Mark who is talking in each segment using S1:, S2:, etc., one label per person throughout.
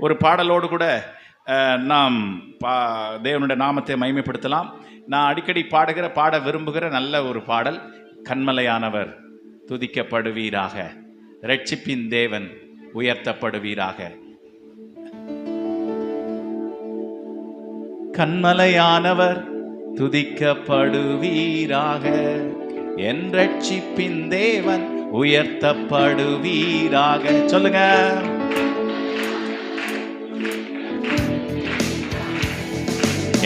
S1: ஒரு பாடலோடு கூட நாம் தேவனுடைய நாமத்தை மகிமைப்படுத்தலாம். நான் அடிக்கடி பாட விரும்புகிற நல்ல ஒரு பாடல், கன்மலையானவர் துதிக்கப்படுவீராக, இரட்சிப்பின் தேவன் உயர்த்தப்படுவீராக. கன்மலையானவர் துதிக்கப்படுவீராக, என் இரட்சிப்பின் தேவன் உயர்த்தப்படுவீராக. சொல்லுங்க.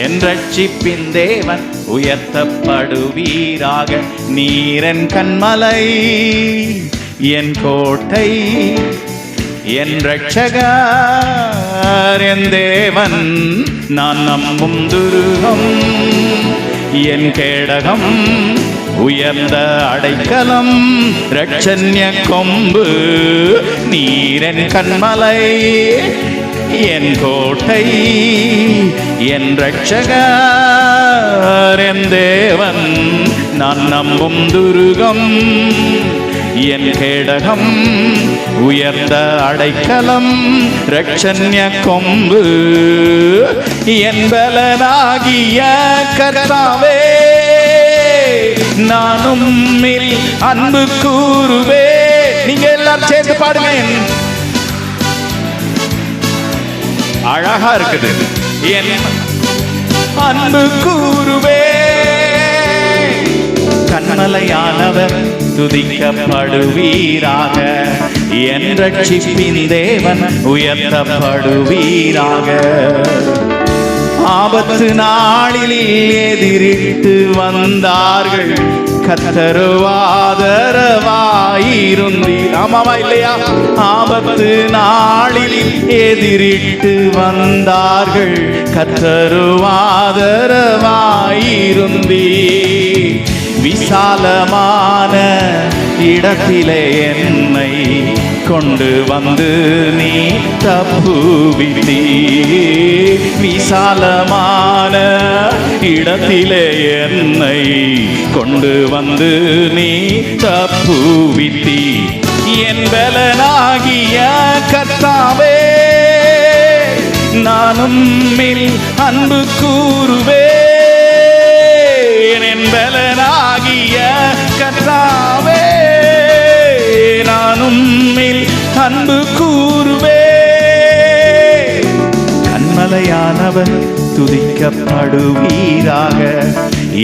S1: என் இரட்சிப்பின் தேவன் உயர்த்தப்படுவீராக. நீரன் கன்மலை, என் கோட்டை, என் இரட்சகர், என் தேவன், நான் நம்பும் துருகம், என் கேடகம், உயர்ந்த அடைக்கலம், இரட்சண்ய கொம்பு. நீரன் கன்மலை, என் கோட்டை, என் இரட்சகர், என் தேவன், நான் நம்பும் துருகம், என் கேடகம், உயர்ந்த அடைக்கலம், இரட்சண்ய கொம்பு. என் பலனாகிய கர்த்தாவே, நானும் அன்பு கூறுவே. நீங்க எல்லாரும் சேர்ந்து பாடுங்க. அழகா இருக்குது. என் அன்பு கூறுவே, கன்மலையானவர் துதிக்கப்படுவீராக, என் இரட்சிப்பின் தேவன் உயர்த்தப்படுவீராக. ஆபத்து நாளில் எதிரிட்டு வந்தார்கள், கர்த்தருவாதரவாயிருந்தீர். ஆமாவா இல்லையா? ஆபத்து நாளில் எதிரிட்டு வந்தார்கள், கர்த்தருவாதரவாயிருந்தீர். விசாலமான இடத்திலே என்னை கொண்டு வந்து நீ தப்புவித்தீர். விசாலமான இடத்திலே என்னை கொண்டு வந்து நீ தப்புவித்தீர். என் பலனாகிய கர்த்தாவே, நானும் அன்பு கூறுவே. என் பலனாகிய கர்த்தாவே, நானும் அன்பு கூறுவே. கன்மலையானவர் துதிக்கப்படுவீராக,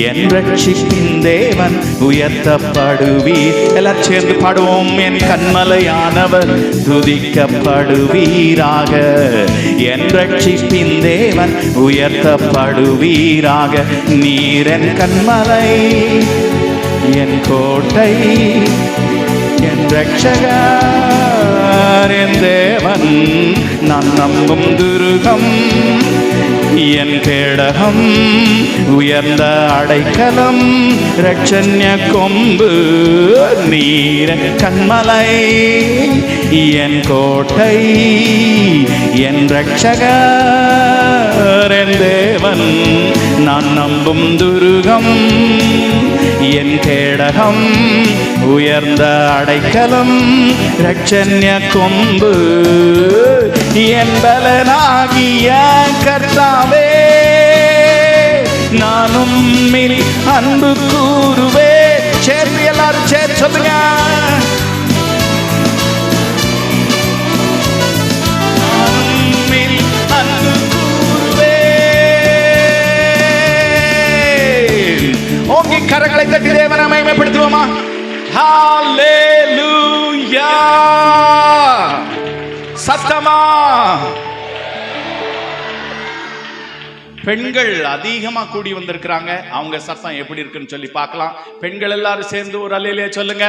S1: என் இரட்சிப்பின் தேவன் உயர்த்தப்படுவீர். எல்லாரும் சேர்ந்து பாடுவோம். என் கன்மலையானவர் துதிக்கப்படுவீராக, என் இரட்சிப்பின் தேவன் உயர்த்தப்படுவீராக. நீரன் கன்மலை, என் கோட்டை, என் இரட்சகர், என் தேவன், நான் நம்பும் துருகம், என் கேடகம், உயர்ந்த அடைக்கலம், இரட்சண்ய கொம்பு. நீரன் கன்மலை, என் கோட்டை, என் இரட்சகர், என் தேவன், நான் நம்பும் துருகம், என் கேடகம், உயர்ந்த அடைக்கலம், இரட்சண்ய கொம்பு. என் பலனாகிய கர்த்தாவே, நானும் அன்பு கூறுவே. சேர்ந்து எல்லாரும் சேர்த்து சொல்லுங்க. அன்பு கூறுவே. ஓங்கி கரங்களை தட்டி தேவனை மகிமைப்படுத்துவோமா? ஹல்லேலூயா. சத்தமா. பெண்கள் அதிகமா கூடி வந்திருக்கிறாங்க. அவங்க சத்தம் எப்படி இருக்குன்னு சொல்லி பார்க்கலாம். பெண்கள் எல்லாரும் சேர்ந்து ஒரு அல்லேலூயா சொல்லுங்க.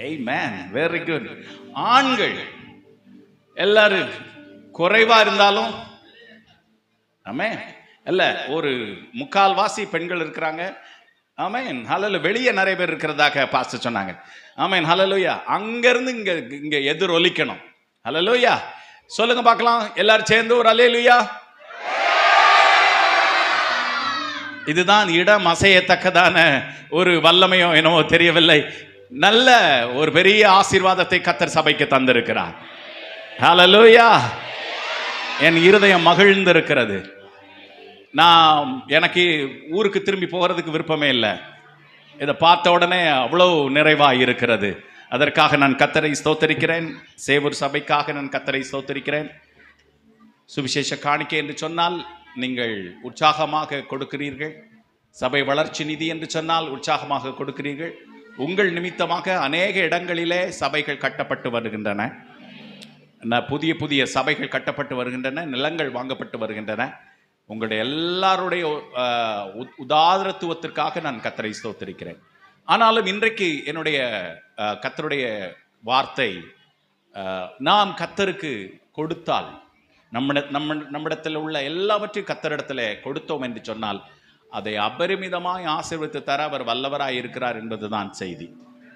S1: ஆமென். Very good. ஆண்கள் எல்லாரும் குறைவா இருந்தாலும் ஆமென் இல்ல, ஒரு முக்கால்வாசி பெண்கள் இருக்கிறாங்க. ஆமென். ஹல்லேலூயா. வெளியே நிறைய பேர் இருக்கிறதாக பாஸ்டர் சொன்னாங்க. ஆமென். ஹல்லேலூயா. அங்க இருந்து இங்க எதிர் ஒலிக்கணும். ஹல்லேலூயா சொல்லுங்க பார்க்கலாம். எல்லாரும் சேர்ந்து ஒரு அல்லேலூயா. இதுதான் இடம் அசையத்தக்கதான ஒரு வல்லமையோ என்னவோ தெரியவில்லை. நல்ல ஒரு பெரிய ஆசீர்வாதத்தை கர்த்தர் சபைக்கு தந்திருக்கிறார். ஹல்லேலூயா. என் இருதயம் மகிழ்ந்திருக்கிறது. நான் எனக்கு ஊருக்கு திரும்பி போகிறதுக்கு விருப்பமே இல்லை. இதை பார்த்த உடனே அவ்வளோ நிறைவாக இருக்கிறது. அதற்காக நான் கர்த்தரை ஸ்தோத்தரிக்கிறேன். சேவூர் சபைக்காக நான் கர்த்தரை ஸ்தோத்தரிக்கிறேன். சுவிசேஷ காணிக்கை என்று சொன்னால் நீங்கள் உற்சாகமாக கொடுக்கிறீர்கள். சபை வளர்ச்சி நிதி என்று சொன்னால் உற்சாகமாக கொடுக்கிறீர்கள். உங்கள் நிமித்தமாக அநேக இடங்களிலே சபைகள் கட்டப்பட்டு வருகின்றன. புதிய புதிய சபைகள் கட்டப்பட்டு வருகின்றன. நிலங்கள் வாங்கப்பட்டு வருகின்றன. உங்களுடைய எல்லாருடைய உதாரத்துவத்திற்காக நான் கர்த்தரை ஸ்தோத்திரிக்கிறேன். ஆனாலும் இன்றைக்கு என்னுடைய கர்த்தருடைய வார்த்தை, நாம் கர்த்தருக்கு கொடுத்தால், நம்மிடத்தில் உள்ள எல்லாவற்றையும் கர்த்தரிடத்தில் கொடுத்தோம் என்று சொன்னால் அதை அபரிமிதமாய் ஆசீர்வதித்து தர அவர் வல்லவராய் இருக்கிறார் என்பதுதான் செய்தி.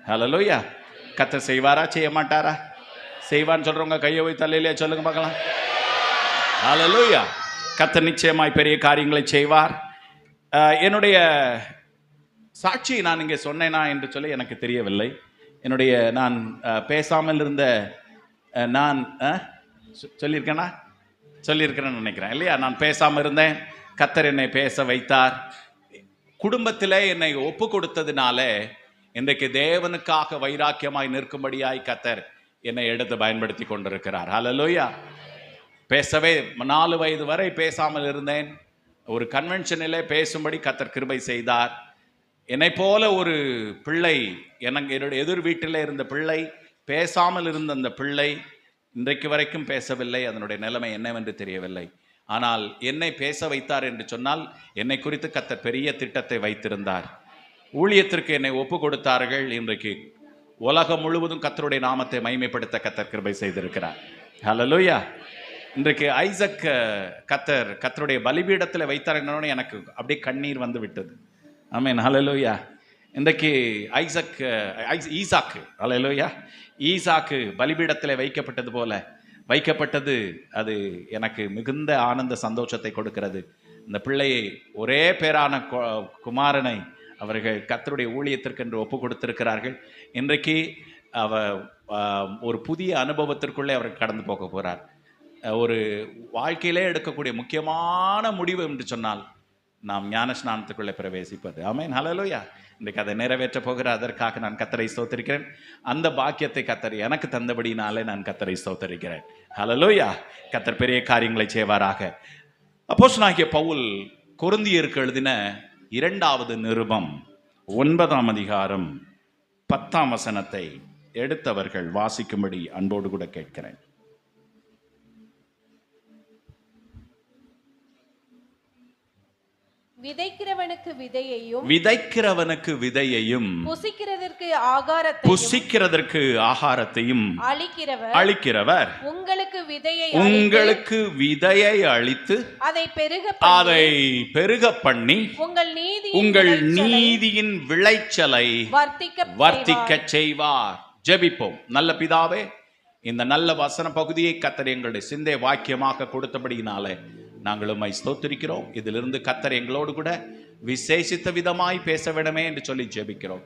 S1: ஹல்லேலூயா. கர்த்தர் செய்வாரா செய்ய மாட்டாரா? செய்வான்னு சொல்றவங்க கையை போய் தலையிலே சொல்லுங்க பார்க்கலாம். ஹல்லேலூயா. கர்த்தர் நிச்சயமாய் பெரிய காரியங்களை செய்வார். என்னுடைய சாட்சி நான் இங்கே சொன்னேனா என்று சொல்லி எனக்கு தெரியவில்லை. நான் பேசாமல் இருந்த நான் சொல்லியிருக்கிறேன்னு நினைக்கிறேன் இல்லையா? நான் பேசாமல் இருந்தேன். கர்த்தர் என்னை பேச வைத்தார். குடும்பத்தில் என்னை ஒப்பு கொடுத்ததுனால இன்றைக்கு தேவனுக்காக வைராக்கியமாய் நிற்கும்படியாய் கர்த்தர் என்னை எடுத்து பயன்படுத்தி கொண்டிருக்கிறார். ஹல்லேலூயா. பேசவே 4 வயது வரை பேசாமல் இருந்தேன். ஒரு கன்வென்ஷனிலே பேசும்படி கர்த்தர் கிருபை செய்தார். என்னை போல ஒரு பிள்ளை, என்னுடைய எதிர் வீட்டில் இருந்த பிள்ளை, பேசாமல் இருந்த அந்த பிள்ளை இன்றைக்கு வரைக்கும் பேசவில்லை. அதனுடைய நிலைமை என்னவென்று தெரியவில்லை. ஆனால் என்னை பேச வைத்தார் என்று சொன்னால் என்னை குறித்து கர்த்தர் பெரிய திட்டத்தை வைத்திருந்தார். ஊழியத்திற்கு என்னை ஒப்பு கொடுத்தார்கள். இன்றைக்கு உலகம் முழுவதும் கர்த்தருடைய நாமத்தை மகிமைப்படுத்த கர்த்தர் கிருபை செய்திருக்கிறார். ஹல்லேலூயா. இன்றைக்கு ஐசக் கர்த்தருடைய பலிபீடத்தில் வைத்தார் என்னோட எனக்கு அப்படியே கண்ணீர் வந்து விட்டது. ஆமென். ஹல்லேலூயா. இன்றைக்கு ஈசாக்கு ஹல்லேலூயா, ஈசாக்கு பலிபீடத்தில் வைக்கப்பட்டது அது எனக்கு மிகுந்த ஆனந்த சந்தோஷத்தை கொடுக்கிறது. இந்த பிள்ளையை, ஒரே பேரான குமாரனை அவர்கள் கர்த்தருடைய ஊழியத்திற்கென்று ஒப்பு கொடுத்திருக்கிறார்கள். இன்றைக்கு ஒரு புதிய அனுபவத்திற்குள்ளே அவர் கடந்து போக போகிறார். ஒரு வாழ்க்கையிலே எடுக்கக்கூடிய முக்கியமான முடிவு என்று சொன்னால் நாம் ஞான ஸ்நானத்துக்குள்ளே பிரவேசிப்பது. ஆமென். ஹல்லேலூயா. இன்றைக்கு அதை நிறைவேற்ற போகிற அதற்காக நான் கர்த்தரை ஸ்தோத்திரிக்கிறேன். அந்த பாக்கியத்தை கர்த்தர் எனக்கு தந்தபடினாலே நான் கர்த்தரை ஸ்தோத்திரிக்கிறேன். ஹல்லேலூயா. கர்த்தர் பெரிய காரியங்களை செய்வாராக. அப்போஸ்தலனாகிய பவுல் கொரிந்தியருக்கு எழுதின 2வது நிருபம் 9ஆம் அதிகாரம் 10ஆம் வசனத்தை எடுத்தவர்கள் வாசிக்கும்படி அன்போடு கூட கேட்கிறேன்.
S2: விதைக்கிறவனுக்கு விதையையும்
S1: புசிக்கிறதற்கு ஆகாரத்தையும் அளிக்கிறவர் உங்களுக்கு விதையை அளித்து அதை பெருக பண்ணி உங்கள் நீதியின் விளைச்சலை வர்த்திக்க செய்வார். ஜெபிப்போம். நல்ல பிதாவே, இந்த நல்ல வசன பகுதியை கர்த்தர் எங்களுடைய சிந்தை வாக்கியமாக கொடுத்தபடியினாலே நாங்கள் உம்மை ஸ்தோத்திரிக்கிறோம். இதிலிருந்து கர்த்தர் எங்களோடு கூட விசேஷித்த விதமாய் பேச வேண்டுமே என்று சொல்லி ஜெபிக்கிறோம்.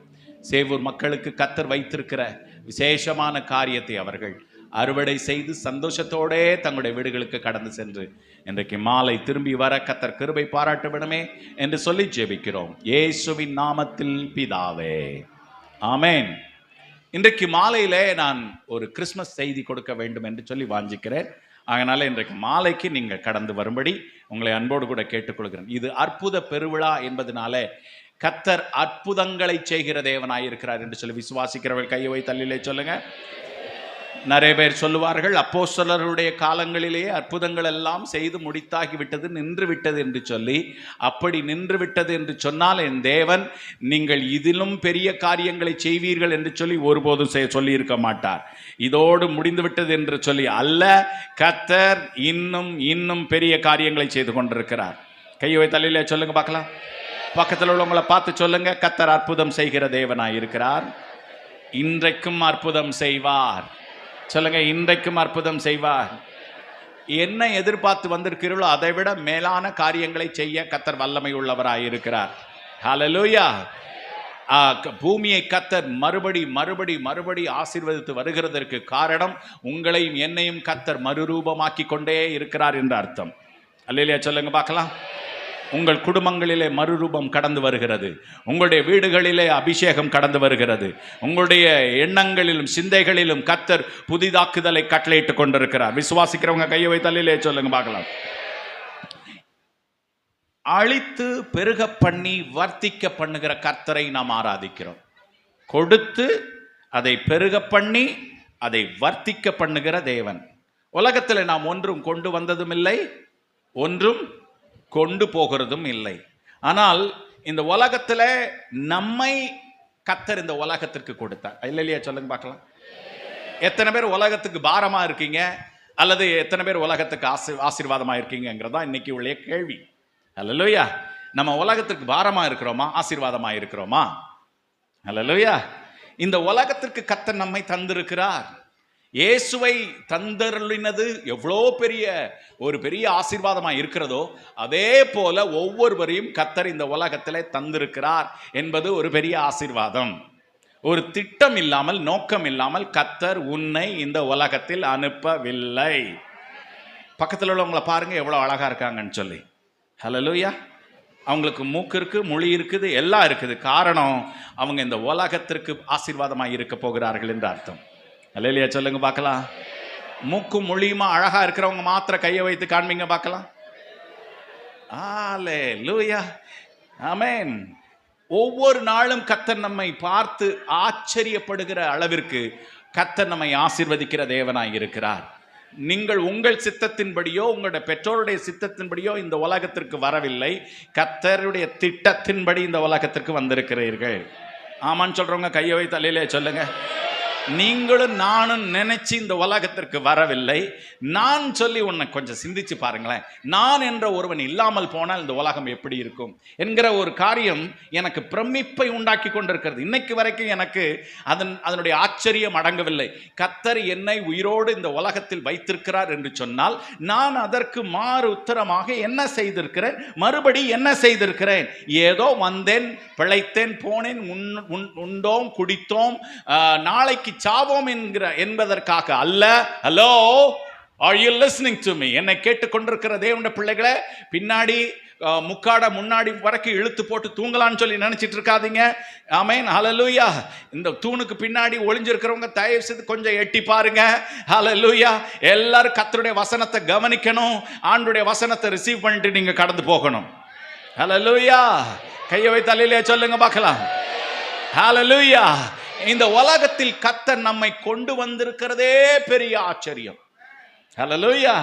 S1: சேவூர் மக்களுக்கு கர்த்தர் வைத்திருக்கிற விசேஷமான காரியத்தை அவர்கள் அறுவடை செய்து சந்தோஷத்தோடே தங்களுடைய வீடுகளுக்கு கடந்து சென்று இன்றைக்கு மாலை திரும்பி வர கர்த்தர் கிருபை பாராட்ட வேண்டுமே என்று சொல்லி ஜெபிக்கிறோம். இயேசுவின் நாமத்தில் பிதாவே, ஆமென். இன்றைக்கு மாலையிலே நான் ஒரு கிறிஸ்மஸ் செய்தி கொடுக்க வேண்டும் என்று சொல்லி வாஞ்சிக்கிறேன். அதனால இன்றைக்கு மாலைக்கு நீங்கள் கடந்து வரும்படி உங்களை அன்போடு கூட கேட்டுக்கொள்கிறேன். இது அற்புத பெருவிழா என்பதனால கர்த்தர் அற்புதங்களை செய்கிற தேவனாயிருக்கிறார் என்று சொல்லி விசுவாசிக்கிறவர்கள் கையை வை தள்ளிலே சொல்லுங்க. நிறைய பேர் சொல்லுவார்கள், அப்போஸ்தலருடைய காலங்களிலேயே அற்புதங்கள் எல்லாம் செய்து முடித்தாகி விட்டது, நின்று விட்டது என்று சொல்லி. அப்படி நின்று விட்டது என்று சொன்னால் என் தேவன் நீங்கள் இதிலும் பெரிய காரியங்களை செய்வீர்கள் என்று சொல்லி ஒருபோதும் சொல்லி இருக்க மாட்டார். இதோடு முடிந்து விட்டது என்று சொல்லி அல்ல, கர்த்தர் இன்னும் பெரிய காரியங்களை செய்து கொண்டிருக்கிறார். கையை தலையில சொல்லுங்க பார்க்கலாம். பக்கத்தில் உள்ளவங்களை பார்த்து சொல்லுங்க, கர்த்தர் அற்புதம் செய்கிற தேவனாய் இருக்கிறார். இன்றைக்கும் அற்புதம் செய்வார். சொல்லுங்க, இன்றைக்கும் அற்புதம் செய்வார். என்ன எதிர்பார்த்து வந்திருக்கிறீர்களோ அதை விட மேலான காரியங்களை செய்ய கர்த்தர் வல்லமை உள்ளவராய் இருக்கிறார். ஹல்லேலூயா. பூமியை கர்த்தர் மறுபடி ஆசீர்வதித்து வருகிறதற்கு காரணம் உங்களையும் என்னையும் கர்த்தர் மறுரூபமாக்கி கொண்டே இருக்கிறார் என்ற அர்த்தம். அல்லேலூயா சொல்லுங்க பார்க்கலாம். உங்கள் குடும்பங்களிலே மறுரூபம் கடந்து வருகிறது. உங்களுடைய வீடுகளிலே அபிஷேகம் கடந்து வருகிறது. உங்களுடைய எண்ணங்களிலும் சிந்தைகளிலும் கர்த்தர் புதிதாக்குதலை கட்டளையிட்டுக் கொண்டிருக்கிறார். விசுவாசிக்கிறவங்க கையை வைத்து அல்லேலூயா சொல்லுங்க பார்க்கலாம். அழித்து பெருக பண்ணி வர்த்திக்க பண்ணுகிற கர்த்தரை நாம் ஆராதிக்கிறோம். கொடுத்து அதை பெருக பண்ணி அதை வர்த்திக்க பண்ணுகிற தேவன். உலகத்தில் நாம் ஒன்றும் கொண்டு வந்ததும் இல்லை, ஒன்றும் கொண்டு போகிறதும் இல்லை. ஆனால் இந்த உலகத்தில் நம்மை கர்த்தர் இந்த உலகத்திற்கு கொடுத்தார். இல்லையா சொல்லுங்க பார்க்கலாம். எத்தனை பேர் உலகத்துக்கு பாரமா இருக்கீங்க, அல்லது எத்தனை பேர் உலகத்துக்கு ஆசீர்வாதமா இருக்கீங்கிறதா இன்னைக்கு உள்ள கேள்வி. அல்லேலூயா. நம்ம உலகத்திற்கு பாரமா இருக்கிறோமா, ஆசீர்வாதமா இருக்கிறோமா? அல்லேலூயா. இந்த உலகத்திற்கு கர்த்தர் நம்மை தந்திருக்கிறார். இயேசுவை தந்தருளினது எவ்வளோ பெரிய ஆசீர்வாதமா இருக்கிறதோ, அதே போல ஒவ்வொருவரையும் கர்த்தர் இந்த உலகத்திலே தந்திருக்கிறார் என்பது ஒரு பெரிய ஆசீர்வாதம். ஒரு திட்டம் இல்லாமல், நோக்கம் இல்லாமல் கர்த்தர் உன்னை இந்த உலகத்தில் அனுப்பவில்லை. பக்கத்தில் உள்ளவங்களை பாருங்க எவ்வளோ அழகா இருக்காங்கன்னு சொல்லி. ஹல்லேலூயா. அவங்களுக்கு மூக்கு இருக்கு, மொழி இருக்குது, எல்லாம் இருக்குது. காரணம் அவங்க இந்த உலகத்திற்கு ஆசீர்வாதமாக இருக்க போகிறார்கள் என்று அர்த்தம். ஹல்லேலூயா சொல்லுங்க பார்க்கலாம். மூக்கும் மொழியுமா அழகா இருக்கிறவங்க மாத்திர கையை வைத்து காண்பீங்க பார்க்கலாம். ஹல்லேலூயா. ஆமென். ஒவ்வொரு நாளும் கர்த்தர் நம்மை பார்த்து ஆச்சரியப்படுகிற அளவிற்கு கர்த்தர் நம்மை ஆசீர்வதிக்கிற தேவனாய் இருக்கிறார். நீங்கள் உங்கள் சித்தத்தின்படியோ உங்களுடைய பெற்றோருடைய சித்தத்தின்படியோ இந்த உலகத்திற்கு வரவில்லை. கர்த்தருடைய திட்டத்தின்படி இந்த உலகத்திற்கு வந்திருக்கிறீர்கள். ஆமான்னு சொல்றவங்க கையை வைத்து அல்லேலூயா சொல்லுங்க. நீங்களும் நானும் நினைச்சு இந்த உலகத்திற்கு வரவில்லை. நான் சொல்லி உன்னை கொஞ்சம் சிந்திச்சு பாருங்களேன். நான் என்ற ஒருவன் இல்லாமல் போனால் இந்த உலகம் எப்படி இருக்கும் என்கிற ஒரு காரியம் எனக்கு பிரமிப்பை உண்டாக்கி கொண்டிருக்கிறது. இன்னைக்கு வரைக்கும் எனக்கு அதனுடைய ஆச்சரியம் அடங்கவில்லை. கர்த்தர் என்னை உயிரோடு இந்த உலகத்தில் வைத்திருக்கிறார் என்று சொன்னால் நான் அதற்கு மாறு உத்தரமாக என்ன செய்திருக்கிறேன், மறுபடி என்ன செய்திருக்கிறேன்? ஏதோ வந்தேன், பிழைத்தேன், போனேன், உண்டோம், குடித்தோம், நாளைக்கு சாவோம் என்பதற்காக அல்ல. Hello, are you listening to me? என்னை கேட்டுக்கொண்டிருக்கிற தேவனுடைய பிள்ளைகளை, பின்னாடி முக்காட முன்னாடி வரைக்கும் இழுத்து போட்டு தூங்கலான்னு சொல்லி நினைச்சிட்டு இருக்காதீங்க. ஆமென். ஹல்லேலூயா. இந்த தூணுக்கு பின்னாடி ஒளிஞ்சிருக்கிறவங்க தயவு செய்து கொஞ்சம் எட்டி பாருங்க. ஹல்லேலூயா. எல்லாரும் கர்த்தருடைய வசனத்தை கவனிக்கணும். ஆண்டுடைய வசனத்தை ரிசீவ் பண்ணிட்டு நீங்க கடந்து போகணும். ஹல்லேலூயா. கையை வைத்து அல்லேலூயா சொல்லுங்க பார்க்கலாம். ஹல்லேலூயா. இந்த உலகத்தில் கர்த்தர் நம்மை கொண்டு வந்திருக்கிறதே பெரிய ஆச்சரியம். ஹல்லேலூயா.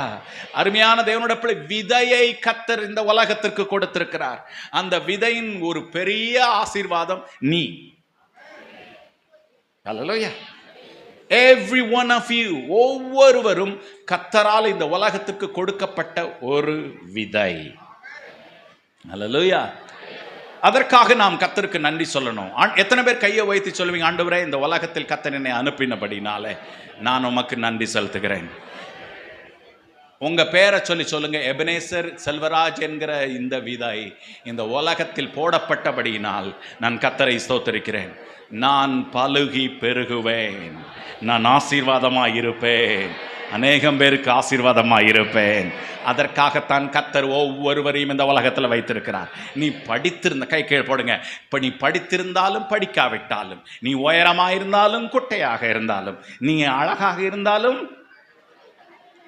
S1: அருமையான தேவனுடைய பிள்ளை, விதையை கர்த்தர் இந்த உலகத்திற்கு கொடுத்திருக்கிறார். அந்த விதையின் ஒரு பெரிய ஆசீர்வாதம் நீ. ஹல்லேலூயா. Every one of you, ஒவ்வொருவரும் கர்த்தரால் இந்த உலகத்திற்கு கொடுக்கப்பட்ட ஒரு விதை. ஹல்லேலூயா. அதற்காக நாம் கர்த்தருக்கு நன்றி சொல்லணும். எத்தனை பேர் கையை வைத்து சொல்லுவீங்க, ஆண்டவரே இந்த உலகத்தில் கர்த்தர் என்னை அனுப்பினபடினாலே நான் உமக்கு நன்றி செலுத்துகிறேன். உங்க பேரை சொல்லி சொல்லுங்க. எபனேசர் செல்வராஜ் என்கிற இந்த விதை இந்த உலகத்தில் போடப்பட்டபடியினால் நான் கர்த்தரை ஸ்தோத்திரிக்கிறேன். நான் பலுகி பெருகுவேன், நான் ஆசீர்வாதமாய் இருப்பேன், அநேகம் பேருக்கு ஆசீர்வாதமாய் இருப்பேன். அதற்காகத்தான் கர்த்தர் ஒவ்வொருவரையும் இந்த உலகத்தில் வைத்திருக்கிறார். நீ படித்திருந்த கை கீழ் போடுங்க. இப்போ நீ படித்திருந்தாலும் படிக்காவிட்டாலும், நீ உயரமாக இருந்தாலும் குட்டையாக இருந்தாலும், நீ அழகாக இருந்தாலும்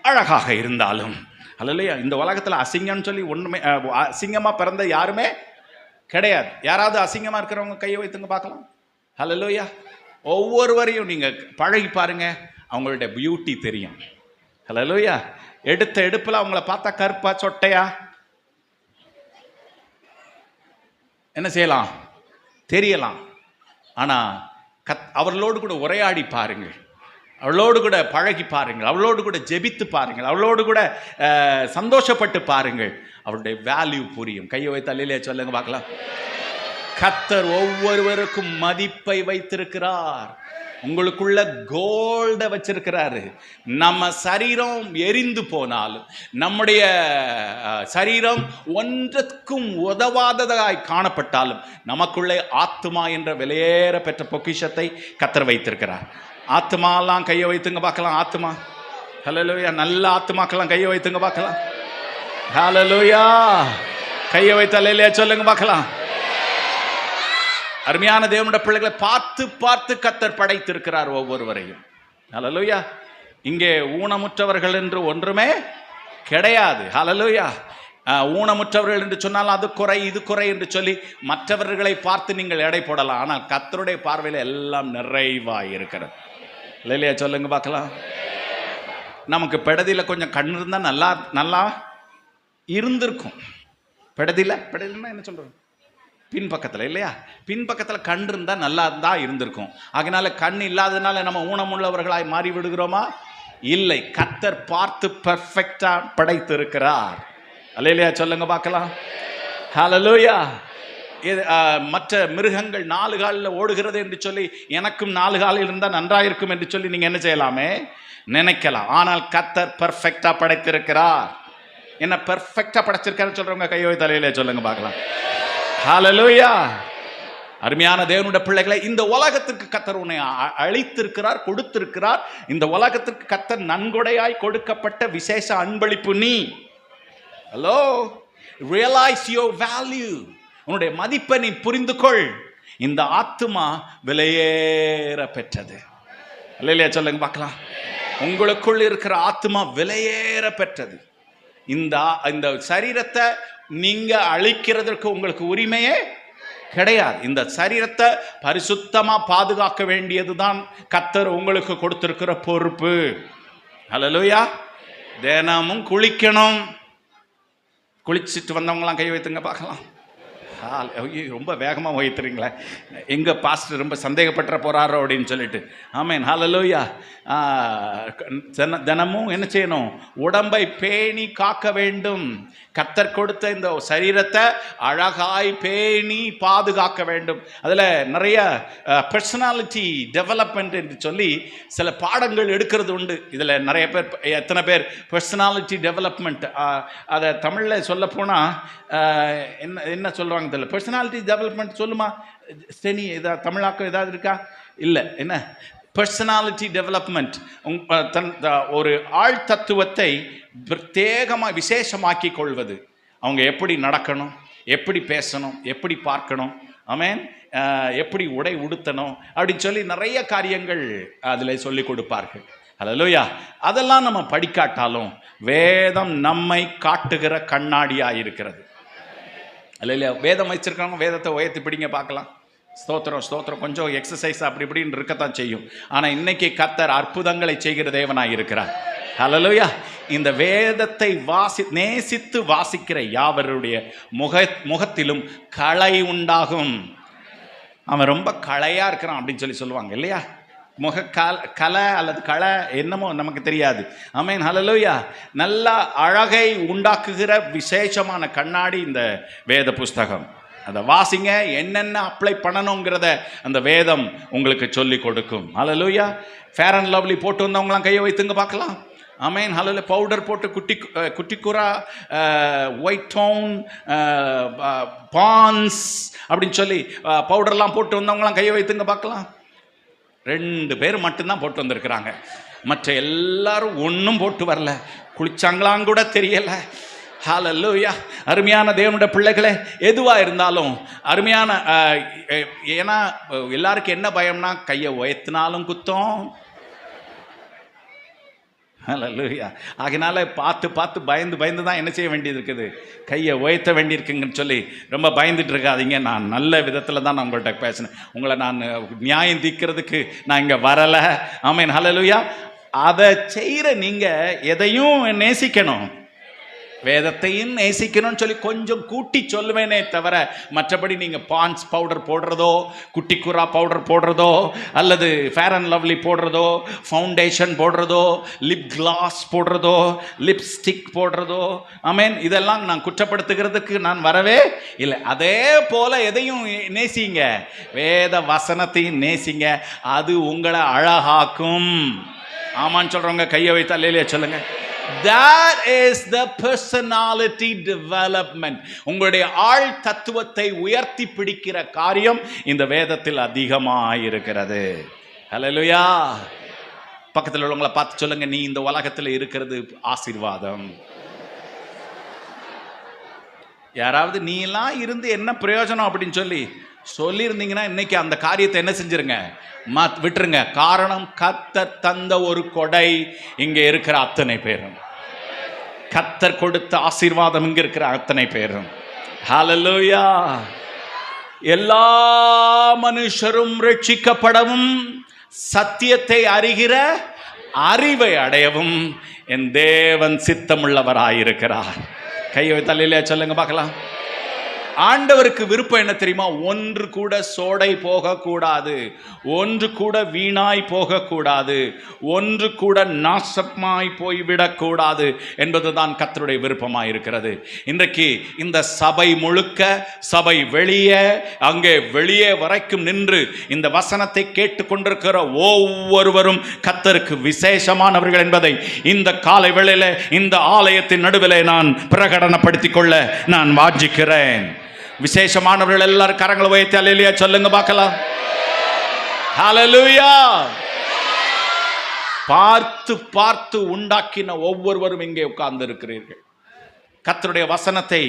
S1: அழகாக இருந்தாலும், அல்லையா, இந்த உலகத்தில் அசிங்கம்னு சொல்லி ஒன்றுமே, அசிங்கமாக பிறந்த யாருமே கிடையாது. யாராவது அசிங்கமாக இருக்கிறவங்க கையை வைத்துங்க பார்க்கலாம். அல்லையா, ஒவ்வொருவரையும் நீங்கள் பழகி பாருங்க, அவங்களுடைய பியூட்டி தெரியும். அல்லையா, எடுத்த எடுப்பில் அவங்கள பார்த்தா கருப்பா சொட்டையா என்ன செய்யலாம் தெரியலாம். ஆனால் அவர்களோடு கூட உரையாடி பாருங்கள், அவளோடு கூட பழகி பாருங்கள், அவளோடு கூட ஜெபித்து பாருங்கள், அவளோடு கூட சந்தோஷப்பட்டு பாருங்கள், அவருடைய வேல்யூ புரியும். கையை வைத்து அல்லேலூயா சொல்லுங்க பார்க்கலாம். கர்த்தர் ஒவ்வொருவருக்கும் மதிப்பை வைத்திருக்கிறார். உங்களுக்குள்ள கோல்ட வச்சிருக்கிறாரு. நம்ம சரீரம் எரிந்து போனாலும், நம்முடைய சரீரம் ஒன்றுக்கும் உதவாததாய் காணப்பட்டாலும், நமக்குள்ளே ஆத்துமா என்ற விலையேற பெற்ற பொக்கிஷத்தை கர்த்தர் வைத்திருக்கிறார். ஆத்துமாலாம் கையை வைத்துங்க பார்க்கலாம். ஆத்துமா, ஹல்லேலூயா. நல்ல ஆத்துமாக்கெல்லாம் கையை வைத்துங்க பார்க்கலாம். ஹல்லேலூயா. கையை வைத்து அல்லேலூயா சொல்லுங்க பார்க்கலாம். அருமையான தேவனுடைய பிள்ளைகளை பார்த்து பார்த்து கர்த்தர் படைத்திருக்கிறார் ஒவ்வொருவரையும். ஹல்லேலூயா. இங்கே ஊனமுற்றவர்கள் என்று ஒன்றுமே கிடையாது. ஹல்லேலூயா. ஊனமுற்றவர்கள் என்று சொன்னால் அது குறை இது குறை என்று சொல்லி மற்றவர்களை பார்த்து நீங்கள் எடை போடலாம். ஆனால் கர்த்தருடைய பார்வையில் எல்லாம் நிறைவாய் இருக்கிறது. இல்லையா சொல்லுங்க பார்க்கலாம். நமக்கு பெடதியில் கொஞ்சம் கண் இருந்தால் நல்லா நல்லா இருந்திருக்கும். பெடதில்னா என்ன சொல்கிறோம்? பின்பக்கத்தில் இல்லையா? பின்பக்கத்தில் கண் இருந்தால் நல்லா தான் இருந்திருக்கும். அதனால கண் இல்லாததுனால நம்ம ஊனமுள்ளவர்களாய் மாறி விடுகிறோமா? இல்லை. கர்த்தர் பார்த்து பெர்ஃபெக்டா படைத்திருக்கிறார். அல்லேலூயா சொல்லுங்க பார்க்கலாம். ஹல்லேலூயா. மற்ற மிருகங்கள் 4 காலில் ஓடுகிறது என்று சொல்லி எனக்கும் 4 காலில் இருந்தால் நன்றாயிருக்கும் என்று சொல்லி நீங்க என்ன செய்யலாமே நினைக்கலாம். ஆனால் கர்த்தர் பெர்ஃபெக்டா படைத்திருக்கிறார். என்ன பெர்ஃபெக்டா படைச்சிருக்காருன்னு சொல்றவங்க கையோ தலையிலே சொல்லுங்க பார்க்கலாம். ஹல்லேலூயா. அருமையான தேவனுடைய பிள்ளைகளை, இந்த உலகத்திற்கு கர்த்தர் உன்னை அளித்திருக்கிறார், கொடுத்திருக்கிறார். இந்த உலகத்திற்கு கர்த்தர் நன்கொடையாய் கொடுக்கப்பட்ட விசேஷ அன்பளிப்பு நீ. Hello, realise your value. உன்னுடைய மதிப்பை நீ புரிந்து கொள். இந்த ஆத்துமா விலையேற பெற்றது. இல்லையா சொல்லுங்க பார்க்கலாம். உங்களுக்குள் இருக்கிற ஆத்துமா விலையேற பெற்றது. இந்த சரீரத்தை நீங்க அழிக்கிறதற்கு உங்களுக்கு உரிமையே கிடையாது. இந்த சரீரத்தை பரிசுத்தமா பாதுகாக்க வேண்டியதுதான் கர்த்தர் உங்களுக்கு கொடுத்திருக்கிற பொறுப்பு. ஹல்லேலூயா. தினமும் குளிக்கணும். குளிச்சுட்டு வந்தவங்களாம் கை வைத்துங்க பார்க்கலாம். ரொம்ப வேகமாக வைத்துறீங்களே, எங்க பாஸ்டர் ரொம்ப சந்தேகப்பட்ட போறாரோ அப்படின்னு சொல்லிட்டு. ஆமேன். ஹல்லேலூயா. தினமும் என்ன செய்யணும்? உடம்பை பேணி காக்க வேண்டும். கர்த்தர் கொடுத்த இந்த சரீரத்தை அழகாய் பேணி பாதுகாக்க வேண்டும். அதில் நிறைய பர்சனாலிட்டி டெவலப்மெண்ட் என்று சொல்லி சில பாடங்கள் எடுக்கிறது உண்டு. இதில் நிறைய பேர், எத்தனை பேர் பர்சனாலிட்டி டெவலப்மெண்ட் அதை தமிழில் சொல்ல போனால் என்ன சொல்லுவாங்க தெரியல. பர்சனாலிட்டி டெவலப்மெண்ட் சொல்லுமா ஸ்டெனி? ஏதாவது தமிழாக்கம் ஏதாவது இருக்கா? இல்லை. என்ன பர்சனாலிட்டி டெவலப்மெண்ட்? ஒரு ஆள் தத்துவத்தை பிரத்யேகமாக விசேஷமாக்கி கொள்வது. அவங்க எப்படி நடக்கணும், எப்படி பேசணும், எப்படி பார்க்கணும், ஆமென், எப்படி உடை உடுத்தணும் அப்படின்னு சொல்லி நிறைய காரியங்கள் அதில் சொல்லி கொடுப்பார்கள். ஹல்லேலூயா. அதெல்லாம் நம்ம படிக்காட்டாலும் வேதம் நம்மை காட்டுகிற கண்ணாடியாக இருக்கிறது. இல்லையா? வேதம் வச்சிருக்காங்க, வேதத்தை உயர்த்தி பிடிங்க பார்க்கலாம். ஸ்தோத்திரம் ஸ்தோத்திரம். கொஞ்சம் எக்ஸசைஸ் அப்படி இப்படின்னு இருக்கத்தான் செய்யும். ஆனால் இன்னைக்கு கர்த்தர் அற்புதங்களை செய்கிற தேவனாய் இருக்கிறார். ஹல்லேலூயா. இந்த வேதத்தை நேசித்து வாசிக்கிற யாவருடைய முகத்திலும் களை உண்டாகும். அவன் ரொம்ப களையா இருக்கிறான் அப்படின்னு சொல்லி சொல்லுவாங்க இல்லையா? கலை அல்லது களை என்னமோ நமக்கு தெரியாது. ஆமென். ஹல்லேலூயா. நல்ல அழகை உண்டாக்குகிற விசேஷமான கண்ணாடி இந்த வேத புஸ்தகம். அதை வாசிங்க. என்னென்ன அப்ளை பண்ணணுங்கிறத அந்த வேதம் உங்களுக்கு சொல்லி கொடுக்கும். ஹல்லேலூயா. ஃபேர் அண்ட் லவ்லி போட்டு வந்தவங்களாம் கையை வைத்துங்க பார்க்கலாம். ஆமென். ஹல்லேலூயா. பவுடர் போட்டு குட்டிக்குரா, ஒயிட் டவுன், பான்ஸ் அப்படின்னு சொல்லி பவுடர்லாம் போட்டு வந்தவங்களாம் கையை வைத்துங்க பார்க்கலாம். 2 பேர் மட்டும்தான் போட்டு வந்திருக்கிறாங்க. மற்ற எல்லாரும் ஒன்றும் போட்டு வரல. குளிச்சாங்களான்னு கூட தெரியல. ஹல்லேலூயா. அருமையான தேவனுடைய பிள்ளைகளே, எதுவாக இருந்தாலும் அருமையான, ஏன்னா எல்லாருக்கும் என்ன பயம்னா கையை உயர்த்தினாலும் குத்தம். ஹல்லேலூயா. அதனால பார்த்து பார்த்து பயந்து தான் என்ன செய்ய வேண்டியது இருக்குது? கையை உயர்த்த வேண்டியிருக்குங்கன்னு சொல்லி ரொம்ப பயந்துட்டு இருக்காதீங்க. நான் நல்ல விதத்தில் தான் நான் உங்கள்கிட்ட பேசினேன். உங்களை நான் நியாயம் தீர்க்கிறதுக்கு நான் இங்கே வரலை. ஆமென். ஹல்லேலூயா. அதை செய்கிற நீங்கள் எதையும் நேசிக்கணும். வேதத்தையும் நேசிக்கணும்னு சொல்லி கொஞ்சம் கூட்டி சொல்லுவேனே தவிர, மற்றபடி நீங்க பான்ஸ் பவுடர் போடுறதோ, குட்டிக்குரா பவுடர் போடுறதோ, அல்லது ஃபேர் அண்ட் லவ்லி போடுறதோ, ஃபவுண்டேஷன் போடுறதோ, லிப் கிளாஸ் போடுறதோ, லிப்ஸ்டிக் போடுறதோ, ஆமென், இதெல்லாம் நான் குற்றப்படுத்துகிறதுக்கு நான் வரவே இல்லை. அதே போல எதையும் நேசிங்க, வேத வசனத்தையும் நேசிங்க, அது உங்களை அழகாக்கும். ஆமான்னு சொல்றவங்க கையை வைத்து அல்லேலூயா சொல்லுங்க. That is the personality development. உங்களுடைய ஆள் தத்துவத்தை உயர்த்தி பிடிக்கிற காரியம் இந்த வேதத்தில் அதிகமாக இருக்கிறது. ஹல்லேலூயா. பக்கத்தில் உள்ளவங்களை பார்த்து சொல்லுங்க, நீ இந்த உலகத்தில் இருக்கிறது ஆசீர்வாதம். யாராவது நீ எல்லாம் இருந்து என்ன பிரயோஜனம் அப்படின்னு சொல்லியிருந்தீங்கன்னா இன்னைக்கு அந்த காரியத்தை என்ன செஞ்சிருங்க, விட்டுருங்க. காரணம், கர்த்தர் தந்த ஒரு கொடை இங்கே இருக்கிற அத்தனை பேரும், கர்த்தர் கொடுத்த ஆசீர்வாதம் இங்க இருக்கிற அத்தனை பேரும். ஹல்லேலூயா. எல்லா மனுஷரும் ரட்சிக்கப்படவும் சத்தியத்தை அறிகிற அறிவை அடையவும் என் தேவன் சித்தமுள்ளவராயிருக்கிறார். கையை தலையில சொல்லுங்க பார்க்கலாம். ஆண்டவருக்கு விருப்பம் என்ன தெரியுமா? ஒன்று கூட சோடை போகக்கூடாது, ஒன்று கூட வீணாய் போகக்கூடாது, ஒன்று கூட நாசமாய் போய்விடக்கூடாது என்பதுதான் கர்த்தருடைய விருப்பமாய் இருக்கிறது. இன்றைக்கு இந்த சபை முழுக்க, சபை வெளியே, அங்கே வெளியே வரைக்கும் நின்று இந்த வசனத்தை கேட்டுக்கொண்டிருக்கிற ஒவ்வொருவரும் கர்த்தருக்கு விசேஷமானவர்கள் என்பதை இந்த காலை வேளையில இந்த ஆலயத்தின் நடுவிலே நான் பிரகடனப்படுத்திக் கொள்ள நான் வாஞ்சிக்கிறேன். விசேஷமானவர்கள் எல்லாரும் கரங்களை உயர்த்தி அல்லேலூயா சொல்லுங்க பார்க்கலாம். ஹல்லேலூயா. பார்த்து பார்த்து உண்டாக்கின ஒவ்வொருவரும் இங்கே உட்கார்ந்து இருக்கிறீர்கள். கர்த்தருடைய வசனத்தை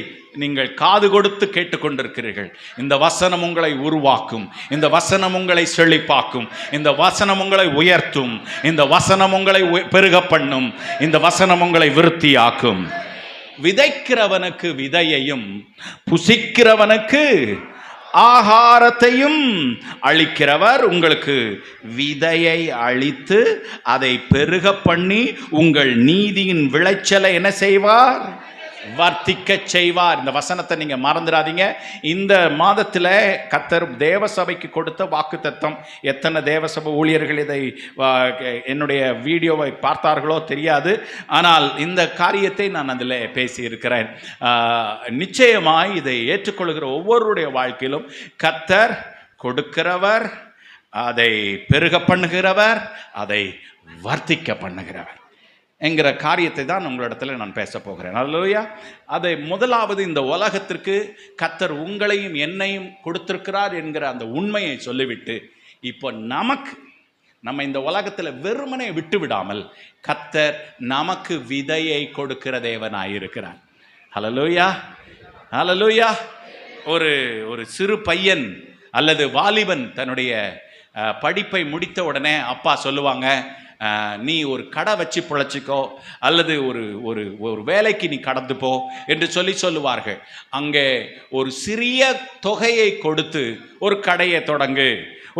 S1: நீங்கள் காது கொடுத்து கேட்டுக்கொண்டிருக்கிறீர்கள். இந்த வசனம் உங்களை உருவாக்கும், இந்த வசனம் உங்களை செழிப்பாக்கும், இந்த வசனம் உங்களை உயர்த்தும், இந்த வசனம் உங்களை பெருக பண்ணும், இந்த வசனம் உங்களை விருத்தியாக்கும். விதைக்கிறவனுக்கு விதையையும் புசிக்கிறவனுக்கு ஆகாரத்தையும் அளிக்கிறவர் உங்களுக்கு விதையை அளித்து அதை பெருக பண்ணி உங்கள் நீதியின் விளைச்சலை என்ன செய்வார்? வர்த்திக்க செய்வார். இந்த வசனத்தை நீங்க மறந்துடாதீங்க. இந்த மாதத்தில் கர்த்தர் தேவசபைக்கு கொடுத்த வாக்குத்தத்தம், எத்தனை தேவசபை ஊழியர்கள் இதை என்னுடைய வீடியோவை பார்த்தார்களோ தெரியாது, ஆனால் இந்த காரியத்தை நான் அதில் பேசி இருக்கிறேன். நிச்சயமாய் இதை ஏற்றுக்கொள்கிற ஒவ்வொருடைய வாழ்க்கையிலும் கர்த்தர் கொடுக்கிறவர், அதை பெருக பண்ணுகிறவர், அதை வர்த்திக்க பண்ணுகிறவர் என்கிற காரியத்தை தான் உங்களிடத்தில் நான் பேச போகிறேன். அல்லேலூயா. அதை முதலாவது இந்த உலகத்திற்கு கர்த்தர் உங்களையும் என்னையும் கொடுத்திருக்கிறார் என்கிற அந்த உண்மையை சொல்லிவிட்டு, இப்போ நம்ம இந்த உலகத்தில் வெறுமனே விட்டு விடாமல் கர்த்தர் நமக்கு விதையை கொடுக்கிற தேவனாயிருக்கிறார். அல்லேலூயா. அல்லேலூயா. ஒரு சிறு பையன் அல்லது வாலிபன் தன்னுடைய படிப்பை முடித்த உடனே அப்பா சொல்லுவாங்க, நீ ஒரு கடை வச்சு பிழைச்சிக்கோ, அல்லது ஒரு வேலைக்கு நீ கடந்து போ என்று சொல்லுவார்கள். அங்கே ஒரு சிறிய தொகையை கொடுத்து ஒரு கடையை தொடங்கு,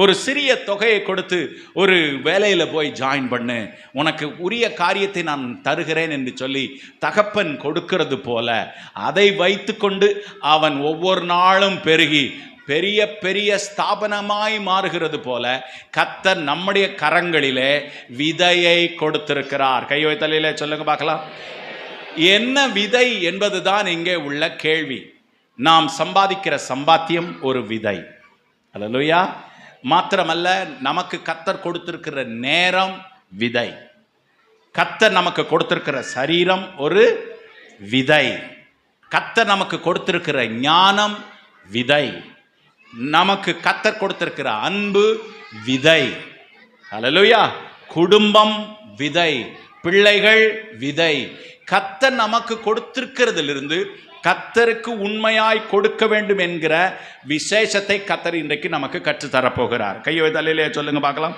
S1: ஒரு சிறிய தொகையை கொடுத்து ஒரு வேலையில் போய் ஜாயின் பண்ணு, உனக்கு உரிய காரியத்தை நான் தருகிறேன் என்று சொல்லி தகப்பன் கொடுக்கிறது போல அதை வைத்து கொண்டு அவன் ஒவ்வொரு நாளும் பெருகி பெரிய பெரிய ஸ்தாபனமாய் மாறுகிறது போல கர்த்தர் நம்முடைய கரங்களிலே விதையை கொடுத்திருக்கிறார். கையை தலையில சொல்லுங்க பார்க்கலாம். என்ன விதை என்பதுதான் இங்கே உள்ள கேள்வி. நாம் சம்பாதிக்கிற சம்பாத்தியம் ஒரு விதை. அல்லேலூயா. மாத்திரமல்ல, நமக்கு கர்த்தர் கொடுத்திருக்கிற நேரம் விதை, கர்த்தர் நமக்கு கொடுத்திருக்கிற சரீரம் ஒரு விதை, கர்த்தர் நமக்கு கொடுத்திருக்கிற ஞானம் விதை, நமக்கு கர்த்தர் கொடுத்திருக்கிற அன்பு விதை. அல்லேலூயா. குடும்பம் விதை, பிள்ளைகள் விதை. கர்த்தர் நமக்கு கொடுத்திருக்கிறதிலிருந்து கர்த்தருக்கு உண்மையாய் கொடுக்க வேண்டும் என்கிற விசேஷத்தை கர்த்தர் இன்றைக்கு நமக்கு கற்றுத்தரப்போகிறார். கையை தலையிலே சொல்லுங்க பார்க்கலாம்.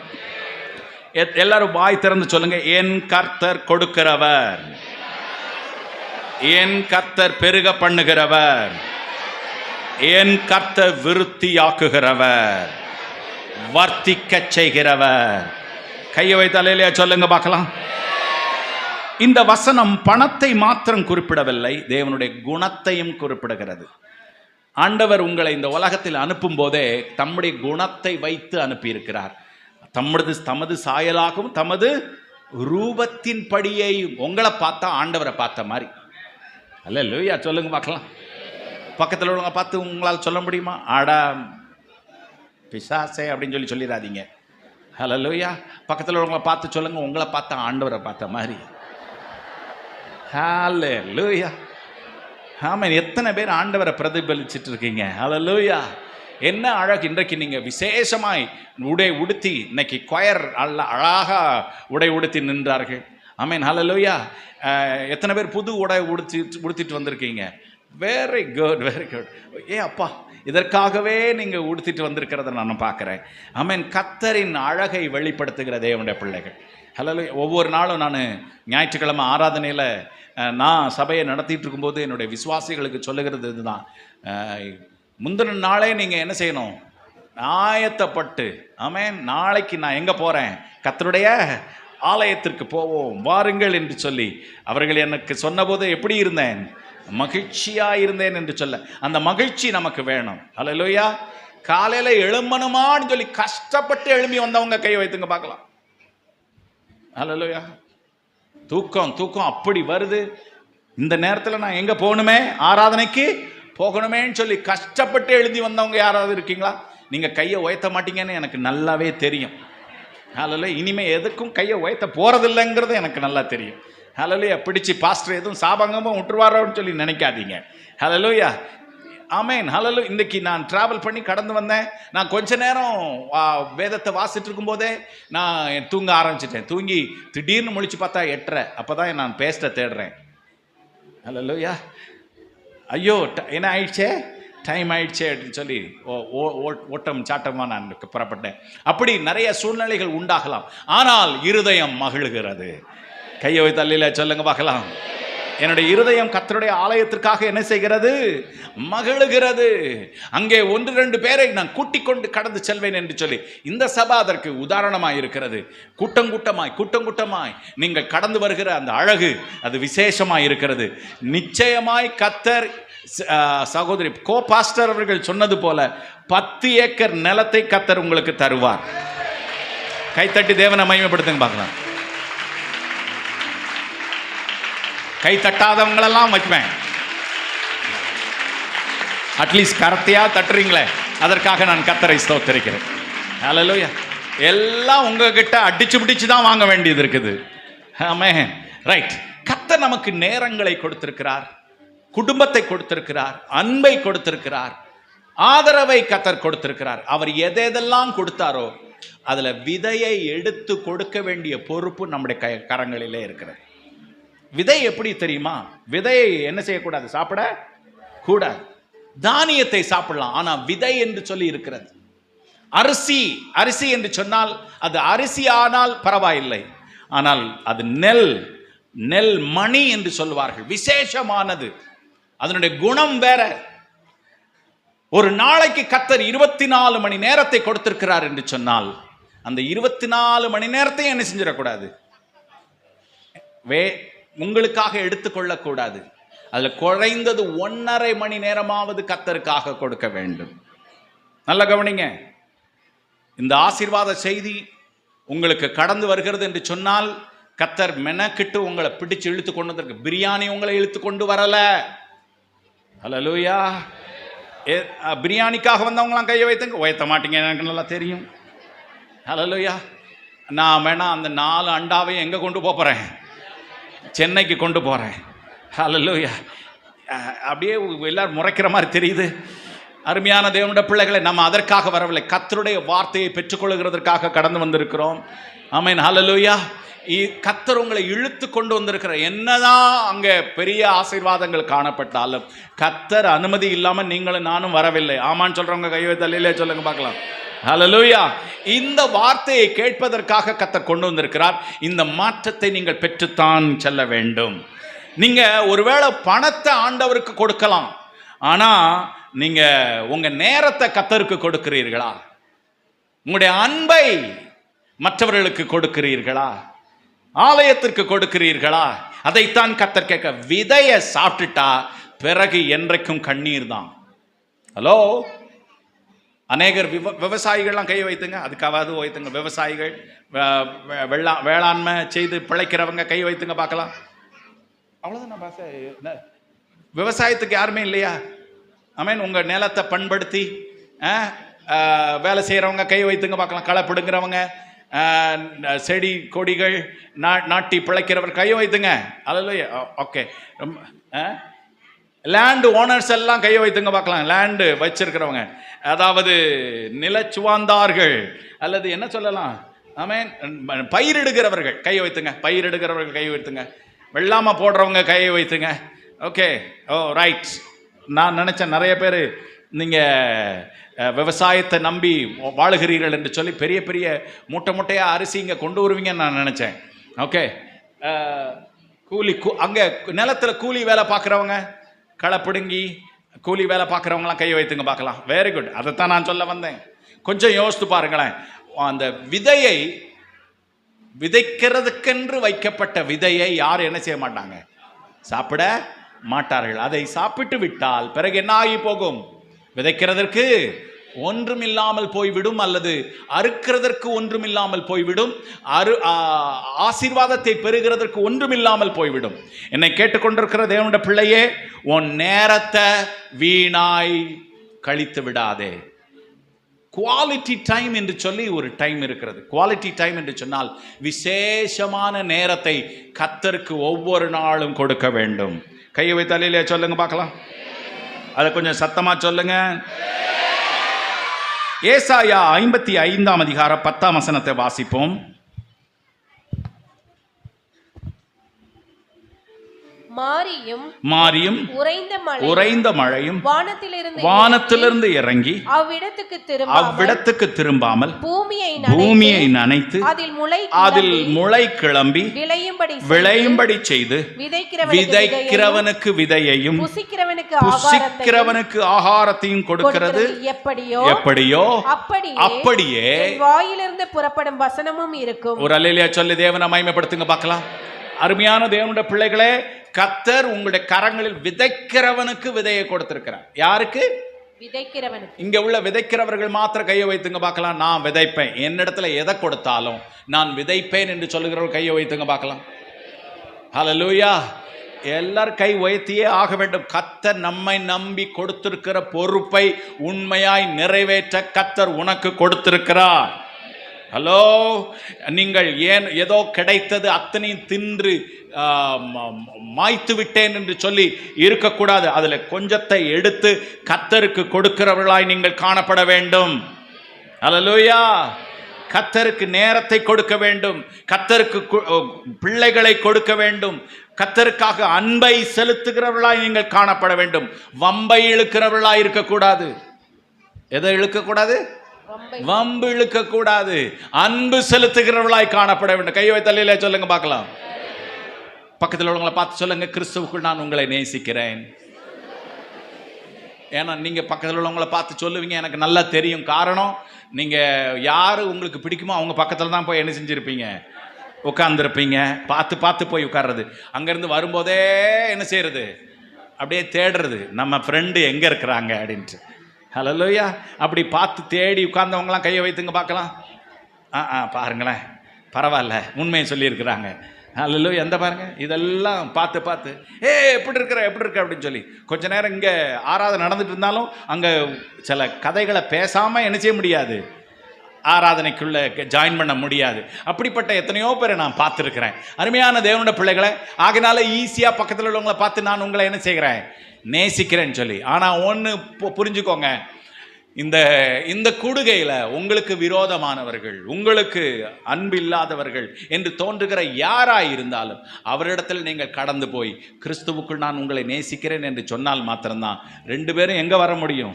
S1: எல்லாரும் வாய் திறந்து சொல்லுங்க, என் கர்த்தர் கொடுக்கிறவர், என் கர்த்தர் பெருக பண்ணுகிறவர், என் கர்த்தர் விருத்தியாக்குகிறவர், வர்த்திக்க செய்கிறவர். கையை வைத்து அல்லேலூயா சொல்லுங்க பார்க்கலாம். இந்த வசனம் பணத்தை மாத்திரம் குறிப்பிடவில்லை, தேவனுடைய குணத்தையும் குறிப்பிடுகிறது. ஆண்டவர் உங்களை இந்த உலகத்தில் அனுப்பும் போதே தம்முடைய குணத்தை வைத்து அனுப்பியிருக்கிறார். தமது சாயலாகவும் தமது ரூபத்தின் படியை உங்களை பார்த்தா ஆண்டவரை பார்த்த மாதிரி. அல்லேலூயா, சொல்லுங்க பார்க்கலாம். பக்கத்தில் உள்ளவங்க பார்த்து உங்களால் சொல்ல முடியுமா? ஆடா பிசாசே அப்படின்னு சொல்லிடாதீங்க. அல்லேலூயா. பக்கத்தில் உள்ளவங்களை பார்த்து சொல்லுங்க, உங்களை பார்த்தா ஆண்டவரை பார்த்த மாதிரி. அல்லேலூயா. ஆமாம், எத்தனை பேர் ஆண்டவரை பிரதிபலிச்சுட்டு இருக்கீங்க. அல்லேலூயா. என்ன அழகு! இன்றைக்கு நீங்கள் விசேஷமாய் உடை உடுத்தி, இன்னைக்கு கொயர் அழகாக உடை உடுத்தி நின்றார்கள். ஆமீன், ஹல்லேலூயா. எத்தனை பேர் புது உடை உடுத்திட்டு வந்திருக்கீங்க. Very good, very good. அப்பா, இதற்காகவே நீங்கள் உடுத்திட்டு வந்திருக்கிறத நான் பார்க்குறேன். ஆமீன். கர்த்தரின் அழகை வெளிப்படுத்துகிற தேவனுடைய பிள்ளைகள். ஹல்லேலூயா. ஒவ்வொரு நாளும் நான் ஞாயிற்றுக்கிழமை ஆராதனையில் நான் சபையை நடத்திட்டு இருக்கும்போது என்னுடைய விசுவாசிகளுக்கு சொல்லுகிறது இதுதான். முந்தின நாளே நீங்கள் என்ன செய்யணும்? ஆயத்தப்பட்டு, ஆமென், நாளைக்கு நான் எங்கே போகிறேன்? கர்த்தருடைய ஆலயத்திற்கு போவோம் வாருங்கள் என்று சொல்லி அவர்கள் எனக்கு சொன்னபோது எப்படி இருந்தேன்? மகிழ்ச்சியாக இருந்தேன் என்று சொல்ல, அந்த மகிழ்ச்சி நமக்கு வேணும். அல்லேலூயா. காலையில் எழும்பணுமான்னு சொல்லி கஷ்டப்பட்டு எழும்பி வந்தவங்க கை வைத்துங்க பார்க்கலாம். அல்லேலூயா. தூக்கம் அப்படி வருது. இந்த நேரத்தில் நான் எங்கே போகணுமே? ஆராதனைக்கு போகணுமேன்னு சொல்லி கஷ்டப்பட்டு எழுதி வந்தவங்க யாராவது இருக்கீங்களா? நீங்கள் கையை உயர்த்த மாட்டீங்கன்னு எனக்கு நல்லாவே தெரியும். ஹல்லேலூயா. இனிமேல் எதுக்கும் கையை உயர்த்த போகிறதில்லைங்கிறது எனக்கு நல்லா தெரியும். ஹல்லேலூயா. பிடிச்சி பாஸ்டர் எதுவும் சாபங்கமாக விட்டுருவாரோன்னு சொல்லி நினைக்காதீங்க. ஹல்லேலூயா. ஆமேன், ஹல்லேலூயா. இன்றைக்கி நான் ட்ராவல் பண்ணி கடந்து வந்தேன். நான் கொஞ்ச நேரம் வேதத்தை வாசிட்டு இருக்கும்போதே நான் தூங்க ஆரம்பிச்சிட்டேன். தூங்கி திடீர்னு முழிச்சு பார்த்தா 8:30. அப்போ தான் நான் பேஸ்ட்டை தேடுறேன். ஹல்லேலூயா. ஐயோ, என்ன ஆயிடுச்சே, டைம் ஆயிடுச்சே அப்படின்னு சொல்லி ஓட்டம் சாட்டமாக நான் புறப்பட்டேன். அப்படி நிறைய சூழ்நிலைகள் உண்டாகலாம், ஆனால் இருதயம் மகிழுகிறது. கையை வைத்து அல்லேலூயா சொல்லுங்க பார்க்கலாம். என்னுடைய இருதயம் கர்த்தருடைய ஆலயத்திற்காக என்ன செய்கிறது? மகிழுகிறது. அங்கே 1-2 பேரை நான் கூட்டிக் கொண்டு கடந்து செல்வேன் என்று சொல்லி இந்த சபை அதற்கு உதாரணமாய் இருக்கிறது. கூட்டமாய் நீங்கள் கடந்து வருகிற அந்த அழகு அது விசேஷமாய் இருக்கிறது. நிச்சயமாய் கர்த்தர், சகோதரி கோ பாஸ்டர் அவர்கள் சொன்னது போல 10 ஏக்கர் நிலத்தை கர்த்தர் உங்களுக்கு தருவார். கைத்தட்டி தேவனை மகிமைப்படுத்துங்க பார்க்கலாம். கை தட்டாதவங்களெல்லாம் வைப்பேன். அட்லீஸ்ட் கரத்தையா தட்டுறீங்களே, அதற்காக நான் கர்த்தரை ஸ்தோத்திரிக்கிறேன். ஹல்லேலூயா. எல்லாம் உங்ககிட்ட அடிச்சு பிடிச்சு தான் வாங்க வேண்டியது இருக்குது. ஆமென். ரைட். கர்த்தர் நமக்கு நேரங்களை கொடுத்திருக்கிறார், குடும்பத்தை கொடுத்திருக்கிறார், அன்பை கொடுத்திருக்கிறார், ஆதரவை கர்த்தர் கொடுத்திருக்கிறார். அவர் எதெல்லாம் கொடுத்தாரோ அதுல விதையை எடுத்து கொடுக்க வேண்டிய பொறுப்பு நம்முடைய கரங்களிலே இருக்கிறது. விதை எப்படி தெரியுமா? விதையை என்ன செய்யக்கூடாது? சாப்பிட கூடாது. தானியத்தை சாப்பிடலாம், ஆனா விதை என்று சொல்லி இருக்கிறது. அரிசி என்று சொன்னால் அது அரிசி ஆனால் பரவாயில்லை, ஆனால் அது நெல் மணி என்று சொல்வார்கள். விசேஷமானது, அதனுடைய குணம் வேற. ஒரு நாளைக்கு கர்த்தர் 24 மணி நேரத்தை கொடுத்திருக்கிறார் என்று சொன்னால் அந்த 24 மணி நேரத்தையும் என்ன செஞ்சிடக்கூடாது? உங்களுக்காக எடுத்துக்கொள்ளக்கூடாது. அதுல குறைந்தது 1.5 மணி நேரமாவது கர்த்தருக்காக கொடுக்க வேண்டும். நல்ல கவனிங்க. இந்த ஆசீர்வாத செய்தி உங்களுக்கு கடந்து வருகிறது என்று சொன்னால் கர்த்தர் மெனக்கிட்டு உங்களை பிடிச்சு இழுத்து கொண்டு வந்திருக்கு. பிரியாணி உங்களை இழுத்து கொண்டு வரல. ஹல்லேலூயா. பிரியாணிக்காக வந்தவங்களாம் கையை வைத்துங்க. உயர்த்த மாட்டீங்க, எனக்கு நல்லா தெரியும். ஹல்லேலூயா. நான் வேணா அந்த 4 அண்டாவையும் எங்கே கொண்டு போகிறேன்? சென்னைக்கு கொண்டு போகிறேன். ஹல்லேலூயா. அப்படியே எல்லாரும் முறைக்கிற மாதிரி தெரியுது. அருமையான தேவனுடைய பிள்ளைகளை, நம்ம அதற்காக வரவில்லை, கர்த்தருடைய வார்த்தையை பெற்றுக்கொள்கிறதற்காக கடந்து வந்திருக்கிறோம். ஆமென். ஹல்லேலூயா. கர்த்தர் உங்களை இழுத்து கொண்டு வந்திருக்கிற, என்னதான் அங்கே பெரிய ஆசீர்வாதங்கள் காணப்பட்டாலும் கர்த்தர் அனுமதி இல்லாமல் நீங்களும் நானும் வரவில்லை. ஆமான்னு சொல்றவங்க கை வைத்து அல்லேலூயா சொல்லுங்க பார்க்கலாம். ஹல்லேலூயா. இந்த வார்த்தையை கேட்பதற்காக கர்த்தர் கொண்டு வந்திருக்கிறார். இந்த மாற்றத்தை நீங்கள் பெற்றுத்தான் செல்ல வேண்டும். நீங்க ஒருவேளை பணத்தை ஆண்டவருக்கு கொடுக்கலாம், ஆனா நீங்க உங்க நேரத்தை கர்த்தருக்கு கொடுக்கிறீர்களா? உங்களுடைய அன்பை மற்றவர்களுக்கு கொடுக்கிறீர்களா? ஆலயத்திற்கு கொடுக்கிறீர்களா? அதைத்தான் கர்த்தர் கேட்க. விதையை சாப்பிட்டுட்டா பிறகு என்றைக்கும் கண்ணீர் தான். ஹலோ, அநேகர் விவசாயிகள்லாம் கை வைத்துங்க, அதுக்காவது வைத்துங்க. விவசாயிகள், வேளாண்மை செய்து பிழைக்கிறவங்க கை வைத்துங்க பார்க்கலாம். அவ்வளோதான். விவசாயத்துக்கு யாருமே இல்லையா? ஆமென். உங்க நிலத்தை பண்படுத்தி வேலை செய்யறவங்க கை வைத்துங்க பார்க்கலாம். களை பிடுங்கிறவங்க, செடி கொடிகள் நாட்டி பிழைக்கிறவர் கை வைத்துங்க. அல்லேலூயா. ஓகே. லேண்ட் ஓனர்ஸ் எல்லாம் கை வைத்துங்க பார்க்கலாம். லேண்டு வச்சிருக்கிறவங்க, அதாவது நிலச்சுவாந்தார்கள் அல்லது என்ன சொல்லலாம், ஆமென், பயிரிடுகிறவர்கள் கை வைத்துங்க. பயிரிடுகிறவர்கள் கை வைத்துங்க. வெள்ளாமை போடுறவங்க கை வைத்துங்க. ஓகே. ஓ ரைட். நான் நினைச்சேன் நிறைய பேர் நீங்கள் விவசாயத்தை நம்பி வாழுகிறீர்கள் என்று சொல்லி பெரிய பெரிய மூட்டை மூட்டையாக அரிசி இங்கே கொண்டு வருவீங்கன்னு நான் நினச்சேன். ஓகே. கூலி அங்கே நிலத்தில் கூலி வேலை பார்க்குறவங்க, களை பிடுங்கி கூலி வேலை பார்க்குறவங்களாம் கை வைத்துங்க பார்க்கலாம். Very good. அதைத்தான் நான் சொல்ல வந்தேன். கொஞ்சம் யோசித்து பாருங்களேன். அந்த விதையை விதைக்கிறதுக்கென்று வைக்கப்பட்ட விதையை யாரும் என்ன செய்ய மாட்டாங்க? சாப்பிட மாட்டார்கள். அதை சாப்பிட்டு விட்டால் பிறகு என்ன ஆகி போகும்? விதைக்கிறதற்கு ஒன்றுமில்லாமல் போய்விடும், அல்லது அறுக்கிறதற்கு ஒன்றுமில்லாமல் போய்விடும், ஆசீர்வாதத்தை பெறுகிறதற்கு ஒன்றுமில்லாமல் போய்விடும். என்னை கேட்டுக்கொண்டிருக்கிற தேவனுடைய பிள்ளையே, உன் நேரத்தை வீணாய் கழித்து விடாதே. குவாலிட்டி டைம் என்று சொல்லி ஒரு டைம் இருக்கிறது. குவாலிட்டி டைம் என்று சொன்னால் விசேஷமான நேரத்தை கர்த்தருக்கு ஒவ்வொரு நாளும் கொடுக்க வேண்டும். கையை வைத்தாலே சொல்லுங்க பார்க்கலாம். அதை கொஞ்சம் சத்தமா சொல்லுங்க. ஏசாயா 55 அதிகாரம் 10 வசனத்தை வாசிப்போம். மாரியும் உறைந்த மழையும் வானத்திலிருந்து இறங்கி அவ்விடத்துக்கு திரும்பாமல் பூமியை நனைத்து அதில் முளை கிளம்பி விளையும்படி செய்து விதைக்கிறவனுக்கு விதையையும் புசிக்கிறவனுக்கு ஆகாரத்தையும் கொடுக்கிறது எப்படியோ அப்படியே
S3: வாயிலிருந்து புறப்படும் வசனமும் இருக்கும்.
S1: ஒரு அல்லேலூயா சொல்லி தேவனை மகிமைப்படுத்துங்க பார்க்கலாம். அருமையான தேவனுடைய பிள்ளைகளே, கர்த்தர் உங்களுடைய கரங்களில் விதைக்கிறவனுக்கு விதையை கொடுத்திருக்கிறார். யாருக்கு?
S3: விதைக்கிறவனுக்கு.
S1: இங்க உள்ள விதைக்கிறவர்கள் மாத்திர கையை வைத்துங்க பார்க்கலாம். நான் விதைப்பேன், என்னிடத்துல எதை கொடுத்தாலும் நான் விதைப்பேன் என்று சொல்லுகிறவர்கள் கையை வைத்துங்க பார்க்கலாம். ஹல்லேலூயா. எல்லாரும் கை உயர்த்தியே ஆக வேண்டும். கர்த்தர் நம்மை நம்பி கொடுத்திருக்கிற பொறுப்பை உண்மையாய் நிறைவேற்ற கர்த்தர் உனக்கு கொடுத்திருக்கிறார். ஹலோ, நீங்கள் ஏதோ கிடைத்தது அத்தனையும் தின்று மாய்த்து விட்டேன் என்று சொல்லி இருக்கக்கூடாது. அதில் கொஞ்சத்தை எடுத்து கர்த்தருக்கு கொடுக்கிறவர்களாய் நீங்கள் காணப்பட வேண்டும். ஹல்லேலூயா. கர்த்தருக்கு நேரத்தை கொடுக்க வேண்டும், கர்த்தருக்கு பிள்ளைகளை கொடுக்க வேண்டும், கர்த்தருக்காக அன்பை செலுத்துகிறவர்களாய் நீங்கள் காணப்பட வேண்டும். வம்பை இழுக்கிறவர்களாய் இருக்கக்கூடாது. எதை இழுக்கக்கூடாது? வம்பு இழுக்க கூடாது. அன்பு செலுத்துகிறவர்களாய் காணப்பட வேண்டும். கையை வைத்தல்ல சொல்லுங்க பார்க்கலாம். பக்கத்தில் உள்ளவங்களை பார்த்து சொல்லுங்க, கிறிஸ்துவுக்குள் நான் உங்களை நேசிக்கிறேன். ஏன்னா நீங்க பக்கத்தில் உள்ளவங்களை பார்த்து சொல்லுவீங்க, எனக்கு நல்லா தெரியும். காரணம், நீங்க யாரு உங்களுக்கு பிடிக்குமோ அவங்க பக்கத்தில் தான் போய் என்ன செஞ்சிருப்பீங்க? உட்கார்ந்துருப்பீங்க. பார்த்து பார்த்து போய் உட்கார்றது. அங்கேருந்து வரும்போதே என்ன செய்யறது? அப்படியே தேடுறது, நம்ம ஃப்ரெண்டு எங்கே இருக்கிறாங்க அப்படின்ட்டு. ஹல்லேலூயா. அப்படி பார்த்து தேடி உட்கார்ந்தவங்களாம் கையை வைத்துங்க பார்க்கலாம். பாருங்களேன், பரவாயில்ல, உண்மையை சொல்லியிருக்கிறாங்க. ஹல்லேலூயா. எந்த பாருங்க, இதெல்லாம் பார்த்து பார்த்து எப்படி இருக்கிற அப்படின்னு சொல்லி கொஞ்ச நேரம் இங்கே ஆராதனை நடந்துட்டு இருந்தாலும் அங்கே சில கதைகளை பேசாமல் என்ன செய்ய முடியாது? ஆராதனைக்குள்ள ஜாயின் பண்ண முடியாது. அப்படிப்பட்ட எத்தனையோ பேரை நான் பார்த்துருக்கிறேன். அருமையான தேவனுடைய பிள்ளைகளை, ஆகினால ஈஸியாக பக்கத்தில் உள்ளவங்களை பார்த்து நான் உங்களை என்ன செய்கிறேன்? நேசிக்கிறேன்னு சொல்லி. ஆனால் ஒன்று புரிஞ்சுக்கோங்க, இந்த கூடுகையில் உங்களுக்கு விரோதமானவர்கள், உங்களுக்கு அன்பு இல்லாதவர்கள் என்று தோன்றுகிற யாராய் இருந்தாலும் அவரிடத்தில் நீங்கள் கடந்து போய் கிறிஸ்துவுக்குள் நான் உங்களை நேசிக்கிறேன் என்று சொன்னால் மாத்திரம்தான் 2 பேரும் எங்கே வர முடியும்?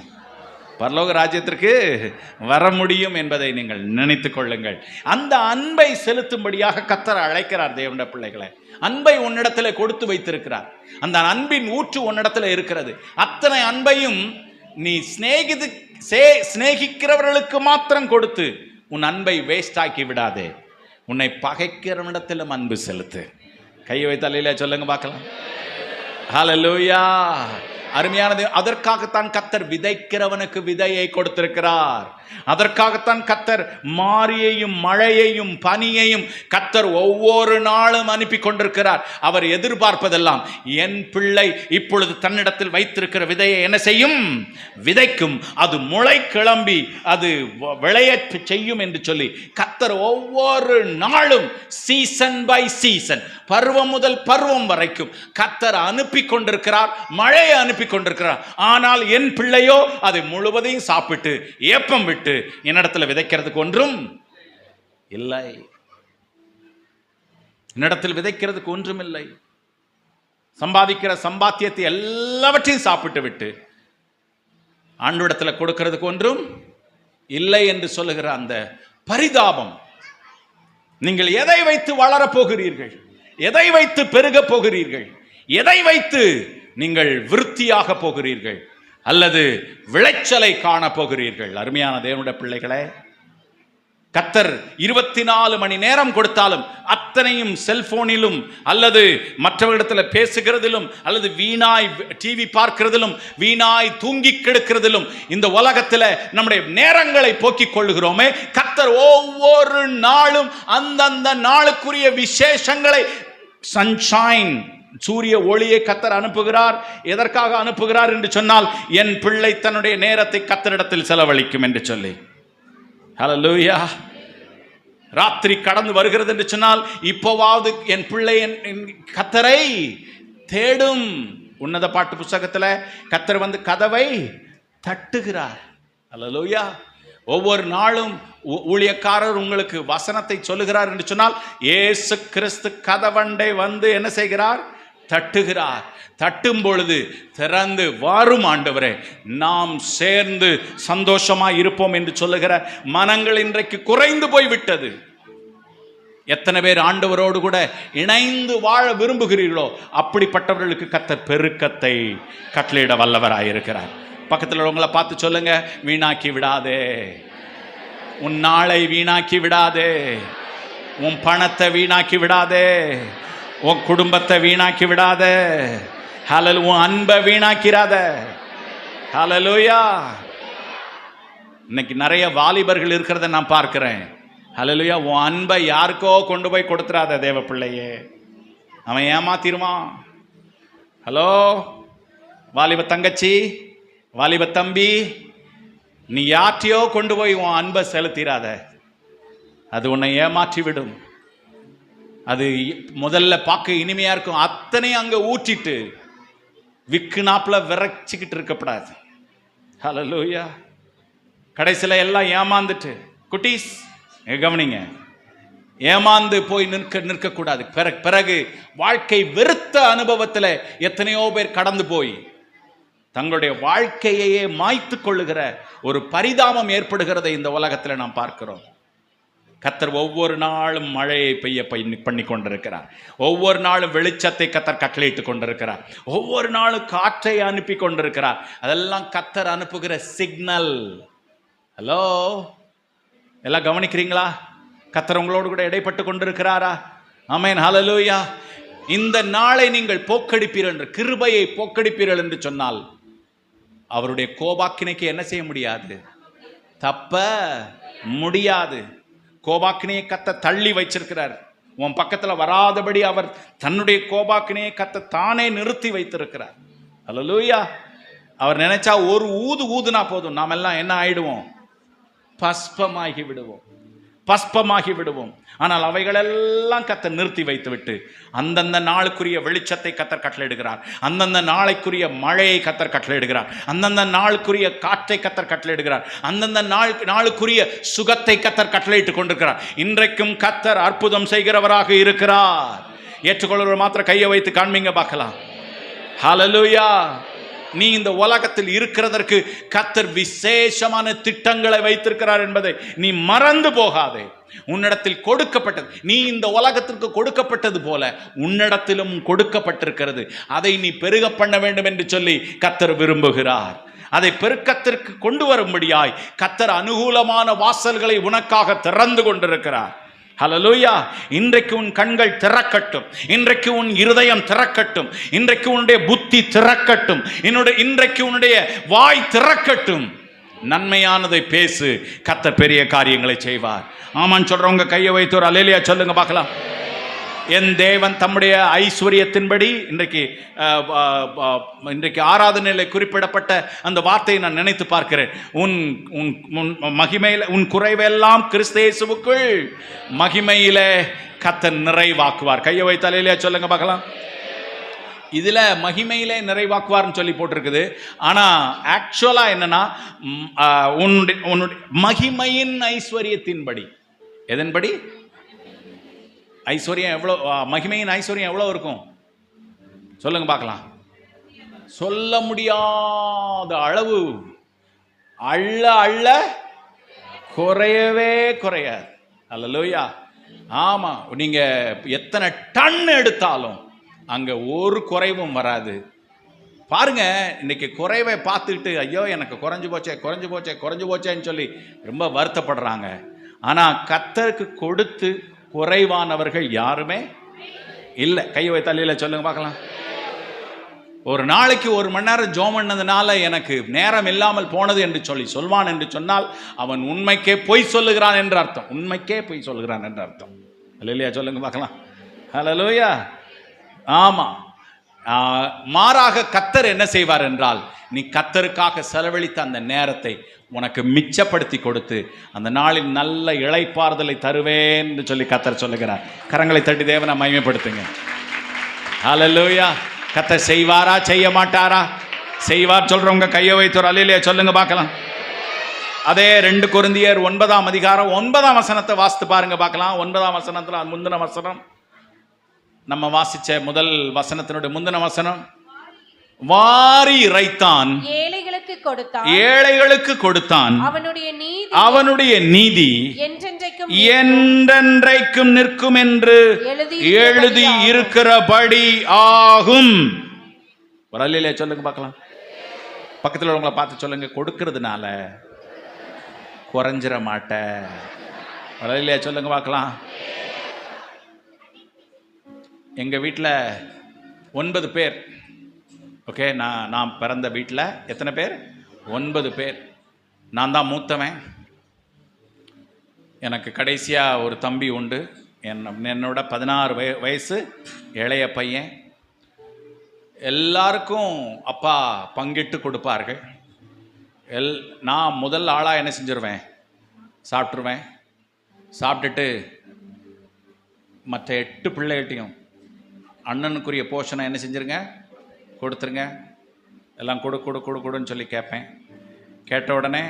S1: பரலோக ராஜ்யத்திற்கு வர முடியும் என்பதை நீங்கள் நினைத்து கொள்ளுங்கள். அந்த அன்பை செலுத்தும்படியாக கர்த்தர் அழைக்கிறார். தேவனுடைய பிள்ளைகளை, அன்பை உன்னிடத்தில் கொடுத்து வைத்திருக்கிறார். அந்த அன்பின் ஊற்று உன்னிடத்தில் இருக்கிறது. அத்தனை அன்பையும் நீ சிநேகிக்கிறவர்களுக்கு மாத்திரம் கொடுத்து உன் அன்பை வேஸ்ட் ஆக்கி விடாதே. உன்னை பகைக்கிறவனிடத்திலும் அன்பு செலுத்து. கையை வைத்து அல்லேலூயா சொல்லுங்க பார்க்கலாம். ஹல்லேலூயா. அருமையானது. அதற்காகத்தான் கர்த்தர் விதைக்கிறவனுக்கு விதையை கொடுத்திருக்கிறார். அதற்காகத்தான் கர்த்தர் மாரியையும் மழையையும் பனியையும் கர்த்தர் ஒவ்வொரு நாளும் அனுப்பி கொண்டிருக்கிறார். அவர் எதிர்பார்ப்பதெல்லாம் என் பிள்ளை இப்பொழுது தன்னிடத்தில் வைத்திருக்கிற விதையை என்ன செய்யும்? விதைக்கும். அது முளை கிளம்பி அது விளைய செய்யும் என்று சொல்லி கர்த்தர் ஒவ்வொரு நாளும் சீசன் பை சீசன், பருவம் முதல் பருவம் வரைக்கும் கர்த்தர் அனுப்பி கொண்டிருக்கிறார், மழையை அனுப்பி கொண்டிருக்கிறார். ஆனால் என் பிள்ளையோ அதை முழுவதையும் சாப்பிட்டு ஏப்பம் விட்டு என்னிடத்தில் விதைக்கிறதுக்கு ஒன்றும் இல்லை. என்னிடத்தில் விதைக்கிறதுக்கு ஒன்றும் இல்லை. சம்பாதிக்கிற சம்பாத்தியத்தை எல்லாவற்றையும் சாப்பிட்டு விட்டு ஆண்டவரிடத்தில் கொடுக்கிறதுக்கு ஒன்றும் இல்லை என்று சொல்லுகிற அந்த பரிதாபம். நீங்கள் எதை வைத்து வளரப் போகிறீர்கள்? எதை வைத்து பெருக போகிறீர்கள்? எதை வைத்து நீங்கள் விருத்தியாக போகிறீர்கள் அல்லது விளைச்சலை காண போகிறீர்கள்? அருமையான தேவனுடைய பிள்ளைகளே, கர்த்தர் 24 மணி நேரம் கொடுத்தாலும் அத்தனையும் செல்போனிலும் அல்லது மற்றவர்களிடத்தில் பேசுகிறதிலும் அல்லது வீணாய் டிவி பார்க்கிறதிலும் வீணாய் தூங்கி கிடக்கிறதிலும் இந்த உலகத்தில் நம்முடைய நேரங்களை போக்கிக் கொள்ளுகிறோமே. கர்த்தர் ஒவ்வொரு நாளும் அந்தந்த நாளுக்குரிய விசேஷங்களை, சன்ஷைன், சூரிய ஒளியை கர்த்தர் அனுப்புகிறார். எதற்காக அனுப்புகிறார் என்று சொன்னால் என் பிள்ளை தன்னுடைய நேரத்தை கர்த்தரிடத்தில் செலவழிக்கும் என்று சொல்லி. ஹல்லேலூயா. ராத்திரி கடந்து வருகிறது என்று சொன்னால் இப்போவாவது என் பிள்ளை கர்த்தரை தேடும். உன்னத பாட்டு புத்தகத்தில் கர்த்தர் வந்து கதவை தட்டுகிறார். ஹல்லேலூயா. ஒவ்வொரு நாளும் ஊழியக்காரர் உங்களுக்கு வசனத்தை சொல்லுகிறார் என்று சொன்னால் இயேசு கிறிஸ்து கதவண்டை வந்து என்ன செய்கிறார்? தட்டுகிறார். தட்டும் பொழுது திறந்து வாரும் ஆண்டவரே, நாம் சேர்ந்து சந்தோஷமாய் இருப்போம் என்று சொல்லுகிற மனங்கள் இன்றைக்கு குறைந்து போய்விட்டது. எத்தனை பேர் ஆண்டவரோடு கூட இணைந்து வாழ விரும்புகிறீர்களோ அப்படிப்பட்டவர்களுக்கு கர்த்தர் பெருக்கத்தை கட்டளையிட வல்லவராயிருக்கிறார். பக்கத்தில் உள்ளவங்களை பார்த்து சொல்லுங்க, வீணாக்கி விடாதே, உன் நாளை வீணாக்கி விடாதே, உன் பணத்தை வீணாக்கி விடாதே, உன் குடும்பத்தை வீணாக்கி விடாதே, ஹல்லேலூயா, உன் அன்பை வீணாக்கிறாத. ஹல்லேலூயா. இன்னைக்கு நிறைய வாலிபர்கள் இருக்கிறத நான் பார்க்கிறேன். ஹல்லேலூயா. உன் அன்பை யாருக்கோ கொண்டு போய் கொடுத்துறாத தேவ பிள்ளையே, அவன் ஏமாத்திருவான். ஹலோ வாலிப தங்கச்சி, வாலிப தம்பி, நீ யார்ட்டையோ கொண்டு போய் உன் அன்பை செலுத்திராத. அது உன்னை ஏமாற்றி விடும். அது முதல்ல பார்க்க இனிமையா இருக்கும், அத்தனையும் அங்க ஊற்றிட்டு விக்கு நாப்புல விரைச்சிக்கிட்டு இருக்கப்படாது. ஹல்லேலூயா. கடைசியில் எல்லாம் ஏமாந்துட்டு, குட்டீஸ் கவனிங்க, ஏமாந்து போய் நிற்கக்கூடாது. பிறகு வாழ்க்கை வெறுத்த அனுபவத்தில் எத்தனையோ பேர் கடந்து போய் தங்களுடைய வாழ்க்கையையே மாய்த்து கொள்ளுகிற ஒரு பரிதாபம் ஏற்படுகிறதை இந்த உலகத்தில் நாம் பார்க்கிறோம். கர்த்தர் ஒவ்வொரு நாளும் மழையை பெய்ய பண்ணி கொண்டிருக்கிறார். ஒவ்வொரு நாளும் வெளிச்சத்தை கர்த்தர் கட்டளையிட்டு கொண்டிருக்கிறார். ஒவ்வொரு நாளும் காற்றை அனுப்பி கொண்டிருக்கிறார். அதெல்லாம் கர்த்தர் அனுப்புகிற சிக்னல். ஹலோ, எல்லாம் கவனிக்கிறீங்களா? கர்த்தர் உங்களோடு கூட இடைப்பட்டு கொண்டிருக்கிறாரா? ஆமென். ஹல்லேலூயா. இந்த நாளை நீங்கள் போக்கடிப்பீர்கள் என்று, கிருபையை போக்கடிப்பீர்கள் என்று சொன்னால் அவருடைய கோபாக்கினைக்கு என்ன செய்ய முடியாது? தப்ப முடியாது. கோபாக்கினையை கர்த்தர் தள்ளி வச்சிருக்கிறார். உன் பக்கத்தில் வராதபடி அவர் தன்னுடைய கோபாக்கினையை கர்த்தர் தானே நிறுத்தி வைத்திருக்கிறார். ஹல்லேலூயா. அவர் நினைச்சா ஒரு ஊதுனா போதும், நாம் எல்லாம் என்ன ஆயிடுவோம்? பஸ்பமாகி விடுவோம், பஸ்பமாகி விடுவோம். ஆனால் அவைகளெல்லாம் கர்த்தர் நிறுத்தி வைத்து விட்டு அந்தந்த நாளுக்குரிய வெளிச்சத்தை கர்த்தர் கட்டளையிடுகிறார். அந்தந்த நாளைக்குரிய மழையை கர்த்தர் கட்டளையிடுகிறார். அந்தந்த நாளுக்குரிய காற்றை கர்த்தர் கட்டளையிடுகிறார். அந்தந்த நாளுக்குரிய சுகத்தை கர்த்தர் கட்டளையிட்டு கொண்டிருக்கிறார். இன்றைக்கும் கர்த்தர் அற்புதம் செய்கிறவராக இருக்கிறார். ஏற்றுக்கொள்கிறவர் மாத்திரம் கையை வைத்து காண்பீங்க பார்க்கலாம். ஹல்லேலூயா. நீ இந்த உலகத்தில் இருக்கிறதற்கு கர்த்தர் விசேஷமான திட்டங்களை வைத்திருக்கிறார் என்பதை நீ மறந்து போகாதே. உன்னிடத்தில் கொடுக்கப்பட்டது, நீ இந்த உலகத்திற்கு கொடுக்கப்பட்டது போல உன்னிடத்திலும் கொடுக்கப்பட்டிருக்கிறது. அதை நீ பெருக பண்ண வேண்டும் என்று சொல்லி கர்த்தர் விரும்புகிறார். அதை பெருக்கத்திற்கு கொண்டு வரும்படியாய் கர்த்தர் அனுகூலமான வாசல்களை உனக்காக திறந்து கொண்டிருக்கிறார். ஹல்லேலூயா. இன்றைக்கு உன் கண்கள் திறக்கட்டும், இன்றைக்கு உன் இருதயம் திறக்கட்டும், இன்றைக்கு உன்னுடைய புத்தி திறக்கட்டும், இன்றைக்கு உன்னுடைய வாய் திறக்கட்டும். நன்மையானதை பேசு, கர்த்தர் பெரிய காரியங்களை செய்வார். ஆமான்னு சொல்றவங்க கையை வைத்து ஒரு அல்லேலூயா சொல்லுங்க பார்க்கலாம். என் தேவன் தம்முடைய ஐஸ்வர்யத்தின்படி, இன்றைக்கு ஆராதனையில் குறிப்பிடப்பட்ட அந்த வார்த்தையை நான் நினைத்து பார்க்கிறேன். உன் மகிமையில் உன் குறைவெல்லாம் கிறிஸ்து இயேசுவுக்குள் மகிமையிலே கர்த்தர் நிறைவாக்குவார். கையை வைத்து அல்லேலூயா சொல்லுங்க பார்க்கலாம். இதுல மகிமையிலே நிறைவாக்குவார்னு சொல்லி போட்டிருக்குது. ஆனா ஆக்சுவலா என்னன்னா, உன்னுடைய மகிமையின் ஐஸ்வர்யத்தின்படி. எதன்படி? ஐஸ்வர்யம் எவ்வளோ, மகிமையின் ஐஸ்வர்யம் எவ்வளோ இருக்கும் சொல்லுங்க பார்க்கலாம். சொல்ல முடியாத அளவு, அள்ள அள்ள குறையவே குறையாது. அல்லேலூயா. ஆமா, நீங்க எத்தனை டன் எடுத்தாலும் அங்க ஒரு குறைவும் வராது. பாருங்க, இன்னைக்கு குறைவை பார்த்துக்கிட்டு ஐயோ எனக்கு குறைஞ்சு போச்சேன்னு சொல்லி ரொம்ப வருத்தப்படுறாங்க. ஆனா கர்த்தருக்கு கொடுத்து குறைவானவர்கள் யாருமே இல்லை. கையை வைத்து அல்லேலூயா சொல்லுங்க பார்க்கலாம். ஒரு நாளைக்கு 1 மணி நேரம் ஜெபம் பண்ணதுனால எனக்கு நேரம் இல்லாமல் போனது என்று சொல்வான் என்று சொன்னால் அவன் உண்மைக்கே பொய் சொல்லுகிறான் என்று அர்த்தம். உண்மைக்கே பொய் சொல்லுகிறான் என்று அர்த்தம். அல்லேலூயா சொல்லுங்க பார்க்கலாம். ஹல்லேலூயா. ஆமா, மாறாக கர்த்தர் என்ன செய்வார் என்றால், நீ கர்த்தருக்காக செலவழித்த அந்த நேரத்தை உனக்கு மிச்சப்படுத்தி கொடுத்து அந்த நாளில் நல்ல இளைப்பாறுதலை தருவேன் என்று சொல்லி கர்த்தர் சொல்லுகிறார். கரங்களை தட்டி தேவனை மகிமைப்படுத்துங்க. ஹல்லேலூயா. கர்த்தர் செய்வாரா செய்ய மாட்டாரா? செய்வார் சொல்றவங்க கையை வைத்து ஒரு அல்லேலூயா சொல்லுங்க பார்க்கலாம். அதே 2 கொரிந்தியர் 9ஆம் அதிகாரம் 9ஆம் வசனத்தை வாசித்து பாருங்க பார்க்கலாம். 9ஆம் வசனத்துல முந்தின வசனம், நம்ம வாசிச்ச முதல் வசனத்தினுடைய முந்தின வசனம், வாரி இறைத்தான், ஏழைகளுக்கு கொடுத்தான், அவனுடைய நீதி என்றென்றைக்கும் நிற்கும் என்று எழுதி இருக்கிறபடி ஆகும். ஒரு அல்லேலூயா சொல்லுங்க பார்க்கலாம். பக்கத்தில் உள்ளவங்களை பார்த்து சொல்லுங்க, கொடுக்கிறதுனால குறைஞ்சிட மாட்ட. ஒரு அல்லேலூயா சொல்லுங்க பார்க்கலாம். எங்கள் வீட்டில் 9 பேர். ஓகே, நான் பிறந்த வீட்டில் எத்தனை பேர்? 9 பேர். நான் தான் மூத்தவன். எனக்கு கடைசியாக ஒரு தம்பி உண்டு. என்னோட 16 வயசு இளைய பையன். எல்லாருக்கும் அப்பா பங்கிட்டு கொடுப்பார்கள். நான் முதல் ஆளாக என்ன செஞ்சிருவேன்? சாப்பிட்ருவேன். சாப்பிட்டுட்டு மற்ற 8 பிள்ளைகள்ட்டையும் அண்ணனுக்குரிய போஷனை என்ன செஞ்சுருங்க? கொடுத்துருங்க. எல்லாம் கொடுன்னு சொல்லி கேட்பேன். கேட்ட உடனே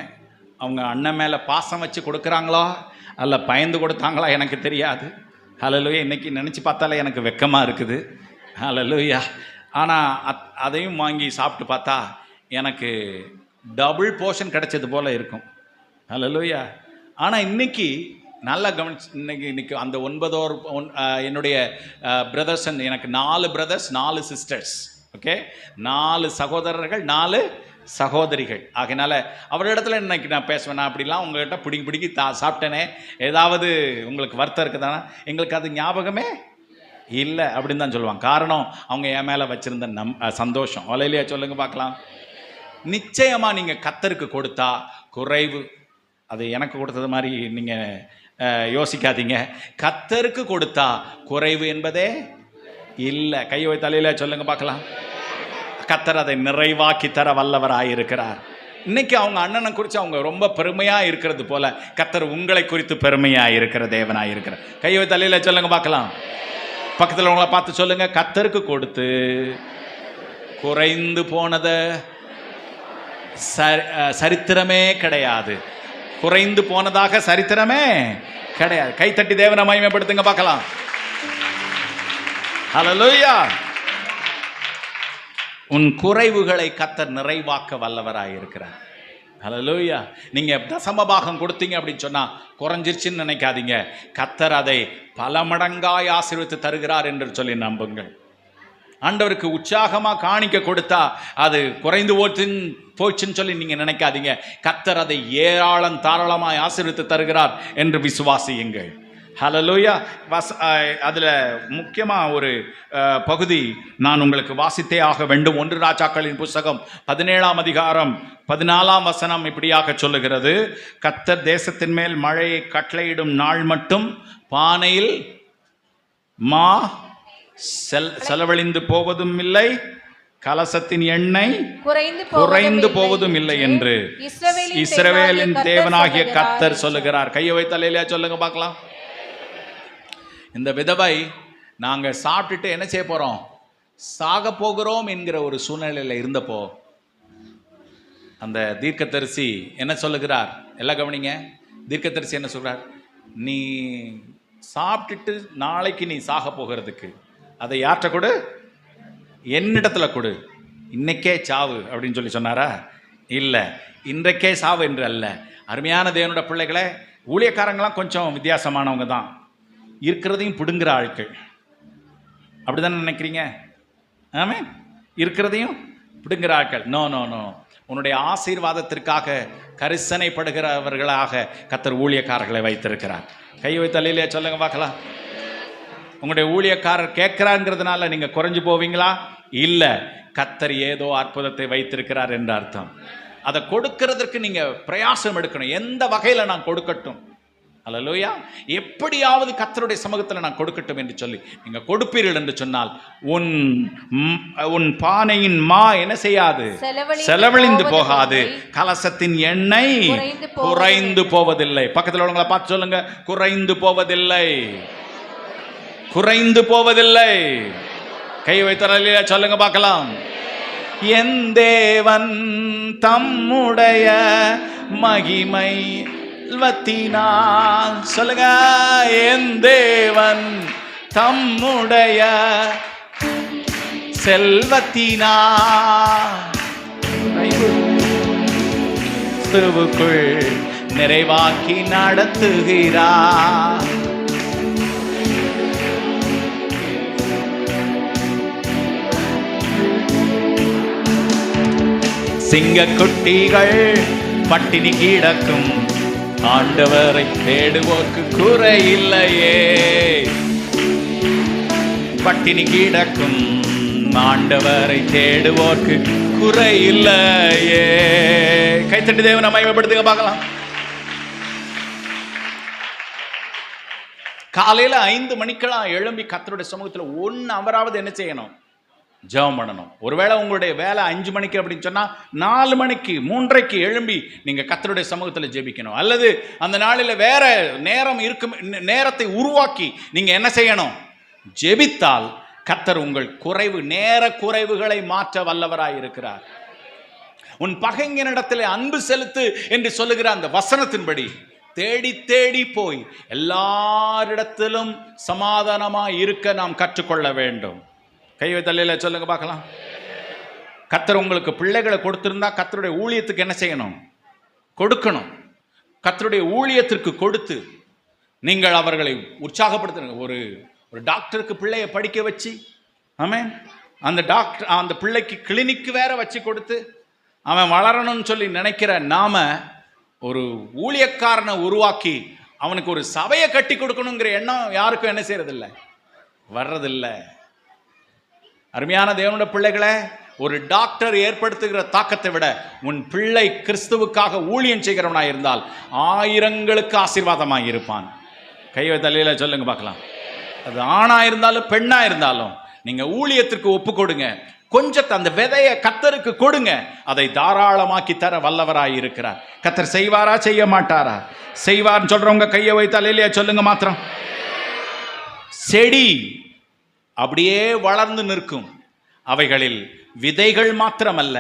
S1: அவங்க அண்ணன் மேலே பாசம் வச்சு கொடுக்குறாங்களா அல்ல பயந்து கொடுத்தாங்களா எனக்கு தெரியாது. ஹல்லேலூயா. இன்னைக்கு நினச்சி பார்த்தாலே எனக்கு வெக்கமாக இருக்குது. ஹல்லேலூயா. ஆனால் அதையும் வாங்கி சாப்பிட்டு பார்த்தா எனக்கு டபுள் போர்ஷன் கிடைச்சது போல் இருக்கும். ஹல்லேலூயா. ஆனால் இன்னைக்கு நல்லா கவனிச்சு, இன்னைக்கு அந்த 9 என்னுடைய பிரதர்ஸ், எனக்கு 4 பிரதர்ஸ் 4 சிஸ்டர்ஸ். ஓகே, 4 சகோதரர்கள் 4 சகோதரிகள். ஆகையினால அவரிடத்துல இன்னைக்கு நான் பேசுவேன். நான் அப்படிலாம் உங்கள்கிட்ட பிடிக்கி சாப்பிட்டேனே, ஏதாவது உங்களுக்கு வருத்தம் இருக்குதானா? எங்களுக்கு அது ஞாபகமே இல்லை அப்படின்னு தான் சொல்லுவாங்க. காரணம் அவங்க என் மேலே வச்சிருந்த சந்தோஷம். அல்லேலூயா சொல்லுங்க பார்க்கலாம். நிச்சயமாக நீங்கள் கர்த்தருக்கு கொடுத்தா குறைவு, அது எனக்கு கொடுத்தது மாதிரி நீங்கள் யோசிக்காதீங்க. கர்த்தருக்கு கொடுத்தா குறைவு என்பதே இல்லை. கையை வைத்து அல்லேலூயா சொல்லுங்க பார்க்கலாம். கர்த்தர் அதை நிறைவாக்கி தர வல்லவராயிருக்கிறார். இன்னைக்கு அவங்க அண்ணனை குறித்து அவங்க ரொம்ப பெருமையாக இருக்கிறது போல கர்த்தர் உங்களை குறித்து பெருமையாக இருக்கிற தேவனாக இருக்கிறார். கையை வைத்து அல்லேலூயா சொல்லுங்க பார்க்கலாம். பக்கத்தில் உங்களை பார்த்து சொல்லுங்க, கர்த்தருக்கு கொடுத்து குறைந்து போனத சரித்திரமே கிடையாது. குறைந்து போனதாக சரித்திரமே கிடையாது. கைத்தட்டி தேவனை மகிமைப்படுத்துங்க பார்க்கலாம். ஹல்லேலூயா. உன் குறைவுகளை கர்த்தர் நிறைவாக்க வல்லவராய் இருக்கிறார். ஹல்லேலூயா. நீங்க தசமபாகம் கொடுத்தீங்க அப்படின்னு சொன்னா குறைஞ்சிருச்சுன்னு நினைக்காதீங்க. கர்த்தர் அதை பல மடங்காய் ஆசீர்வதித்து தருகிறார் என்று சொல்லி நம்புங்கள். ஆண்டவருக்கு உற்சாகமாக காணிக்க கொடுத்தா அது குறைந்து போச்சுன்னு சொல்லி நீங்கள் நினைக்காதீங்க. கர்த்தர் அதை ஏராளம் தாராளமாய் ஆசீர்வதித்து தருகிறார் என்று விசுவாசியுங்கள். ஹல்லேலூயா. அதுல முக்கியமா ஒரு பகுதி நான் உங்களுக்கு வாசித்தே ஆக வேண்டும். 1 ராஜாக்களின் புஸ்தகம் 17ஆம் அதிகாரம் 14ஆம் வசனம் இப்படியாக சொல்லுகிறது, கர்த்தர் தேசத்தின் மேல் மழையை கட்டளையிடும் நாள் மட்டும் பானையில் மா செலவழிந்து போவதும் இல்லை, கலசத்தின் எண்ணெய் குறைந்து போவதும் இல்லை என்று இஸ்ரவேலின் தேவனாகிய கர்த்தர் சொல்லுகிறார். கையை வைத்து அல்லேலூயா சொல்லுங்க பார்க்கலாம். இந்த விதவை நாங்க சாப்பிட்டுட்டு என்ன செய்ய போறோம், சாக போகிறோம் என்கிற ஒரு சூழ்நிலையில இருந்தப்போ அந்த தீர்க்கதரிசி என்ன சொல்லுகிறார், எல்லாம் கவனிங்க. தீர்க்கதரிசி என்ன சொல்றார், நீ சாப்பிட்டுட்டு நாளைக்கு நீ சாக போகிறதுக்கு அதை யார்கிட்ட கொடு, என்னிடத்துல கொடு, இன்னைக்கே சாவு அப்படின்னு சொல்லி சொன்னாரா? இல்லை, இன்றைக்கே சாவு என்று அல்ல. அருமையான தேவனோட பிள்ளைகளை, ஊழியக்காரங்களாம் கொஞ்சம் வித்தியாசமானவங்க தான். இருக்கிறதையும் பிடுங்குற ஆட்கள், அப்படிதானே நினைக்கிறீங்க? ஆமே, இருக்கிறதையும் பிடுங்குற ஆட்கள். நோ நோ நோ, உன்னுடைய ஆசீர்வாதத்திற்காக கரிசனைப்படுகிறவர்களாக கர்த்தர் ஊழியக்காரர்களை வைத்திருக்கிறார். கை வைத்து அல்லேலூயா சொல்லுங்க பார்க்கலாம். உங்களுடைய ஊழியக்காரர் கேட்கிறாங்கிறதுனால நீங்க குறைஞ்சு போவீங்களா? இல்ல, கர்த்தர் ஏதோ அற்புதத்தை வைத்திருக்கிறார் என்ற அர்த்தம். அதை கொடுக்கிறதுக்கு நீங்க பிரயாசம் எடுக்கணும். எந்த வகையில நான் கொடுக்கட்டும், அல்லேலூயா, எப்படியாவது கர்த்தருடைய சமூகத்தில் நான் கொடுக்கட்டும் என்று சொல்லி நீங்க கொடுப்பீர்கள் என்று சொன்னால் உன் பானையின் மா என்ன செய்யாது, செலவழிந்து போகாது, கலசத்தின் எண்ணெய் குறைந்து போவதில்லை. பக்கத்தில் உள்ளவங்களை பார்த்து சொல்லுங்க, குறைந்து போவதில்லை, குறைந்து போவதில்லை. கை வைத்தல சொல்லுங்க பார்க்கலாம். என் தேவன் தம்முடைய மகிமை செல்வத்தினால், சொல்லுங்க, என் தேவன் தம்முடைய செல்வத்தினால் கிறிஸ்துவுக்குள் நிறைவாக்கி நடத்துகிறார். சிங்கக்குட்டிகள் பட்டினி கிடக்கும், ஆண்டவரை தேடுவோர்க்கு குறையில்லையே. பட்டினி கிடக்கும், ஆண்டவரை தேடுவோர்க்கு குறையில்லையே. கைத்தட்டி தேவனை மகிமைப்படுத்துங்க பார்க்கலாம். காலையில 5 மணிக்கெல்லாம் எழும்பி கர்த்தருடைய சமூகத்தில் 1 ஹவராவது என்ன செய்யணும், ஜெபம் பண்ணணும். ஒருவேளை உங்களுடைய வேலை 5 மணிக்கு அப்படின்னு சொன்னா 4 மணிக்கு 3:30க்கு எழும்பி நீங்க கர்த்தருடைய சமூகத்தில் ஜெபிக்கணும். அல்லது அந்த நாளில் வேற நேரம் இருக்கும், நேரத்தை உருவாக்கி நீங்க என்ன செய்யணும், ஜெபித்தால் கர்த்தர் உங்கள் நேர குறைவுகளை மாற்ற வல்லவராய் இருக்கிறார். உன் பகைஞனிடத்தில் அன்பு செலுத்து என்று சொல்லுகிற அந்த வசனத்தின்படி தேடி தேடி போய் எல்லாரிடத்திலும் சமாதானமாய் இருக்க நாம் கற்றுக்கொள்ள வேண்டும். கைவை தள்ளில சொல்லுங்க பார்க்கலாம். கர்த்தர் உங்களுக்கு பிள்ளைகளை கொடுத்திருந்தா கர்த்தருடைய ஊழியத்துக்கு என்ன செய்யணும், கொடுக்கணும். கர்த்தருடைய ஊழியத்திற்கு கொடுத்து நீங்கள் அவர்களை உற்சாகப்படுத்துங்க. ஒரு டாக்டருக்கு பிள்ளையை படிக்க வச்சு, ஆமென், அந்த டாக்டர் அந்த பிள்ளைக்கு கிளினிக் வேற வச்சு கொடுத்து அவன் வளரணும்னு சொல்லி நினைக்கிற நாம ஒரு ஊழியக்காரனை உருவாக்கி அவனுக்கு ஒரு சபையை கட்டி கொடுக்கணுங்கிற எண்ணம் யாருக்கும் என்ன செய்யறதில்லை, வர்றதில்லை. அருமையான தேவனுடைய பிள்ளைகளை, ஒரு டாக்டர் ஏற்படுத்துகிற தாக்கத்தை விட உன் பிள்ளை கிறிஸ்துவுக்காக ஊழியம் செய்கிறவனாக இருந்தால் ஆயிரங்களுக்கு ஆசீர்வாதமாக இருப்பான். கைவை தலையில சொல்லுங்க பார்க்கலாம். அது ஆணா இருந்தாலும் பெண்ணா இருந்தாலும் நீங்க ஊழியத்திற்கு ஒப்பு கொடுங்க. கொஞ்சத்தை அந்த விதையை கர்த்தருக்கு கொடுங்க, அதை தாராளமாக்கி தர வல்லவராய் இருக்கிறார். கர்த்தர் செய்வாரா செய்ய மாட்டாரா? செய்வார்னு சொல்றவங்க கையை வைத்தால் இல்லையா சொல்லுங்க மாத்திரம். செடி அப்படியே வளர்ந்து நிற்கும், அவைகளில் விதைகள் மாத்திரமல்ல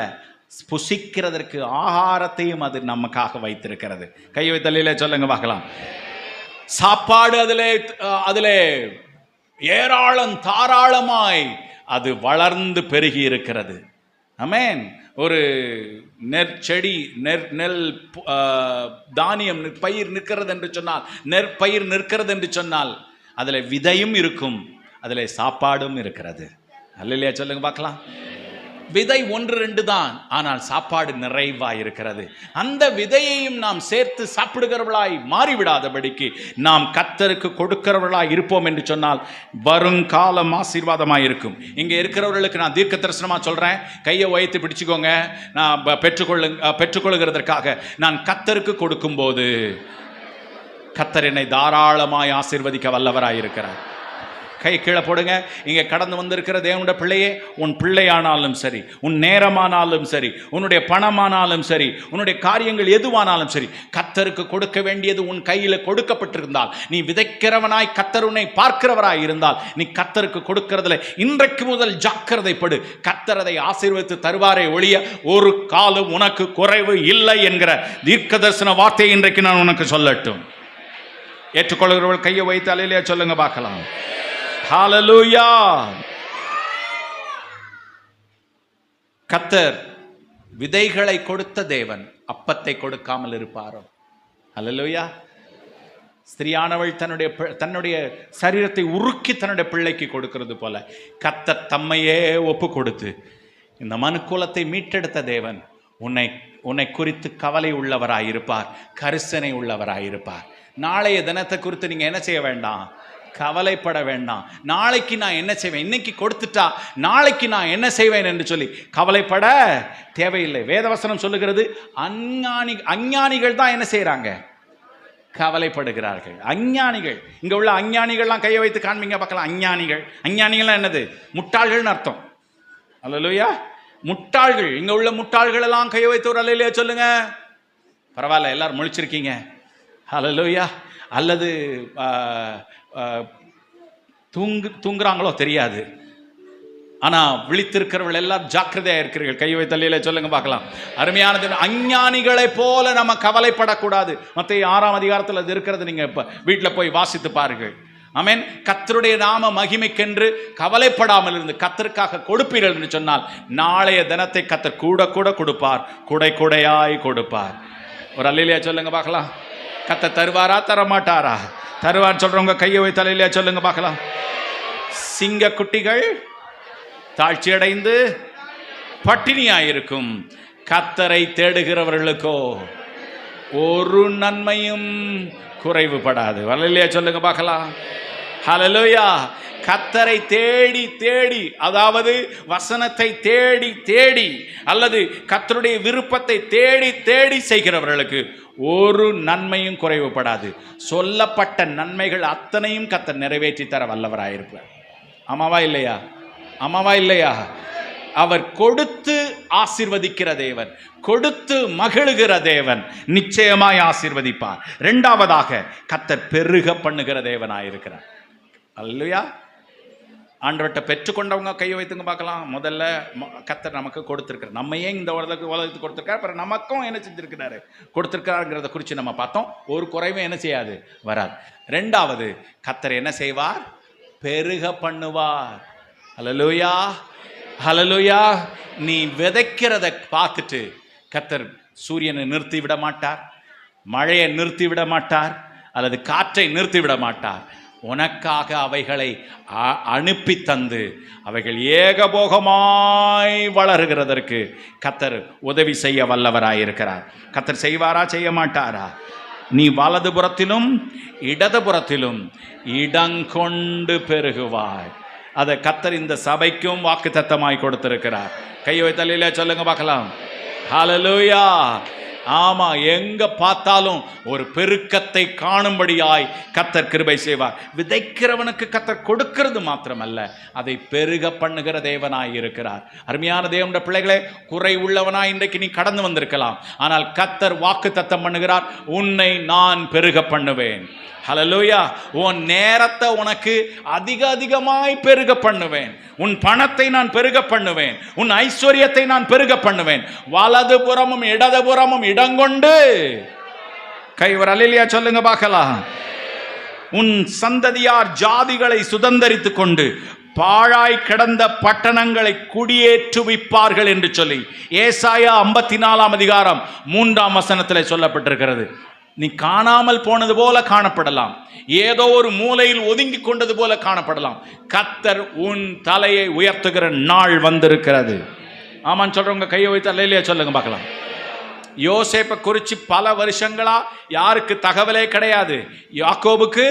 S1: புசிக்கிறதற்கு ஆகாரத்தையும் அது நமக்காக வைத்திருக்கிறது. கை வைத்தலையில சொல்லுங்க பார்க்கலாம். சாப்பாடு அதிலே ஏராளம் தாராளமாய் அது வளர்ந்து பெருகி இருக்கிறது. ஆமென். ஒரு நெற்செடி நெல் தானியம் பயிர் நிற்கிறது என்று சொன்னால், நெற்பயிர் நிற்கிறது என்று சொன்னால் அதுல விதையும் இருக்கும், அதில் சாப்பாடும் இருக்கிறது. அல்லேலூயா சொல்லுங்க பார்க்கலாம். விதை 1-2 தான், ஆனால் சாப்பாடு நிறைவாய் இருக்கிறது. அந்த விதையையும் நாம் சேர்த்து சாப்பிடுகிறவர்களாய் மாறிவிடாதபடிக்கு நாம் கர்த்தருக்கு கொடுக்கிறவர்களாய் இருப்போம் என்று சொன்னால் வருங்காலம் ஆசீர்வாதமாய் இருக்கும். இங்கே இருக்கிறவர்களுக்கு நான் தீர்க்க தரிசனமா சொல்றேன், கையை உயர்த்தி பிடிச்சுக்கோங்க. நான் பெற்றுக்கொள்கிறதற்காக நான் கர்த்தருக்கு கொடுக்கும் போது கர்த்தர் என்னை தாராளமாய் ஆசீர்வதிக்க வல்லவராய் இருக்கிறார். கை கீழே போடுங்க. இங்கே கடந்து வந்திருக்கிற தேவனுடைய பிள்ளையே, உன் பிள்ளையானாலும் சரி, உன் நேரமானாலும் சரி, உன்னுடைய பணமானாலும் சரி, உன்னுடைய காரியங்கள் எதுவானாலும் சரி, கர்த்தருக்கு கொடுக்க வேண்டியது உன் கையில் கொடுக்கப்பட்டிருந்தால், நீ விதைக்கிறவனாய் கர்த்தர் உன்னை பார்க்கிறவராய் இருந்தால், நீ கர்த்தருக்கு கொடுக்கிறதுல இன்றைக்கு முதல் ஜாக்கிரதைப்படு. கர்த்தர் அதை ஆசீர்வதித்து தருவாரே ஒழிய ஒரு காலம் உனக்கு குறைவு இல்லை என்கிற தீர்க்க தரிசன வார்த்தையை இன்றைக்கு நான் உனக்கு சொல்லட்டும். ஏற்றுக்கொள்கிறவர்கள் கையை வைத்து அல்லேலூயா சொல்லுங்க பார்க்கலாம். ஹல்லேலூயா. கர்த்தர் விதைகளை கொடுத்த தேவன் அப்பத்தை கொடுக்காமல் இருப்பாரோ? ஹல்லேலூயா. ஸ்திரியானவள் தன்னுடைய சரீரத்தை உருக்கி தன்னுடைய பிள்ளைக்கு கொடுக்கிறது போல கர்த்தர் தம்மையே ஒப்பு கொடுத்து இந்த மனுக்குலத்தை மீட்டெடுத்த தேவன் உன்னை குறித்து கவலை உள்ளவராயிருப்பார், கரிசனை உள்ளவராயிருப்பார். நாளைய தினத்தை குறித்து நீங்க என்ன செய்ய வேண்டாம், கவலைப்பட வேண்டாம். நாளைக்கு நான் என்ன செய்வேன், இன்னைக்கு கொடுத்துட்டா நாளைக்கு நான் என்ன செய்வேன் என்று சொல்லி கவலைப்பட தேவையில்லை. வேதவசனம் சொல்லுகிறது, அஞ்ஞானிகள் தான் என்ன செய்யறாங்க, கவலைப்படுகிறார்கள். அஞ்ஞானிகள், இங்க உள்ள அஞ்ஞானிகள்லாம் கையை வைத்து காண்பீங்க பார்க்கலாம். அஞ்ஞானிகள்லாம் என்னது, முட்டாள்கள்னு அர்த்தம். அல்லேலூயா. முட்டாள்கள், இங்க உள்ள முட்டாள்கள் எல்லாம் கையை வைத்து ஒரு அல்லேலூயா சொல்லுங்க. பரவாயில்ல, எல்லாரும் முழிச்சிருக்கீங்க. அல்லேலூயா. அல்லது தூங்குறாங்களோ தெரியாது, ஆனா விழித்திருக்கிறவர்கள் எல்லாம் ஜாக்கிரதையா இருக்கிறீர்கள். கை வைத்தல்லையில சொல்லுங்க பார்க்கலாம். அருமையானது. அஞ்ஞானிகளை போல நம்ம கவலைப்படக்கூடாது. மத்தேயு 6ஆம் அதிகாரத்தில் அது இருக்கிறது, நீங்க இப்ப வீட்டுல போய் வாசித்து பாருங்கள். ஆமென். கர்த்தருடைய நாம மகிமைக்கென்று கவலைப்படாமல் இருந்து கர்த்தருக்காக கொடுப்பீர்கள் என்று சொன்னால் நாளைய தினத்தை கர்த்தர் கூட கூட கொடுப்பார், கூடையாய் கொடுப்பார். ஒரு அல்லேலூயா சொல்லுங்க பார்க்கலாம். கர்த்தர் தருவாரா தரமாட்டாரா? தருவார் சொல்றவங்க கையை வைத்து அல்லேலூயா சொல்லுங்க பார்க்கலாம். சிங்க குட்டிகள் தாழ்ச்சி அடைந்து பட்டினியாயிருக்கும், கர்த்தரை தேடுகிறவர்களுக்கோ ஒரு நன்மையும் குறைவுபடாது. அல்லேலூயா சொல்லுங்க பார்க்கலாம். ஹல்லேலூயா. கர்த்தரை தேடி தேடி, அதாவது வசனத்தை தேடி தேடி அல்லது கர்த்தருடைய விருப்பத்தை தேடி தேடி செய்கிறவர்களுக்கு ஒரு நன்மையும் குறைவுபடாது. சொல்லப்பட்ட நன்மைகள் அத்தனையும் கர்த்தர் நிறைவேற்றி தர வல்லவராயிருப்பார். ஆமாவா இல்லையா? ஆமாவா இல்லையா? அவர் கொடுத்து ஆசீர்வதிக்கிற தேவன், கொடுத்து மகிழுகிற தேவன், நிச்சயமாய் ஆசீர்வதிப்பார். இரண்டாவதாக கர்த்தர் பெருக பண்ணுகிற தேவனாயிருக்கிறார். அல்லேலூயா. ஆண்டவர்கிட்ட பெற்றுக்கொண்டவங்க கையை வைத்துங்க பார்க்கலாம். முதல்ல கர்த்தர் நமக்கு கொடுத்திருக்கிறார். நம்ம ஏன் இந்த உலகத்துக்கு கொடுத்திருக்கார், அப்புறம் நமக்கும் என்ன செஞ்சிருக்கிறாரு, கொடுத்திருக்கிறாருங்கிறத குறித்து நம்ம பார்த்தோம். ஒரு குறைவும் என்ன செய்யாது, வராது. ரெண்டாவது, கர்த்தர் என்ன செய்வார், பெருக பண்ணுவார். ஹல்லேலூயா. ஹல்லேலூயா. நீ விதைக்கிறத பார்த்துட்டு கர்த்தர் சூரியனை நிறுத்தி விட மாட்டார், மழையை நிறுத்தி விட மாட்டார், அல்லது காற்றை நிறுத்தி விட மாட்டார். உனக்காக அவைகளை அனுப்பி தந்து அவைகள் ஏகபோகமாய் வளருகிறதற்கு கர்த்தர் உதவி செய்ய வல்லவராயிருக்கிறார். கர்த்தர் செய்வாரா செய்ய மாட்டாரா? நீ வலதுபுறத்திலும் இடதுபுறத்திலும் இடங்கொண்டு பெருகுவாய். அதை கர்த்தர் இந்த சபைக்கும் வாக்குத்தத்தமாய் கொடுத்திருக்கிறார். கை வைத்தலையில சொல்லுங்க பார்க்கலாம். ஹல்லேலூயா. ஆமா, எங்க பார்த்தாலும் ஒரு பெருக்கத்தை காணும்படியாய் கர்த்தர் கிருபை செய்வார். விதைக்கிறவனுக்கு கர்த்தர் கொடுக்கிறது மாத்திரமல்ல, அதை பெருக பண்ணுகிற தேவனாய் இருக்கிறார். அருமையான தேவனுடைய பிள்ளைகளே, குறை உள்ளவனாய் இன்றைக்கு நீ கடந்து வந்திருக்கலாம், ஆனால் கர்த்தர் வாக்குத்தத்தம் பண்ணுகிறார், உன்னை நான் பெருக பண்ணுவேன். ஹல்லேலூயா. உன் நேரத்தை உனக்கு அதிகமாய் பெருக பண்ணுவேன். உன் பணத்தை நான் பெருக பண்ணுவேன். உன் ஐஸ்வர்யத்தை நான் பெருக பண்ணுவேன். வலது புறமும் இடது புறமும் இடங்கொண்டு கைவர் அல்லேலூயா சொல்லுங்க பார்க்கலாம். உன் சந்ததியார் ஜாதிகளை சுதந்தரித்துக் கொண்டு பாழாய் கிடந்த பட்டணங்களை குடியேற்றுவிப்பார்கள் என்று சொல்லி ஏசாயா 54ஆம் அதிகாரம் 3ஆம் வசனத்தில் சொல்லப்பட்டிருக்கிறது. நீ காணாமல் போனது போல காணப்படலாம், ஏதோ ஒரு மூலையில் ஒதுங்கி கொண்டது போல காணப்படலாம். கர்த்தர் உன் தலையை உயர்த்துகிற நாள் வந்திருக்கிறது. ஆமான்னு சொல்றவங்க கையை வைத்து அல்லேலூயா சொல்லுங்க பார்க்கலாம். யோசேப்பை குறித்து பல வருஷங்களா யாருக்கு தகவலே கிடையாது. யாக்கோபுக்கு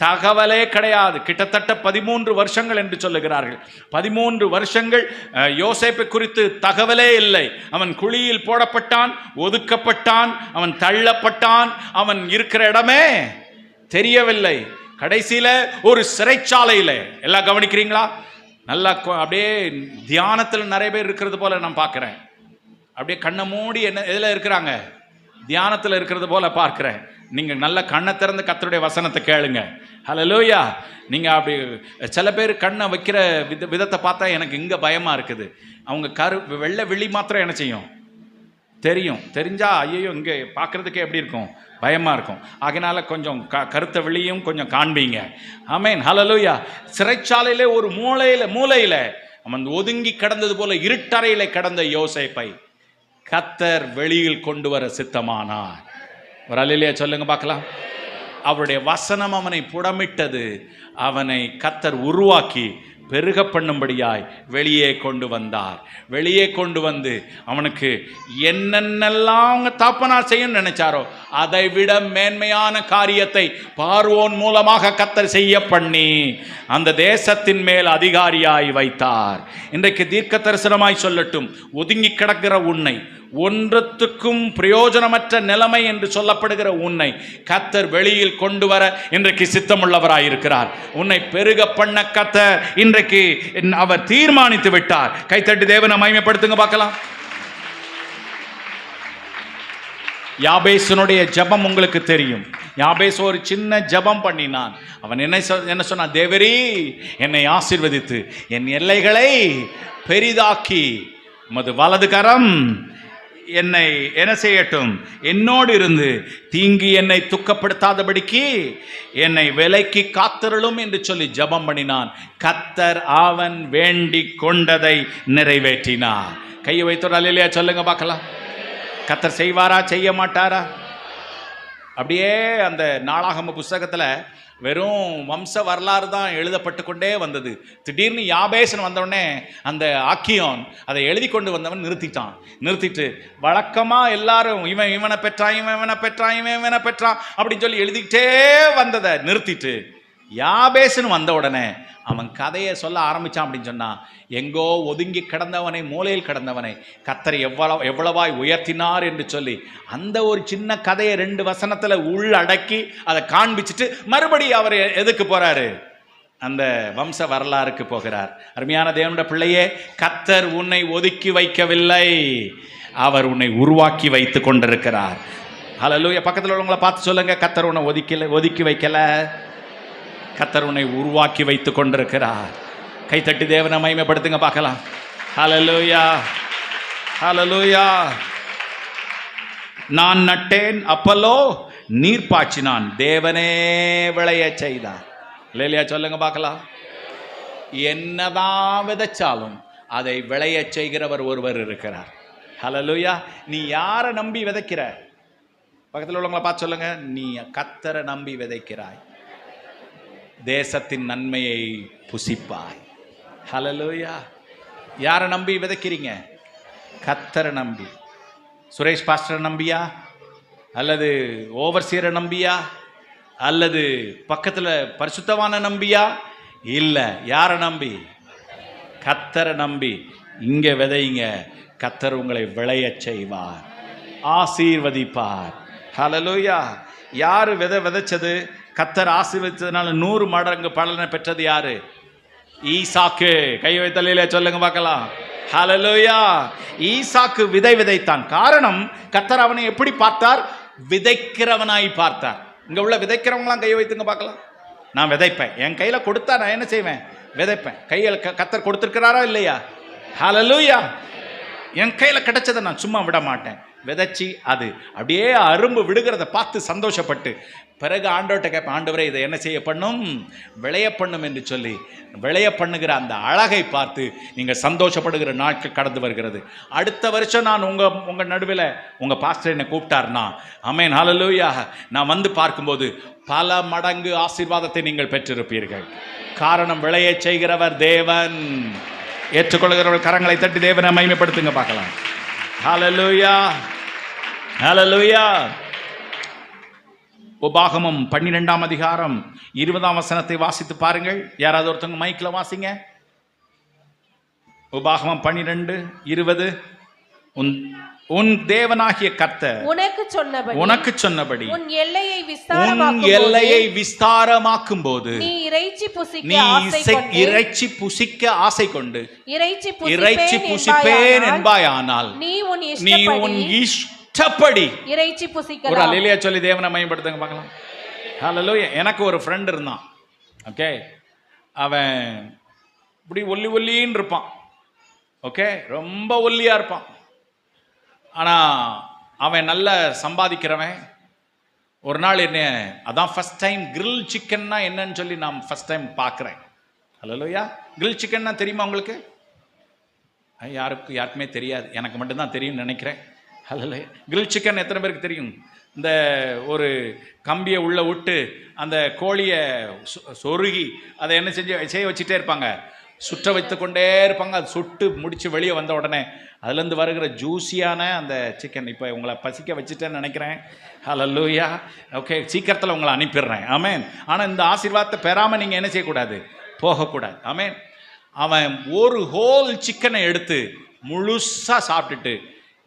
S1: தகவலே கிடையாது. கிட்டத்தட்ட 13 வருஷங்கள் என்று சொல்லுகிறார்கள். 13 வருஷங்கள் யோசேப்பை குறித்து தகவலே இல்லை. அவன் குழியில் போடப்பட்டான், ஒதுக்கப்பட்டான், அவன் தள்ளப்பட்டான், அவன் இருக்கிற இடமே தெரியவில்லை. கடைசியில ஒரு சிறைச்சாலையில, எல்லாம் கவனிக்கிறீங்களா? நல்லா அப்படியே தியானத்தில் நிறைய பேர் இருக்கிறது போல நான் பார்க்கிறேன். அப்படியே கண்ணை மூடி என்ன எதில் இருக்கிறாங்க? தியானத்தில் இருக்கிறது போல பார்க்கிறேன். நீங்க நல்ல கண்ணை திறந்து கர்த்தருடைய வசனத்தை கேளுங்க. ஹல்லேலூயா. நீங்க அப்படி சில பேர் கண்ணை வைக்கிற விதத்தை பார்த்தா எனக்கு இங்க பயமா இருக்குது. அவங்க வெள்ளை விழி மாத்திரம் என்ன செய்யும் தெரியும். தெரிஞ்சா ஐயோ இங்கே பார்க்கறதுக்கே எப்படி இருக்கும், பயமா இருக்கும். ஆகையினால கொஞ்சம் கருத்த விழியும் கொஞ்சம் காண்பீங்க. ஆமென். ஹல்லேலூயா. சிறைச்சாலையிலே ஒரு மூலையில அவன் ஒதுங்கி கிடந்தது போல இருட்டறையில கிடந்த யோசேப்பை கர்த்தர் வெளியில் கொண்டு வர சித்தமானார். ஒரு அல்லேலூயா சொல்லுங்க பார்க்கலாம். அவருடைய வசனம் அவனை புடமிட்டது. அவனை கர்த்தர் உருவாக்கி பெருக பண்ணும்படியாய் வெளியே கொண்டு வந்தார். வெளியே கொண்டு வந்து அவனுக்கு என்னென்னலாம் அவங்க தாப்பனார் செய்யணும்னு நினைச்சாரோ அதை விட மேன்மையான காரியத்தை பார்வோன் மூலமாக கர்த்தர் செய்ய பண்ணி அந்த தேசத்தின் மேல் அதிகாரியாய் வைத்தார். இன்றைக்கு தீர்க்க தரிசனமாய் சொல்லட்டும், ஒதுங்கி கிடக்கிற உன்னை, ஒன்றத்துக்கும் பிரயோஜனமற்ற நிலைமை என்று சொல்லப்படுகிற உன்னை கர்த்தர் வெளியில் கொண்டு வர இன்றைக்கு சித்தமுள்ளவராயிருக்கிறார். உன்னை பெருக பண்ண கர்த்தர் இன்றைக்கு அவர் தீர்மானித்து விட்டார். கைத்தட்டி தேவனை மகிமைப்படுத்துங்க பார்க்கலாம். யாபேசனுடைய ஜெபம் உங்களுக்கு தெரியும். யாபேஸ் ஒரு சின்ன ஜெபம் பண்ணினான். அவன் என்ன சொன்னான்? தேவரீ, என்னை ஆசீர்வதித்து என் எல்லைகளை பெரிதாக்கி உமது வலது கரம் என்னை என்ன செய்யட்டும், என்னோடு இருந்து தீங்கு என்னை துக்கப்படுத்தாதபடிக்கு என்னை விலைக்கு காத்தருளும் என்று சொல்லி ஜெபம் பண்ணினான். கர்த்தர் அவன் வேண்டிக் கொண்டதை நிறைவேற்றினார். கையை வைத்தோர் அல்லேலூயா சொல்லுங்க பார்க்கலாம். கர்த்தர் செய்வாரா செய்ய மாட்டாரா? அப்படியே அந்த நாளாகம புஸ்தகத்துல வெறும் வம்ச வரலாறு தான் எழுதப்பட்டு கொண்டே வந்தது. திடீர்னு யாபேசன் வந்தவொடனே அந்த ஆக்கியோன் அதை எழுதி கொண்டு வந்தவன் நிறுத்திட்டு வழக்கமா எல்லாரும் இவனை பெற்றான் அப்படின்னு சொல்லி எழுதிக்கிட்டே வந்ததை நிறுத்திட்டு யாபேசன் வந்த உடனே அவன் கதையை சொல்ல ஆரம்பிச்சான். அப்படின்னு சொன்னா, எங்கோ ஒதுங்கி கிடந்தவனை, மூலையில் கிடந்தவனை கர்த்தர் எவ்வளவாய் உயர்த்தினார் என்று சொல்லி அந்த ஒரு சின்ன கதையை 2 வசனத்துல உள்ளடக்கி அதை காண்பிச்சுட்டு மறுபடியும் அவர் எதுக்கு போறாரு? அந்த வம்ச வரலாறுக்கு போகிறார். அருமையான தேவனுடைய பிள்ளையே, கர்த்தர் உன்னை ஒதுக்கி வைக்கவில்லை, அவர் உன்னை உருவாக்கி வைத்து கொண்டிருக்கிறார். ஹல்லேலூயா. பக்கத்தில் உள்ளவங்களை பார்த்து சொல்லுங்க, கர்த்தர் உன்னை ஒதுக்கி வைக்கல, கர்த்தர் உன்னை உருவாக்கி வைத்து கொண்டிருக்கிறார். கைத்தட்டி தேவனை மகிமைப்படுத்துங்க பார்க்கலாம். ஹல்லேலூயா, ஹல்லேலூயா. நான் நட்டேன், அப்பல்லோ நீர் பாய்ச்சினான், தேவனே விளைய செய்தார். இல்லையா சொல்லுங்க பார்க்கலாம். என்னதான் விதைச்சாலும் அதை விளைய செய்கிறவர் ஒருவர் இருக்கிறார். ஹல்லேலூயா. நீ யாரை நம்பி விதைக்கிற? பக்கத்தில் உள்ளவங்களை பார்த்து சொல்லுங்க, நீ கர்த்தரை நம்பி விதைக்கிறாய், தேசத்தின் நன்மையை புசிப்பாய். ஹல்லேலூயா. யாரை நம்பி விதைக்கிறீங்க? கர்த்தரை நம்பி. சுரேஷ் பாஸ்டரை நம்பியா, அல்லது ஓவர்சியரை நம்பியா, அல்லது பக்கத்தில் பரிசுத்தவான நம்பியா? இல்லை. யாரை நம்பி? கர்த்தரை நம்பி இங்கே விதைங்க. கர்த்தர் உங்களை விளையச் செய்வார், ஆசீர்வதிப்பார். ஹல்லேலூயா. யாரு விதைச்சது? கர்த்தர் ஆசீர்வதித்ததுனால 100 மடங்கு பலனை பெற்றது யாரு? ஈசாக்கு. கை வைத்தலையில சொல்லுங்க பார்க்கலாம். ஹல்லேலூயா. ஈசாக்கு விதைத்தான். காரணம், கர்த்தர் அவனை எப்படி பார்த்தார்? விதைக்கிறவனாய் பார்த்தார். இங்க உள்ள விதைக்கிறவங்களாம் கை வைத்துங்க பார்க்கலாம். நான் விதைப்பேன், என் கையில கொடுத்தா நான் என்ன செய்வேன்? விதைப்பேன். கையில் கர்த்தர் கொடுத்திருக்கிறாரா இல்லையா? ஹல்லேலூயா. என் கையில கிடைச்சதை நான் சும்மா விட மாட்டேன். விதைச்சி அது அப்படியே அரும்பு விடுகிறத பார்த்து சந்தோஷப்பட்டு பிறகு ஆண்டவர்கிட்ட கேட்பேன், ஆண்டவரே இதை என்ன செய்ய பண்ணும்? விளைய பண்ணும் என்று சொல்லி விளைய பண்ணுகிற அந்த அழகை பார்த்து நீங்கள் சந்தோஷப்படுகிற நாட்கள் கடந்து வருகிறது. அடுத்த வருஷம் நான் உங்கள் நடுவில் உங்கள் பாஸ்டர் என்னை கூப்பிட்டார்னா, ஆமென் ஹல்லேலூயா, நான் வந்து பார்க்கும்போது பல மடங்கு ஆசீர்வாதத்தை நீங்கள் பெற்றிருப்பீர்கள். காரணம், விளைய செய்கிறவர் தேவன். ஏற்றுக்கொள்கிறவர்கள் கரங்களை தட்டி தேவனை மகிமைப்படுத்துங்க பார்க்கலாம். ஹல்லேலூயா, ஹல்லேலூயா. உபாகமம் 12ஆம் அதிகாரம் 20ஆம் வசனத்தை வாசித்து பாருங்கள். யாராவது ஒருத்தவங்க மைக்கில் வாசிங்க. உபாகமம் 12:20. உன் தேவனாகிய கர்த்தர் உனக்கு சொன்னபடி உன் எல்லையை விஸ்தாரமாக்கும் போது நீ இறைச்சி புசிக்க ஆசை கொண்டு இறைச்சி புசிப்பேன் என்பாயானால் நீ உன் இஷ்டப்படி இறைச்சி புசிக்கலாம். ஒரு அல்லேலூயா சொல்லி தேவனை மகிமைப்படுத்துங்க பார்க்கலாம். ஹல்லேலூயா. எனக்கு ஒரு ஃப்ரெண்ட் இருந்தான். ஓகே, அவன் இப்படி ஒல்லின்னு இருப்பான். ஓகே, ரொம்ப ஒல்லியா இருப்பான். ஆனால் அவன் நல்ல சம்பாதிக்கிறவன். ஒரு நாள் என்ன, அதான் ஃபர்ஸ்ட் டைம் கிரில் சிக்கன்னா என்னன்னு சொல்லி நான் ஃபர்ஸ்ட் டைம் பார்க்குறேன். ஹல்லேலூயா. கிரில் சிக்கன்னா தெரியுமா உங்களுக்கு? யாருக்குமே தெரியாது, எனக்கு மட்டும்தான் தெரியும்னு நினைக்கிறேன். ஹல்லேலூயா. கிரில் சிக்கன் எத்தனை பேருக்கு தெரியும்? இந்த ஒரு கம்பியை உள்ளே விட்டு அந்த கோழியை சொருகி அதை என்ன செய்ய வச்சுட்டே இருப்பாங்க, சுற்ற வைத்து கொண்டே இருப்பாங்க. அது சுட்டு முடித்து வெளியே வந்த உடனே அதுலேருந்து வருகிற ஜூஸியான அந்த சிக்கன். இப்போ உங்களை பசிக்க வச்சுட்டேன்னு நினைக்கிறேன். ஹல்லேலூயா. ஓகே, சீக்கிரத்தில் உங்களை அனுப்பிடுறேன். ஆமென். ஆனால் இந்த ஆசீர்வாதத்தை பெறாமல் நீங்கள் என்ன செய்யக்கூடாது, போகக்கூடாது. ஆமென். அவன் ஒரு ஹோல் சிக்கனை எடுத்து முழுசாக சாப்பிட்டுட்டு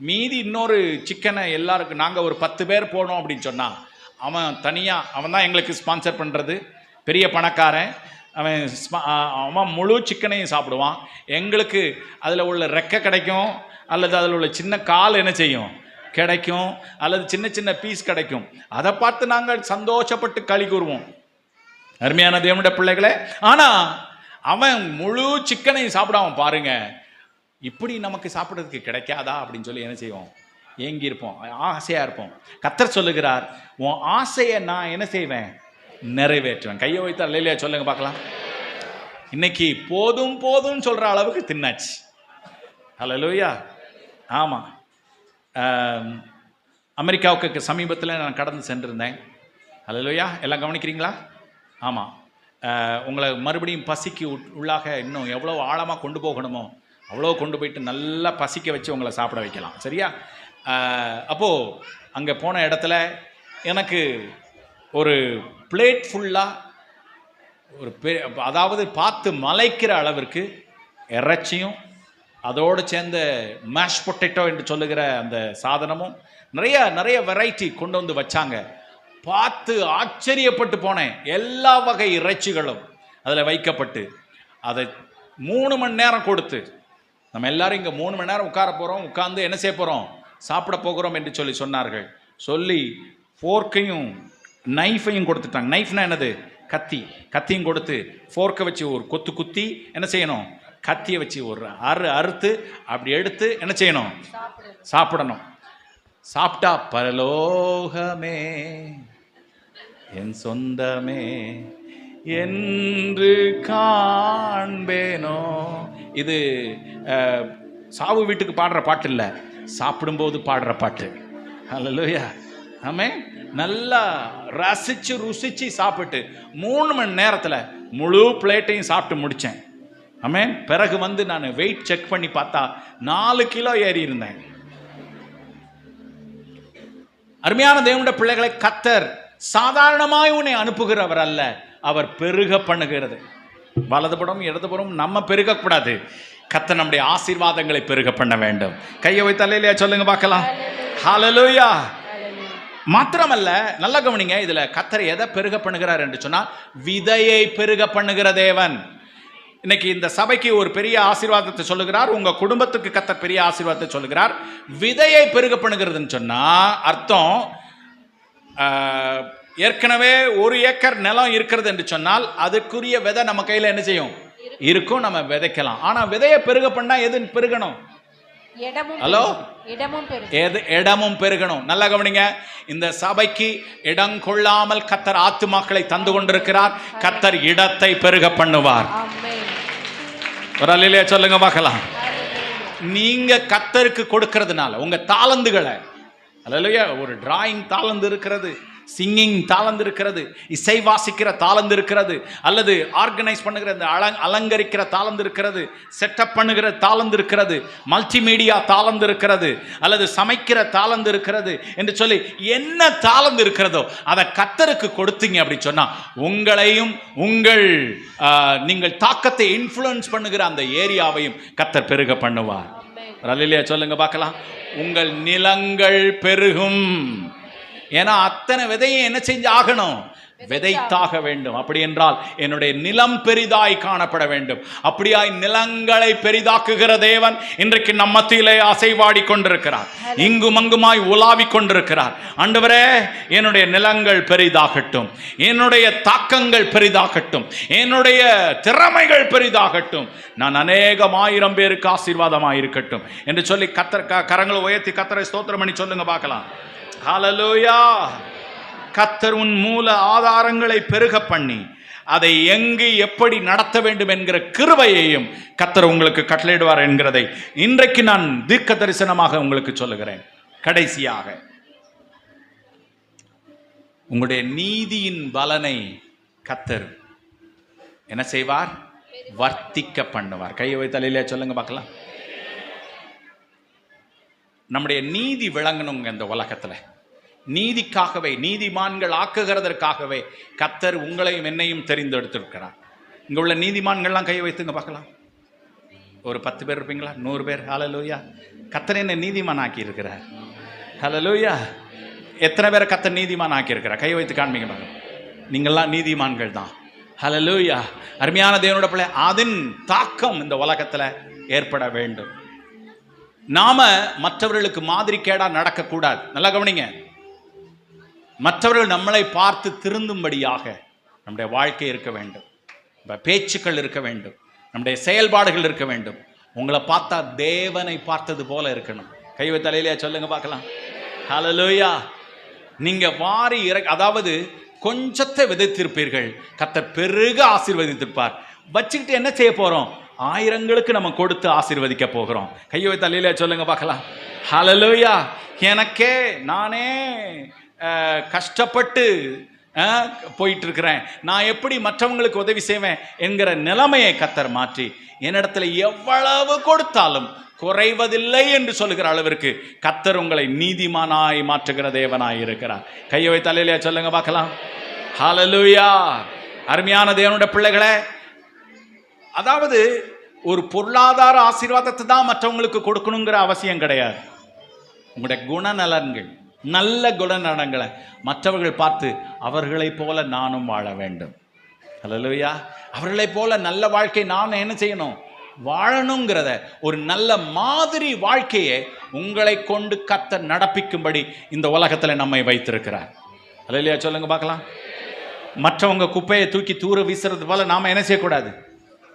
S1: மீதி இன்னொரு சிக்கனை எல்லாருக்கும், நாங்கள் ஒரு 10 பேர் போனோம் அப்படின்னு சொன்னான். அவன் தனியாக, அவன் தான் எங்களுக்கு ஸ்பான்சர் பண்ணுறது, பெரிய பணக்காரன். அவன் முழு சிக்கனையும் சாப்பிடுவான். எங்களுக்கு அதில் உள்ள ரெக்கை கிடைக்கும், அல்லது அதில் உள்ள சின்ன கால் என்ன செய்யும் கிடைக்கும், அல்லது சின்ன சின்ன பீஸ் கிடைக்கும். அதை பார்த்து நாங்கள் சந்தோஷப்பட்டு களி கூறுவோம். அருமையான தேவனுடைய பிள்ளைகளே. ஆனால் அவன் முழு சிக்கனையும் சாப்பிடாம பாருங்க, இப்படி நமக்கு சாப்பிட்றதுக்கு கிடைக்காதா அப்படின்னு சொல்லி என்ன செய்வோம், ஏங்கி இருப்போம், ஆசையாக இருப்போம். கர்த்தர் சொல்லுகிறார், உன் ஆசையை நான் என்ன செய்வேன், நிறைவேற்றுவேன். கையை வைத்து அல்லேலூயா சொல்லுங்க பார்க்கலாம். இன்னைக்கு போதும் போதும் சொல்ற அளவுக்கு தின்னாச்சு. ஹல்லேலூயா. ஆமாம், அமெரிக்காவுக்கு சமீபத்தில் நான் கடந்து சென்றிருந்தேன். ஹல்லேலூயா. எல்லாம் கவனிக்கிறீங்களா? ஆமாம். உங்களை மறுபடியும் பசிக்கு உள்ளாக இன்னும் எவ்வளோ ஆழமாக கொண்டு போகணுமோ அவ்வளோ கொண்டு போயிட்டு நல்லா பசிக்க வச்சு உங்களை சாப்பிட வைக்கலாம். சரியா? அப்போது அங்கே போன இடத்துல எனக்கு ஒரு பிளேட் ஃபுல்லாக ஒரு அதாவது பார்த்து மலைக்கிற அளவிற்கு இறைச்சியும் அதோடு சேர்ந்த மேஷ் பொட்டேட்டோ என்று சொல்லுகிற அந்த சாதனமும் நிறைய வெரைட்டி கொண்டு வந்து வச்சாங்க. பார்த்து ஆச்சரியப்பட்டு போனேன். எல்லா வகை இறைச்சிகளும் அதில் வைக்கப்பட்டு அதை 3 மணி நேரம் கொடுத்து, நம்ம எல்லாரும் இங்கே 3 மணி நேரம் உட்கார போகிறோம், உட்கார்ந்து என்ன செய்ய போகிறோம், சாப்பிட போகிறோம் என்று சொல்லி சொன்னார்கள். சொல்லி ஃபோர்க்கையும் நைஃபையும் கொடுத்துட்டாங்க. நைஃப்னா என்னது, கத்தியும் கொடுத்து ஃபோர்க்கை வச்சு ஒரு கொத்து குத்தி என்ன செய்யணும், கத்தியை வச்சு ஒரு அறுத்து அப்படி எடுத்து என்ன செய்யணும், சாப்பிடணும். சாப்பிட்டா பரலோகமே என் சொந்தமே என்று காண்பேனோ. இது சாவு வீட்டுக்கு பாடுற பாட்டு இல்லை, சாப்பிடும்போது பாடுற பாட்டு. ஹல்லேலூயா. ஆமென். நல்லா ரசிச்சு ருசிச்சு சாப்பிட்டு 3 மணி நேரத்தில் முழு பிளேட்டையும் சாப்பிட்டு முடித்தேன். ஆமென். பிறகு வந்து நான் வெயிட் செக் பண்ணி பார்த்தா 4 கிலோ ஏறி இருந்தேன். அருமையான தேவனுடைய பிள்ளைகளை, கர்த்தர் சாதாரணமாய் உன்னை அனுப்புகிறவர் அல்ல, அவர் பெருக பண்ணுகிறது. வலதுபுறம் இடதுபுறம் நம்ம பெருகக்கூடாது, கர்த்தர் நம்முடைய ஆசீர்வாதங்களை பெருக பண்ண வேண்டும். கையை வைத்து அல்லேலூயா சொல்லுங்க பார்க்கலாம். ஹல்லேலூயா. மாத்திரமல்ல, நல்ல கவனிங்க, இதுல கர்த்தர் எதை பெருக பண்ணுகிறார் என்று சொன்னால் விதையை பெருக பண்ணுகிற தேவன். இன்னைக்கு இந்த சபைக்கு ஒரு பெரிய ஆசீர்வாதத்தை சொல்லுகிறார், உங்க குடும்பத்துக்கு கர்த்தர் பெரிய ஆசீர்வாதத்தை சொல்லுகிறார். விதையை பெருக பண்ணுகிறதுன்னு சொன்னா அர்த்தம், ஏற்கனவே 1 ஏக்கர் நிலம் இருக்கிறது என்று சொன்னால் அதுக்குரிய விதை நம்ம கையில் என்ன செய்யும், இருக்கும், நம்ம விதைக்கலாம். ஆனா விதையை பெருக பண்ணா எது பெருகணும், ஹலோ, இடமும் பெருகணும். நல்லா கவனிங்க, இந்த சபைக்கு இடம் கொள்ளாமல் கர்த்தர் ஆத்துமாக்களை தந்து கொண்டிருக்கிறார். கர்த்தர் இடத்தை பெருக பண்ணுவார். ஒரு அல்லேலூயா சொல்லுங்க பார்க்கலாம். நீங்க கர்த்தருக்கு கொடுக்கிறதுனால உங்க தாளந்துகளை, அல்லேலூயா, ஒரு டிராயிங் தாளந்து இருக்கிறது, சிங்கிங் தாளந்து இருக்கிறது, இசை வாசிக்கிற தாளந்து இருக்கிறது, அல்லது ஆர்கனைஸ் பண்ணுகிற அலங்கரிக்கிற தாளந்து இருக்கிறது, செட்டப் பண்ணுகிற தாளந்து இருக்கிறது, மல்டிமீடியா தாளந்து இருக்கிறது, அல்லது சமைக்கிற தாளந்து இருக்கிறது என்று சொல்லி என்ன தாளந்து இருக்கிறதோ அதை கர்த்தருக்கு கொடுத்தீங்க அப்படி சொன்னா உங்களையும் நீங்கள் தாக்கத்தை இன்ஃப்ளூயன்ஸ் பண்ணுகிற அந்த ஏரியாவையும் கர்த்தர் பெருக பண்ணுவார். அல்லேலூயா சொல்லுங்க பார்க்கலாம். உங்கள் நிலங்கள் பெருகும். ஏன்னா அத்தனை விதையை என்ன செஞ்சு ஆகணும்? விதைத்தாக வேண்டும். அப்படி என்றால் என்னுடைய நிலம் பெரிதாய் காணப்பட வேண்டும். அப்படியாய் நிலங்களை பெரிதாக்குகிற தேவன் இன்றைக்கு நம் மத்தியிலே அசைவாடி கொண்டிருக்கிறார், இங்கும் அங்குமாய் உலாவிக் கொண்டிருக்கிறார். ஆண்டவரே, என்னுடைய நிலங்கள் பெரிதாகட்டும், என்னுடைய தாக்கங்கள் பெரிதாகட்டும், என்னுடைய திறமைகள் பெரிதாகட்டும், நான் அநேகம் ஆயிரம் பேருக்கு ஆசீர்வாதமாக இருக்கட்டும் என்று சொல்லி கரங்களை உயர்த்தி கர்த்தரை ஸ்தோத்திரம் பண்ணி சொல்லுங்க பார்க்கலாம். ஹல்லேலூயா. கர்த்தர் உன் மூல ஆதாரங்களை பெருக பண்ணி அதை எங்கு எப்படி நடத்த வேண்டும் என்கிற கிருபையையும் கர்த்தர் உங்களுக்கு கட்டளையிடுவார் என்கிறதை இன்றைக்கு நான் தீர்க்க தரிசனமாக உங்களுக்கு சொல்லுகிறேன். கடைசியாக உங்களுடைய நீதியின் பலனை கர்த்தர் என்ன செய்வார்? வர்த்திக்க பண்ணுவார். கையை வைத்து தலையிலே சொல்லுங்க பார்க்கலாம். நம்முடைய நீதி விளங்கணுங்க. இந்த உலகத்துல நீதிக்காகவே, நீதிமான்கள் ஆக்குகிறதற்காகவே கர்த்தர் உங்களையும் என்னையும் தெரிந்தெடுத்திருக்கிறார். இங்க உள்ள நீதிமான்கள்லாம் கையை வைத்துங்க பார்க்கலாம். ஒரு 10 பேர் இருப்பீங்களா? 100 பேர்? ஹல்லேலூயா. கர்த்தர் என்ன நீதிமான் ஆக்கி இருக்கிறார். ஹல்லேலூயா. எத்தனை பேரை கர்த்தர் நீதிமான் ஆக்கி இருக்கிறார்? கையை வைத்து காண்பீங்க பார்க்கலாம். நீங்கள்லாம் நீதிமான்கள் தான். ஹல்லேலூயா. அருமையான தேவனோட பிள்ளை, அதன் தாக்கம் இந்த உலகத்துல ஏற்பட வேண்டும். நாம மற்றவர்களுக்கு மாதிரி கேடா நடக்கக்கூடாது. நல்லா கவனிங்க. மற்றவர்கள் நம்மளை பார்த்து திருந்தும்படியாக நம்முடைய வாழ்க்கை இருக்க வேண்டும், பேச்சுக்கள் இருக்க வேண்டும், நம்முடைய செயல்பாடுகள் இருக்க வேண்டும். உங்களை பார்த்தா தேவனை பார்த்தது போல இருக்கணும். கைவை தலையிலே சொல்லுங்க பார்க்கலாம். ஹல்லேலூயா. நீங்க வாரி அதாவது கொஞ்சத்தை விதைத்திருப்பீர்கள், கர்த்தர் பெருக ஆசீர்வதித்திருப்பார். வச்சுக்கிட்டு என்ன செய்ய போறோம்? ஆயிரங்களுக்கு நம்ம கொடுத்து ஆசீர்வதிக்க போகிறோம். கையை தலையிலே சொல்லுங்க பார்க்கலாம். ஹல்லேலூயா. எனக்கே நானே கஷ்டப்பட்டு போயிட்டு இருக்கிறேன், நான் எப்படி மற்றவங்களுக்கு உதவி செய்வேன் என்கிற நிலைமையை கர்த்தர் மாற்றி என்னிடத்துல எவ்வளவு கொடுத்தாலும் குறைவதில்லை என்று சொல்லுகிற அளவிற்கு கர்த்தர் உங்களை நீதிமானாய் மாற்றுகிற தேவனாய் இருக்கிறார். கையை தலையிலே சொல்லுங்க பார்க்கலாம். ஹல்லேலூயா. அருமையான தேவனுடைய பிள்ளைகளே, அதாவது ஒரு பொருளாதார ஆசீர்வாதத்தை தான் மற்றவங்களுக்கு கொடுக்கணுங்கிற அவசியம் கிடையாது. உங்களுடைய குணநலன்கள், நல்ல குணநலன்களை மற்றவர்கள் பார்த்து அவர்களைப் போல நானும் வாழ வேண்டும். ஹல்லேலூயா. அவர்களைப் போல நல்ல வாழ்க்கை நான் என்ன செய்யணும்? வாழணுங்கிறத ஒரு நல்ல மாதிரி வாழ்க்கையை உங்களை கொண்டு கர்த்தர் நடப்பிக்கும்படி இந்த உலகத்தில் நம்மை வைத்திருக்கிறார். ஹல்லேலூயா சொல்லுங்க பார்க்கலாம். மற்றவங்க குப்பையை தூக்கி தூர வீசுறது போல நாம என்ன செய்யக்கூடாது?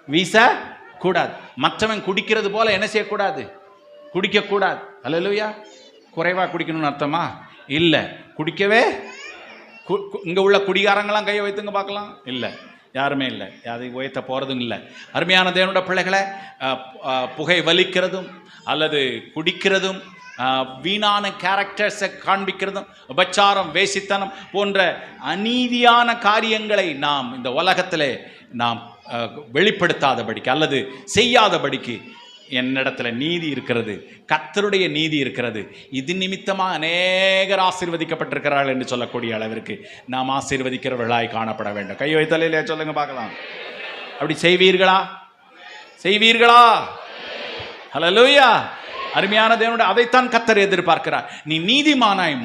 S1: வீசக்கூடாது. மற்றவன் குடிக்கிறது போல என்ன செய்யக்கூடாது? குடிக்கக்கூடாது. ஹல்லேலூயா. குறைவா குடிக்கணும்னு அர்த்தமா? இல்லை. குடிக்கவே இங்கே உள்ள குடிகாரங்களாம் கையை வைத்துங்க பார்க்கலாம். இல்லை, யாருமே இல்லை, யாரையும் உயர்த்த போகிறதும் இல்லை. அருமையான தேவனோட பிள்ளைகளை, புகை வலிக்கிறதும் அல்லது குடிக்கிறதும் வீணான கேரக்டர்ஸை காண்பிக்கிறதும் உபச்சாரம், வேசித்தனம் போன்ற அநீதியான காரியங்களை நாம் இந்த உலகத்தில் நாம் வெளிப்படுத்தாதபடிக்கு அல்லது செய்யாதபடிக்கு என்னிடத்துல நீதி இருக்கிறது, கர்த்தருடைய நீதி இருக்கிறது. இது நிமித்தமாக அநேகர் ஆசீர்வதிக்கப்பட்டிருக்கிறார்கள் என்று சொல்லக்கூடிய அளவிற்கு நாம் ஆசீர்வதிக்கிறவர்களாய் காணப்பட வேண்டும். கை வைத்தலையிலே சொல்லுங்க பார்க்கலாம். அப்படி செய்வீர்களா? செய்வீர்களா? ஹல்லேலூயா. அருமையான தேவனுடைய, அதைத்தான் கர்த்தர் எதிர்பார்க்கிறார். நீ நீதிமானாய்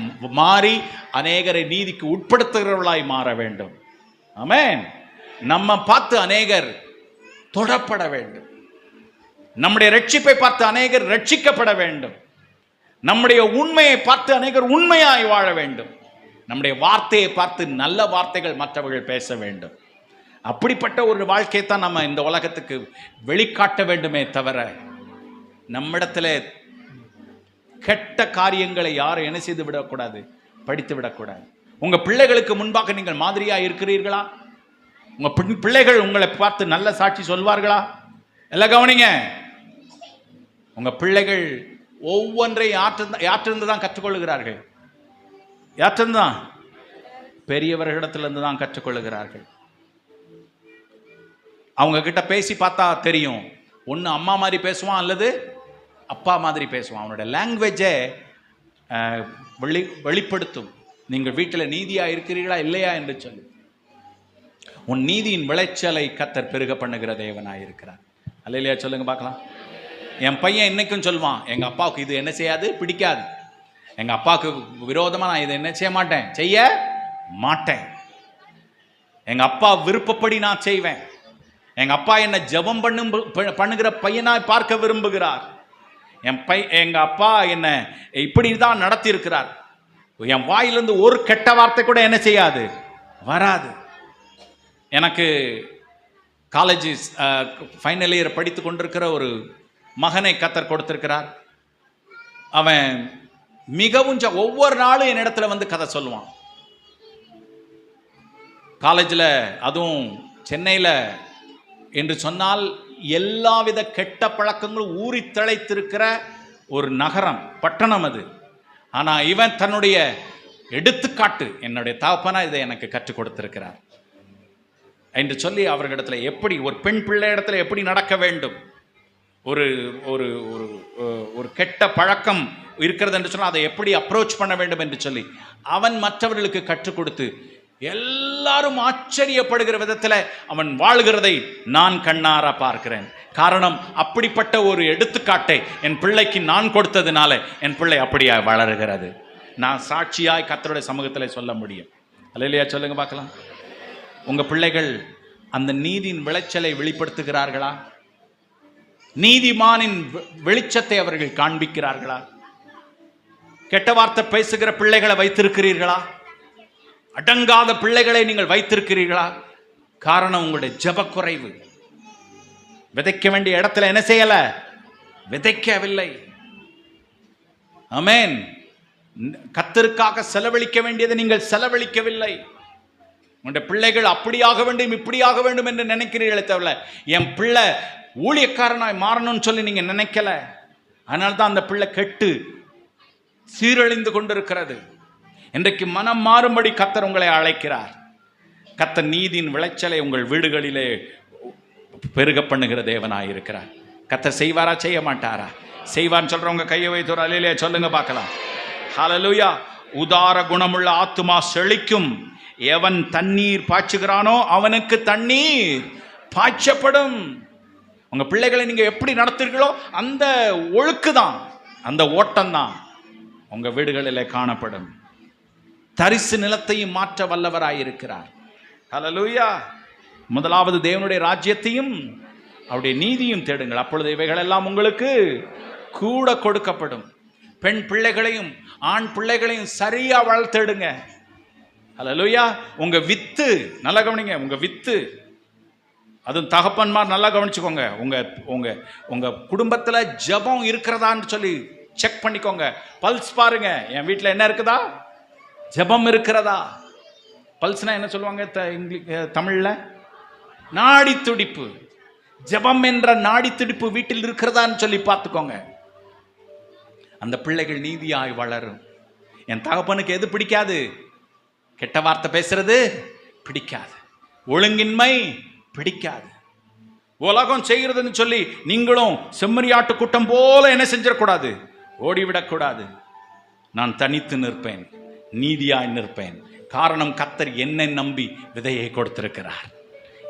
S1: மாறி அநேகரை நீதிக்கு உட்படுத்துகிறவர்களாய் மாற வேண்டும். ஆமென். நம்ம பார்த்து அநேகர் தொடப்பட வேண்டும். நம்முடைய ரட்சிப்பை பார்த்து அநேகர் ரட்சிக்கப்பட வேண்டும். நம்முடைய உண்மையை பார்த்து அநேகர் உண்மையாய் வாழ வேண்டும். நம்முடைய வார்த்தையை பார்த்து நல்ல வார்த்தைகள் மற்றவர்கள் பேச வேண்டும். அப்படிப்பட்ட ஒரு வாழ்க்கையை தான் நம்ம இந்த உலகத்துக்கு வெளிக்காட்ட வேண்டுமே தவிர நம்மிடத்துல கெட்ட காரியங்களை யாரும் என்ன செய்து விடக்கூடாது? படித்து விடக்கூடாது. உங்க பிள்ளைகளுக்கு முன்பாக நீங்கள் மாதிரியா இருக்கிறீர்களா? உங்க பிள்ளைகள் உங்களை பார்த்து நல்ல சாட்சி சொல்வார்களா? எல்லாம் கவனிங்க. உங்க பிள்ளைகள் ஒவ்வொன்றையும் யாற்றிருந்து தான் கற்றுக்கொள்கிறார்கள். யாற்றிருந்து தான்? பெரியவர்களிடத்திலிருந்து தான் கற்றுக்கொள்ளுகிறார்கள். அவங்க கிட்ட பேசி பார்த்தா தெரியும், ஒன்று அம்மா மாதிரி பேசுவான் அல்லது அப்பா மாதிரி பேசுவான். அவனோட லாங்குவேஜை வெளிப்படுத்தும். நீங்கள் வீட்டில் நீதியாக இருக்கிறீர்களா இல்லையா என்று சொல்லி. உன் நீதியின் விளைச்சலை கர்த்தர் பெருக பண்ணுகிற தேவனாய் இருக்கிறார். அல்லையா சொல்லுங்க பார்க்கலாம். என் பையன் இன்னைக்கும் சொல்லுவான், எங்கள் அப்பாவுக்கு இது என்ன செய்யாது, பிடிக்காது. எங்கள் அப்பாவுக்கு விரோதமாக நான் இதை என்ன செய்ய மாட்டேன், செய்ய மாட்டேன். எங்கள் அப்பா விருப்பப்படி நான் செய்வேன். எங்கள் அப்பா என்னை ஜெபம் பண்ணுகிற பையனாய் பார்க்க விரும்புகிறார். எங்கள் அப்பா என்னை இப்படி தான் நடத்தி இருக்கிறார். என் வாயிலிருந்து ஒரு கெட்ட வார்த்தை கூட என்ன செய்யாது, வராது. எனக்கு காலேஜ் ஃபைனல் இயர் படித்து கொண்டிருக்கிற ஒரு மகனை கர்த்தர் கொடுத்திருக்கிறார். அவன் மிகவும் ஒவ்வொரு நாளும் என்னிடத்துல வந்து கதை சொல்லுவான். காலேஜில், அதுவும் சென்னையில் என்று சொன்னால் எல்லாவித கெட்ட பழக்கங்களும் ஊறி திளைத்திருக்கிற ஒரு நகரம், பட்டணம் அது. ஆனால் இவன் தன்னுடைய எடுத்துக்காட்டு, என்னுடைய தகப்பனா இதை எனக்கு கற்றுக் கொடுத்திருக்கிறார் என்று சொல்லி அவர்களிடத்தில் எப்படி ஒரு பெண் பிள்ளை இடத்துல எப்படி நடக்க வேண்டும், ஒரு ஒரு ஒரு கெட்ட பழக்கம் இருக்கிறது என்று சொன்னால் அதை எப்படி அப்ரோச் பண்ண வேண்டும் என்று சொல்லி அவன் மற்றவர்களுக்கு கற்றுக் கொடுத்து எல்லாரும் ஆச்சரியப்படுகிற விதத்தில் அவன் வாழ்கிறதை நான் கண்ணார பார்க்கிறேன். காரணம், அப்படிப்பட்ட ஒரு எடுத்துக்காட்டை என் பிள்ளைக்கு நான் கொடுத்ததுனால என் பிள்ளை அப்படியா வளருகிறது. நான் சாட்சியாய் கர்த்தருடைய சமூகத்தில் சொல்ல முடியும். அல்லேலூயா சொல்லுங்க பார்க்கலாம். உங்க பிள்ளைகள் அந்த நீதியின் விளைச்சலை வெளிப்படுத்துகிறார்களா? நீதிமானின் வெளிச்சத்தை அவர்கள் காண்பிக்கிறார்களா? கெட்ட வார்த்தை பேசுகிற பிள்ளைகளை வைத்திருக்கிறீர்களா? அடங்காத பிள்ளைகளை நீங்கள் வைத்திருக்கிறீர்களா? காரணம், உங்களுடைய ஜெப குறைவு. விதைக்க வேண்டிய இடத்துல என்ன செய்யல, விதைக்கவில்லை. ஆமென். கர்த்தருக்காக செலவழிக்க வேண்டியதை நீங்கள் செலவழிக்கவில்லை. உங்களுடைய பிள்ளைகள் அப்படியாக வேண்டும் இப்படியாக வேண்டும் என்று நினைக்கிறீர்களே தவிர என் பிள்ளை ஊழியக்காரனாய் மாறணும்னு சொல்லி நீங்க நினைக்கல. அதனால்தான் அந்த பிள்ளை கெட்டு சீரழிந்து கொண்டிருக்கிறது. இன்றைக்கு மனம் மாறும்படி கர்த்தர் உங்களை அழைக்கிறார். கர்த்தர் நீதியின் விளைச்சலை உங்கள் வீடுகளிலே பெருக பண்ணுகிற தேவனாய் இருக்கிறார். கர்த்தர் செய்வாரா செய்ய மாட்டாரா? செய்வான்னு சொல்றவங்க கையை வைத்து அல்லேலூயா சொல்லுங்க பார்க்கலாம். ஹல்லேலூயா. உதார குணமுள்ள ஆத்துமா செழிக்கும். எவன் தண்ணீர் பாய்ச்சுகிறானோ அவனுக்கு தண்ணீர் பாய்ச்சப்படும். உங்க பிள்ளைகளை நீங்க எப்படி நடத்துகிறீர்களோ அந்த ஒழுக்கு தான், அந்த ஓட்டம் தான் உங்க வீடுகளிலே காணப்படும். தரிசு நிலத்தையும் மாற்ற வல்லவராயிருக்கிறார். ஹல்லேலூயா. முதலாவது தேவனுடைய ராஜ்யத்தையும் அவருடைய நீதியும் தேடுங்கள், அப்பொழுது இவைகள் எல்லாம் உங்களுக்கு கூட கொடுக்கப்படும். பெண் பிள்ளைகளையும் ஆண் பிள்ளைகளையும் சரியா வளர்த்தெடுங்க. ஹல்லேலூயா. உங்க வித்து நல்லா கவனிங்க. உங்க வித்து, அதுவும் தகப்பன்மார் நல்லா கவனிச்சுக்கோங்க. உங்க உங்க உங்க குடும்பத்துல ஜெபம் இருக்கிறதான்னு சொல்லி செக் பண்ணிக்கோங்க. பல்ஸ் பாருங்க. என் வீட்டில் என்ன இருக்குதா, ஜெபம் இருக்கிறதா? பல்ஸ்னா என்ன சொல்லுவாங்க தமிழ்ல? நாடி துடிப்பு. ஜெபம் என்ற நாடி துடிப்பு வீட்டில் இருக்கிறதான்னு சொல்லி பார்த்துக்கோங்க. அந்த பிள்ளைகள் நீதியாய் வளரும். என் தகப்பனுக்கு எது பிடிக்காது? கெட்ட வார்த்தை பேசுறது பிடிக்காது, ஒழுங்கின்மை பிடிக்காது. உலகம் செய்கிறதுன்னு சொல்லி நீங்களும் செம்மறியாட்டு கூட்டம் போல என்ன செஞ்சிடக்கூடாது, ஓடிவிடக்கூடாது. நான் தனித்து நிற்பேன், நீதியாய் நிற்பேன். காரணம், கர்த்தர் என்னை நம்பி விதையை கொடுத்திருக்கிறார்,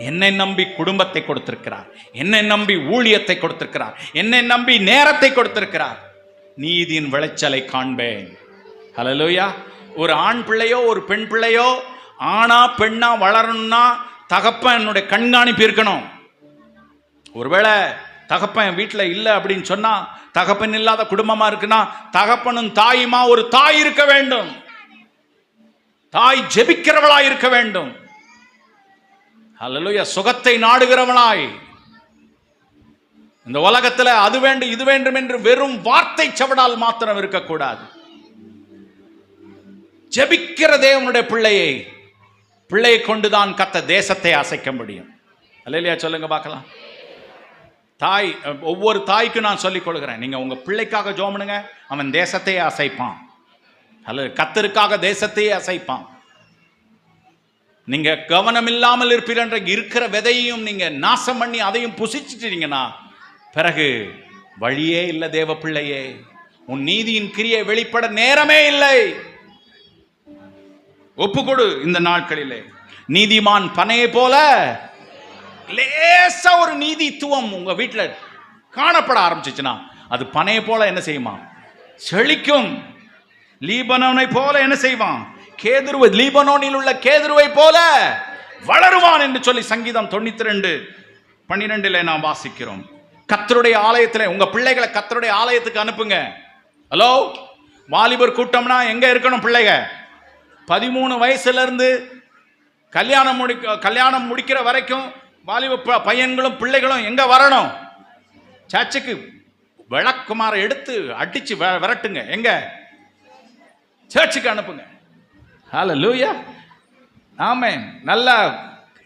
S1: என்னை நம்பி குடும்பத்தை கொடுத்திருக்கிறார், என்னை நம்பி ஊழியத்தை கொடுத்திருக்கிறார், என்னை நம்பி நேரத்தை கொடுத்திருக்கிறார். நீதியின் விளைச்சலை காண்பேன். ஹல்லேலூயா. ஒரு ஆண் பிள்ளையோ ஒரு பெண் பிள்ளையோ ஆணா பெண்ணா வளரணும்னா தகப்பன் என்னுடைய கண்காணிப்பு இருக்கணும். ஒருவேளை தகப்பன் வீட்டில் இல்லை அப்படின்னு சொன்னா, தகப்பன் இல்லாத குடும்பமா இருக்குன்னா தகப்பனும் தாயுமா ஒரு தாய் இருக்க வேண்டும். தாய் ஜெபிக்கிறவளாய் இருக்க வேண்டும். ஹல்லேலூயா. சுகத்தை நாடுகிறவளாய், இந்த உலகத்துல அது வேண்டும் இது வேண்டும் என்று வெறும் வார்த்தை சவடால் மாத்திரம் இருக்கக்கூடாது. ஜெபிக்கிற தேவனுடைய பிள்ளையை கொண்டுதான் கர்த்தர் தேசத்தை அசைக்க முடியும். அல்லேலூயா சொல்லுங்க பார்க்கலாம். தாய், ஒவ்வொரு தாய்க்கும் நான் சொல்லிக் கொள்கிறேன், நீங்க உங்க பிள்ளைக்காக ஜெபம் பண்ணுங்க, அவன் தேசத்தையே அசைப்பான். அல்ல, கர்த்தருக்காக தேசத்தையே அசைப்பான். நீங்க கவனம் இல்லாமல் இருப்பீர்கள். இருக்கிற விதையையும் நீங்க நாசம் பண்ணி அதையும் புசிச்சிட்டீங்கன்னா பிறகு வழியே இல்லை. தேவ பிள்ளையே, உன் நீதியின் கிரியை வெளிப்பட நேரமே இல்லை. ஒப்புக்கொடு. இந்த நாட்களிலே நீதிமான் பனையை போல லேசா ஒரு நீதித்துவம் உங்க வீட்டுல காணப்பட ஆரம்பிச்சுச்சுன்னா அது பனையை போல என்ன செய்யுமா? செழிக்கும். லீபனோனை போல என்ன செய்வான்? கேதுருவை, லீபனோனில் உள்ள கேதுருவை போல வளருவான் என்று சொல்லி சங்கீதம் 92:12 நாம் வாசிக்கிறோம். கர்த்தருடைய ஆலயத்தில் உங்க பிள்ளைகளை கர்த்தருடைய ஆலயத்துக்கு அனுப்புங்க. ஹலோ, வாலிபர் கூட்டம்னா எங்க இருக்கணும்? பிள்ளைங்க 13 வயசுல இருந்து கல்யாணம் முடிக்கிற வரைக்கும் வாலிப பையன்களும் பிள்ளைகளும் எங்க வரணும்? சர்ச்சுக்கு. விளக்குமாற எடுத்து அடிச்சு விரட்டுங்க. எங்க? சர்ச்சுக்கு அனுப்புங்க. ஹல்லேலூயா, ஆமென். நல்ல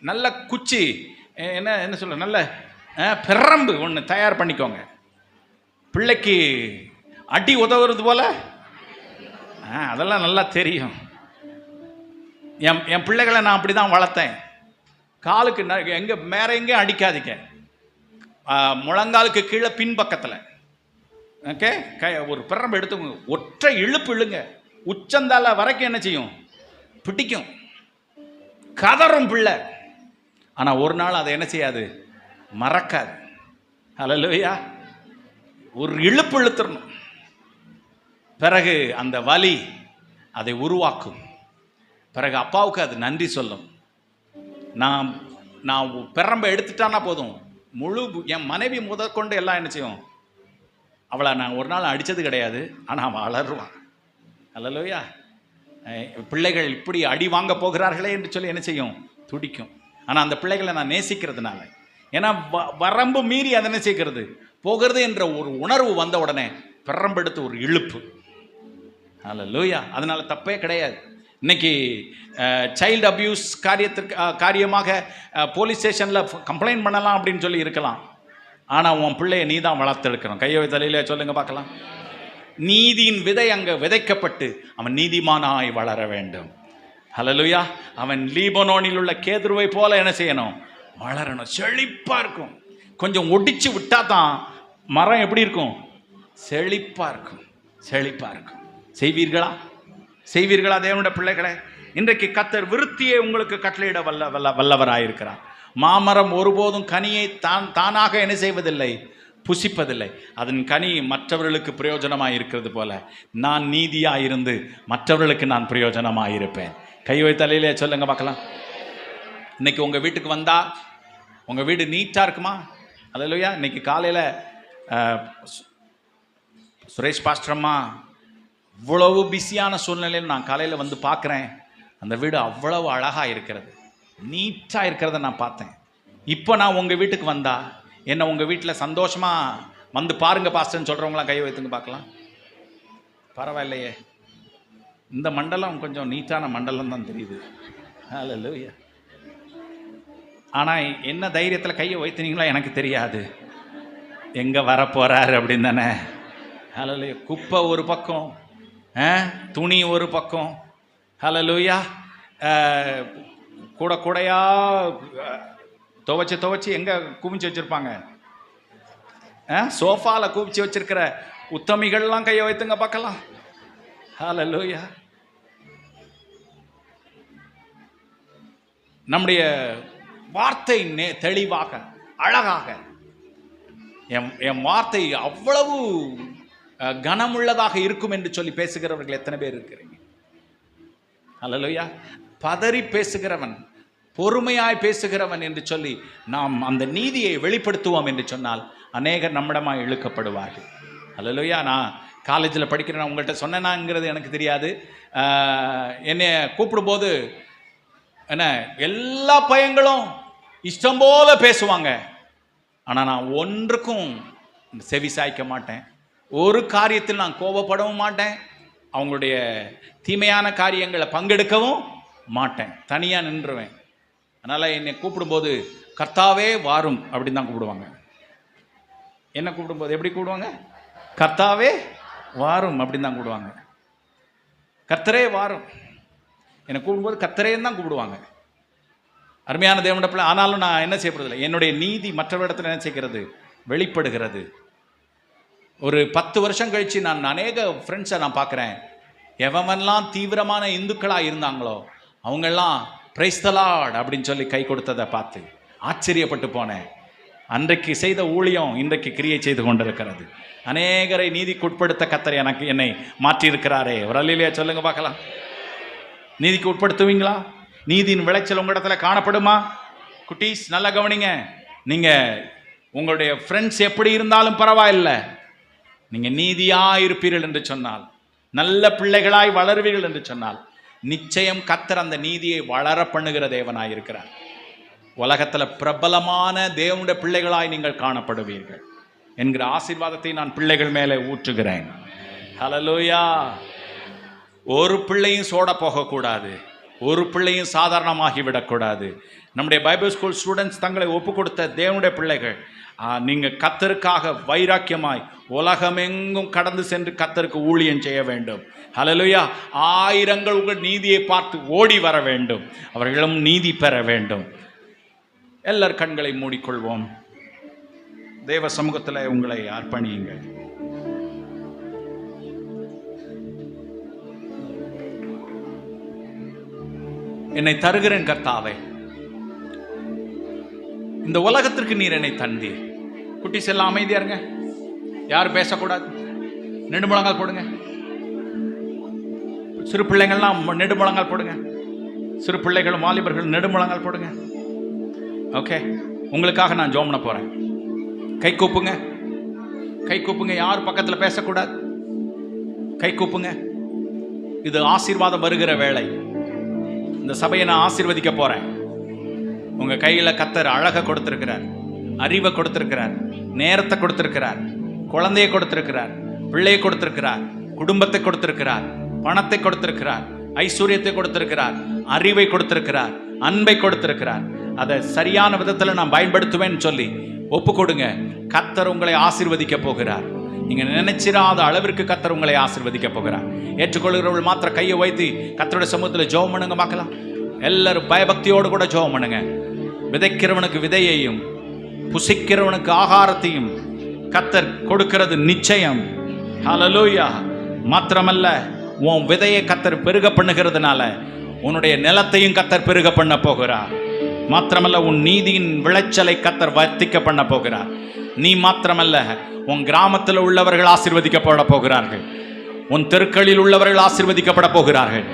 S1: நல்ல குச்சி, என்ன சொல்ல, நல்ல பிரம்பு ஒன்று தயார் பண்ணிக்கோங்க. பிள்ளைக்கு அடி உதவுறது போல அதெல்லாம் நல்லா தெரியும். என் பிள்ளைகளை நான் அப்படி தான் வளர்த்தேன். காலுக்கு எங்கே மேற எங்கேயும் அடிக்காதீங்க. முழங்காலுக்கு கீழே பின்பக்கத்தில் ஓகே ஒரு பிரம்பு எடுத்து ஒற்றை இழுப்பு இழுங்க. உச்சந்தால வரைக்கும் என்ன செய்யும்? பிடிக்கும். கதறும் பிள்ளை. ஆனால் ஒரு நாள் அதை என்ன செய்யாது? மறக்காது. ஹல்லேலூயா. ஒரு இழுப்பு இழுத்துறணும். பிறகு அந்த வலி அதை உருவாக்கும். பிறகு அப்பாவுக்கு அது நன்றி சொல்லும். நான் பிரம்பை எடுத்துட்டானா போதும், முழு என் மனைவி முதற்கொண்டு எல்லாம் என்ன செய்யும்? அவளை நான் ஒரு நாள் அடித்தது கிடையாது, ஆனால் அவள் வளருவான். ஹல்லேலூயா. பிள்ளைகள் இப்படி அடி வாங்க போகிறார்களே என்று சொல்லி என்ன செய்யும்? துடிக்கும். ஆனால் அந்த பிள்ளைகளை நான் நேசிக்கிறதுனால, ஏன்னா வரம்பு மீறி அதை என்ன செய்கிறது? போகிறது என்ற ஒரு உணர்வு வந்த உடனே பிரம்பெடுத்து ஒரு இழுப்பு. ஹல்லேலூயா. அதனால தப்பே கிடையாது. இன்னைக்கு சைல்டு அபியூஸ் காரியமாக போலீஸ் ஸ்டேஷனில் கம்ப்ளைண்ட் பண்ணலாம் அப்படின்னு சொல்லி இருக்கலாம். ஆனால் உன் பிள்ளையை நீ தான் வளர்த்தெடுக்கணும். கையை தலையில சொல்லுங்க பார்க்கலாம். நீதியின் விதை அங்கே விதைக்கப்பட்டு அவன் நீதிமானாய் வளர வேண்டும். ஹல்லேலூயா. அவன் லீபனோனில் உள்ள கேதுருவை போல என்ன செய்யணும்? வளரணும். செழிப்பாக இருக்கும். கொஞ்சம் ஒடிச்சு விட்டா தான் மரம் எப்படி இருக்கும்? செழிப்பாக இருக்கும். செழிப்பாக இருக்கும். செய்வீர்களா? செய்வீர்களா தேவனுடைய பிள்ளைகளை? இன்றைக்கு கர்த்தர் விருத்தியை உங்களுக்கு கட்டளையிட வல்லவராயிருக்கிறார். மாமரம் ஒருபோதும் கனியை தானாக என்ன செய்வதில்லை? புசிப்பதில்லை. அதன் கனி மற்றவர்களுக்கு பிரயோஜனமாக இருக்கிறது போல நான் நீதியாக இருந்து மற்றவர்களுக்கு நான் பிரயோஜனமாக இருப்பேன். கை வைத்தலையிலே சொல்லுங்க பார்க்கலாம். இன்னைக்கு உங்கள் வீட்டுக்கு வந்தா உங்கள் வீடு நீட்டாக இருக்குமா? ஹல்லேலூயா. இன்னைக்கு காலையில் சுரேஷ் பாஸ்டரம்மா அவ்வளவு பிஸியான சூழ்நிலையில் நான் காலையில் வந்து பார்க்குறேன். அந்த வீடு அவ்வளவு அழகாக இருக்கிறது, நீட்டாக இருக்கிறத நான் பார்த்தேன். இப்போ நான் உங்கள் வீட்டுக்கு வந்தா என்ன உங்கள் வீட்டில் சந்தோஷமாக வந்து பாருங்கள் பாஸ்டர்ன்னு சொல்கிறவங்களாம் கை வைத்துங்க பார்க்கலாம். பரவாயில்லையே, இந்த மண்டலம் கொஞ்சம் நீட்டான மண்டலம் தான் தெரியுது. ஹல்லேலூயா. ஆனால் என்ன தைரியத்தில் கையை வைத்தினீங்களோ எனக்கு தெரியாது. எங்கே வரப்போகிறாரு அப்படின்னு தானே. ஹல்லேலூயா. குப்பை ஒரு பக்கம், துணி ஒரு பக்கம். ஹல்லேலூயா. கூடையா துவைச்சி எங்கே குவிச்சு வச்சுருப்பாங்க? சோஃபாவில் குவிச்சு வச்சிருக்கிற உத்தமிகள்லாம் கையை வைத்துங்க பார்க்கலாம். ஹல்லேலூயா. நம்முடைய வார்த்தை தெளிவாக அழகாக, என் வார்த்தை அவ்வளவு கனமுள்ளதாக இருக்கும் என்று சொல்லி பேசுகிறவர்கள் எத்தனை பேர் இருக்கிறீங்க? ஹல்லேலூயா. பதறி பேசுகிறவன், பொறுமையாய் பேசுகிறவன் என்று சொல்லி நாம் அந்த நீதியை வெளிப்படுத்துவோம் என்று சொன்னால் அநேகர் நம்மிடமாக இழுக்கப்படுவார்கள். ஹல்லேலூயா. நான் காலேஜில் படிக்கிறேன், உங்கள்கிட்ட சொன்னேனாங்கிறது எனக்கு தெரியாது. என்னை கூப்பிடும்போது என்ன எல்லா பையங்களும் இஷ்டம் போல பேசுவாங்க. ஆனால் நான் ஒன்றுக்கும் செவி சாய்க்க மாட்டேன். ஒரு காரியத்தில் நான் கோபப்படவும் மாட்டேன். அவங்களுடைய தீமையான காரியங்களை பங்கெடுக்கவும் மாட்டேன். தனியாக நின்றுவேன். அதனால் என்னை கூப்பிடும்போது கர்த்தாவே வாரும் அப்படின்னு தான் கூப்பிடுவாங்க. என்ன கூப்பிடும்போது எப்படி கூப்பிடுவாங்க? கர்த்தாவே வாரும் அப்படின்னு தான் கூப்பிடுவாங்க. கர்த்தரே வாரும். என்னை கூப்பிடும்போது கர்த்தரேன்னு தான் கூப்பிடுவாங்க. அருமையான தேவனுடைய பிள்ளை, ஆனாலும் நான் என்ன செய்யப்படுறதில்லை, என்னுடைய நீதி மற்றவரிடத்தில் என்ன செய்கிறது, வெளிப்படுகிறது. ஒரு 10 வருஷம் கழித்து நான் அநேக ஃப்ரெண்ட்ஸை நான் பார்க்குறேன். எவன்லாம் தீவிரமான இந்துக்களாக இருந்தாங்களோ அவங்கெல்லாம் பிரைஸ் தி லார்ட் அப்படின்னு சொல்லி கை கொடுத்ததை பார்த்து ஆச்சரியப்பட்டு போனேன். அன்றைக்கு செய்த ஊழியம் இன்றைக்கு கிரியை செய்து கொண்டிருக்கிறது. அநேகரை நீதிக்குட்படுத்த கர்த்தர் என்னை மாற்றியிருக்கிறாரே. ஒரு அல்லேலூயா சொல்லுங்க பார்க்கலாம். நீதிக்கு உட்படுத்துவீங்களா? நீதியின் விளைச்சல் உங்களிடத்துல காணப்படுமா? குட்டீஸ் நல்லா கவனிங்க. நீங்கள் உங்களுடைய ஃப்ரெண்ட்ஸ் எப்படி இருந்தாலும் பரவாயில்லை, நீங்கள் நீதியாக இருப்பீர்கள் என்று சொன்னால், நல்ல பிள்ளைகளாய் வளருவீர்கள் என்று சொன்னால், நிச்சயம் கர்த்தர் அந்த நீதியை வளர பண்ணுகிற தேவனாய் இருக்கிறார். உலகத்தில் பிரபலமான தேவனுடைய பிள்ளைகளாய் நீங்கள் காணப்படுவீர்கள் என்கிற ஆசீர்வாதத்தை நான் பிள்ளைகள் மேலே ஊற்றுகிறேன். ஹல்லேலூயா. ஒரு பிள்ளையும் சோட போகக்கூடாது, ஒரு பிள்ளையும் சாதாரணமாகி விடக்கூடாது. நம்முடைய பைபிள் ஸ்கூல் ஸ்டூடெண்ட்ஸ் தங்களை ஒப்பு கொடுத்த தேவனுடைய பிள்ளைகள், நீங்கள் கர்த்தருக்காக வைராக்கியமாய் உலகமெங்கும் கடந்து சென்று கர்த்தருக்கு ஊழியம் செய்ய வேண்டும். ஹல்லேலூயா. ஆயிரங்கள் உங்கள் நீதியை பார்த்து ஓடி வர வேண்டும், அவர்களும் நீதி பெற வேண்டும். எல்லார் கண்களை மூடிக்கொள்வோம். தேவ சமூகத்தில் உங்களை அர்ப்பணியுங்கள். என்னை தருகிறேன் கர்த்தாவே, இந்த உலகத்திற்கு நீர் என்னை தந்தீர். குட்டீஸ் எல்லாம் அமைதியா இருங்க, யாரும் பேசக்கூடாது. நெடுமுழங்கால் போடுங்க. சிறு பிள்ளைகள்லாம் நெடுமுழங்கால் போடுங்க. சிறு பிள்ளைகளும் வாலிபர்களும் நெடுமுழங்கால் போடுங்க. ஓகே, உங்களுக்காக நான் ஜெபம் பண்ண போறேன். கை கூப்புங்க, கை கூப்புங்க. யார் பக்கத்தில் பேசக்கூடாது. கை கூப்புங்க. இது ஆசீர்வாதம் வருகிற வேளை. இந்த சபையை நான் ஆசீர்வதிக்க போறேன். உங்க கையில கர்த்தர் அழகை கொடுத்திருக்கிறார், அறிவை கொடுத்திருக்கிறார், நேரத்தை கொடுத்திருக்கிறார், குழந்தையை கொடுத்திருக்கிறார், பிள்ளையை கொடுத்திருக்கிறார், குடும்பத்தை கொடுத்திருக்கிறார், பணத்தை கொடுத்திருக்கிறார், ஐஸ்வர்யத்தை கொடுத்திருக்கிறார், அறிவை கொடுத்திருக்கிறார், அன்பை கொடுத்திருக்கிறார். அதை சரியான விதத்தில் நான் பயன்படுத்துவேன்னு சொல்லி ஒப்பு கொடுங்க. கர்த்தர் உங்களை ஆசீர்வதிக்க போகிறார். நீங்க நினைச்சிராத அளவிற்கு கர்த்தர் உங்களை ஆசீர்வதிக்க போகிறார். ஏற்றுக்கொள்கிறவர்கள் மாத்திர கையை வைத்து கர்த்தருடைய சமூகத்தில் ஜெபம் பண்ணுங்க பார்க்கலாம். எல்லாரும் பயபக்தியோடு கூட ஜெபம் பண்ணுங்க. விதைக்கிறவனுக்கு விதையையும் புசிக்கிறவனுக்கு ஆகாரத்தையும் கர்த்தர் கொடுக்கிறது நிச்சயம். ஹல்லேலூயா. மாத்திரமல்ல, உன் விதையை கர்த்தர் பெருக பண்ணுகிறதுனால உன்னுடைய நிலத்தையும் கர்த்தர் பெருக பண்ண போகிறார். மாத்திரமல்ல, உன் நீதியின் விளைச்சலை கர்த்தர் வர்த்திக்க பண்ண போகிறார். நீ மாத்திரமல்ல, உன் கிராமத்தில் உள்ளவர்கள் ஆசீர்வதிக்கப்பட போகிறார்கள். உன் தெருக்களில் உள்ளவர்கள் ஆசீர்வதிக்கப்பட போகிறார்கள்.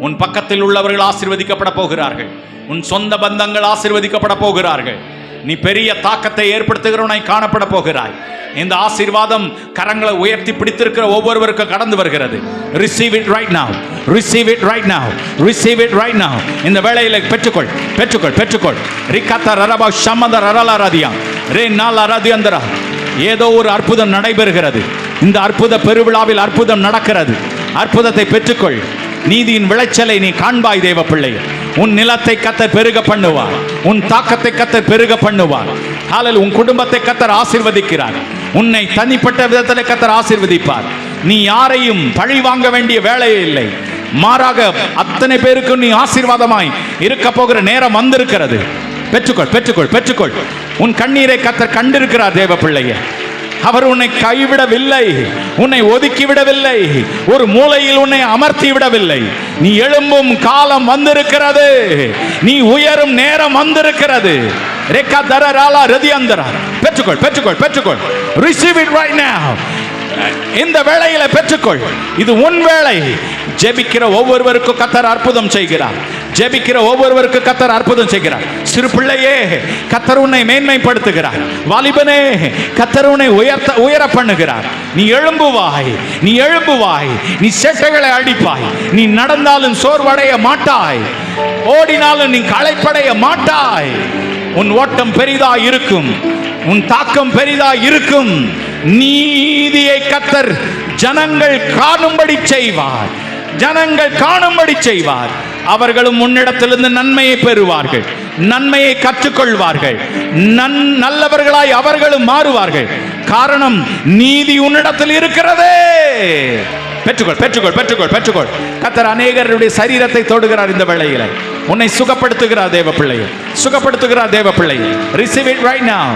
S1: உன் பக்கத்தில் உள்ளவர்கள் ஆசீர்வதிக்கப்பட போகிறார்கள். உன் சொந்த பந்தங்கள் ஆசீர்வதிக்கப்பட போகிறார்கள். நீ பெரிய தாக்கத்தை ஏற்படுத்துகிறவனாய் காணப்பட போகிறாய். இந்த ஆசீர்வாதம் கரங்களை உயர்த்தி பிடித்திருக்கிற ஒவ்வொருவருக்கும் கடந்து வருகிறது. Receive it right now. Receive it right now. Receive it right now. இந்த வேளையில பெற்றுக்கொள், பெற்றுக்கொள், பெற்றுக்கொள். ரிகத ரரபா ஷமத ரரலா ரதியா ரே நாலா ரதியந்தரா. ஏதோ ஒரு அற்புதம் நடைபெறுகிறது. இந்த அற்புத பெருவிழாவில் அற்புதம் நடக்கிறது. அற்புதத்தை பெற்றுக்கொள். நீதியின் விளைச்சலை நீ காண்பாய் தேவ பிள்ளை. உன் நிலத்தை கர்த்தர் பெருக பண்ணுவார். உன் தாக்கத்தை கர்த்தர் பெருக பண்ணுவார். ஹல்லேலூயா. உன் குடும்பத்தை கர்த்தர் ஆசீர்வதிக்கிறார். உன்னை தனிப்பட்ட விதத்தில் கர்த்தர் ஆசீர்வதிப்பார். நீ யாரையும் பழி வாங்க வேண்டிய வேலையே இல்லை. மாறாக அத்தனை பேருக்கு நீ ஆசீர்வாதமாய் இருக்க போகிற நேரம் வந்திருக்கிறது. பெற்றுக்கொள், பெற்றுக்கொள், பெற்றுக்கொள். உன் கண்ணீரை கர்த்தர் கண்டிருக்கிறார் தேவ பிள்ளையே. அவர் உன்னை கைவிடவில்லை, உன்னை ஒதுக்கி விடவில்லை, ஒரு மூலையில் உன்னை அமர்த்தி விடவில்லை. நீ எழும்பும் காலம் வந்திருக்கிறது. நீ உயரும் நேரம் வந்திருக்கிறது. பெற்றுக்கொள், பெற்றுக்கொள், பெற்றுக்கொள். Receive it right now. இந்த வேளையில பெற்றுக்கொள். இது உன் வேளை. ஜெபிக்கிற ஒவ்வொருவருக்கும் கர்த்தர் அற்புதம் செய்கிறார். ஜெபிக்கிற ஒவ்வொருவருக்கு கர்த்தர் அற்புதம் செய்கிறார். சிறு பிள்ளையே, கர்த்தர் உன்னை மேன்மைப்படுத்துகிறார். வாலிபனே, கர்த்தர் உன்னை உயர பண்ணுகிறார். நீ எழும்புவாய், நீ எழும்புவாய். நீ சேட்டைகளை அடிப்பாய். நீ நடந்தாலும் சோர்வடைய மாட்டாய், ஓடினாலும் நீ களைப்படைய மாட்டாய். உன் ஓட்டம் பெரிதா இருக்கும், உன் தாக்கம் பெரிதா இருக்கும். நீதியை கர்த்தர் ஜனங்கள் காணும்படி செய்வார். ஜனங்கள் காணும்படி செய்வார். அவர்களும் உன்னிடத்திலிருந்து நன்மையை பெறுவார்கள், நன்மையை கற்றுக்கொள்வார்கள். நல்லவர்களாய் அவர்களும் மாறுவார்கள். காரணம், நீதி உன்னிடத்தில் இருக்கிறதே. பெற்றுக்கொள், பெற்றுக்கொள், பெற்றுக்கொள், பெற்றுக்கொள். கர்த்தர் அநேகருடைய சரீரத்தை தொடுகிறார் இந்த வேளையில. உன்னை சுகப்படுத்துகிறார் தேவ பிள்ளையை, சுகப்படுத்துகிறார் தேவ பிள்ளையை. Receive it right now.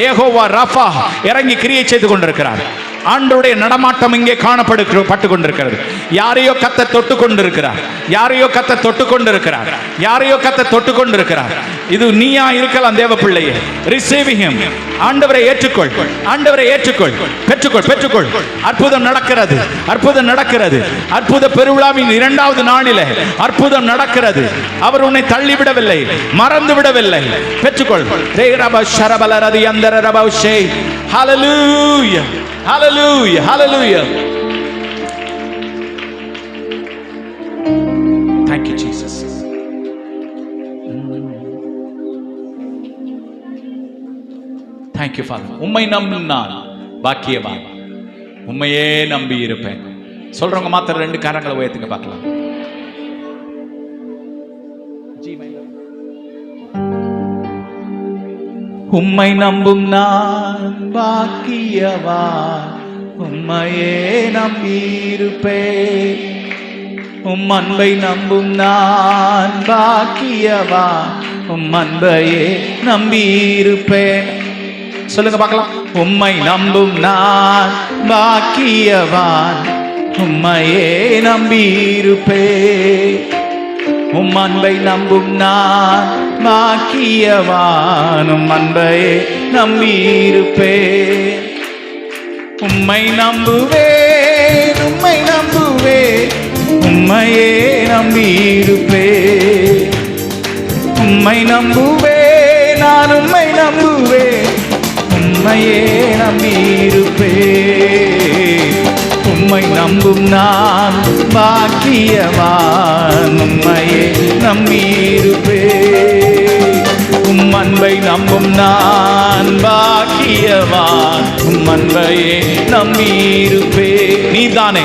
S1: Jehovah Rafah இறங்கி கிரியை செய்து கொண்டிருக்கிறார். ஆண்டவருடைய நடமாட்டம் இங்கே காணப்பட்டு கொண்டிருக்கிறது. யாரையோ கர்த்தர் தொட்டு கொண்டிருக்கிறார், யாரையோ கர்த்தர் தொட்டு கொண்டிருக்கிறார், யாரையோ கர்த்தர் தொட்டு கொண்டிருக்கிறார். இது நீயா இருக்கலாம் தேவ பிள்ளையே. Receive him. ஆண்டவரை ஏற்றுக்கொள், ஆண்டவரை ஏற்றுக்கொள், பெற்றுக்கொள், பெற்றுக்கொள். அற்புதம் நடக்கிறது, அற்புதம் நடக்கிறது. அற்புத பெருவிழாவின் 2வது நாளிலே அற்புதம் நடக்கிறது. அவர் உன்னை தள்ளிவிடவில்லை, மறந்து விடவில்லை. பெற்றுக்கொள். ஹல்லேலூயா, hallelujah, hallelujah. Thank you Jesus. Thank you Father. உம்மை நம்பும் நான் பாக்கியவான், உம்மையே நம்பி இருப்பேன். சொல்றவங்க மாத்திரம் 2 கரங்களை உயர்த்துங்க பார்க்கலாம். உம்மை நம்பும் நான் பாக்கியவான், உம்மையே நம்பியிருப்பேன். உம் அன்பை நம்பும் நான் பாக்கியவான், உம் அன்பையே நம்பியிருப்பேன். சொல்லுங்க பார்க்கலாம். உம்மை நம்பும் நான் பாக்கியவான், உம்மையே நம்பியிருப்பேன். உம் அன்பை நம்பும் நான் பாக்கியவான், உம் அன்பையே நம்பியிருப்பேன். உம்மை நம்புவேன், உம்மை நம்புவேன், உம்மையே நம்பியிருப்பேன். உம்மை நம்புவேன், நான் உம்மை நம்புவேன், உம்மையே நம்பியிருப்பேன். உம்மை நம்பும் நான் பாக்கியவான், உம்மையே நம்பியிருப்பேன். உம் அன்பை நம்பும் நான் பாக்கியவான், உம் அன்பையே நம்பியிருப்பேன். நீர்தானே,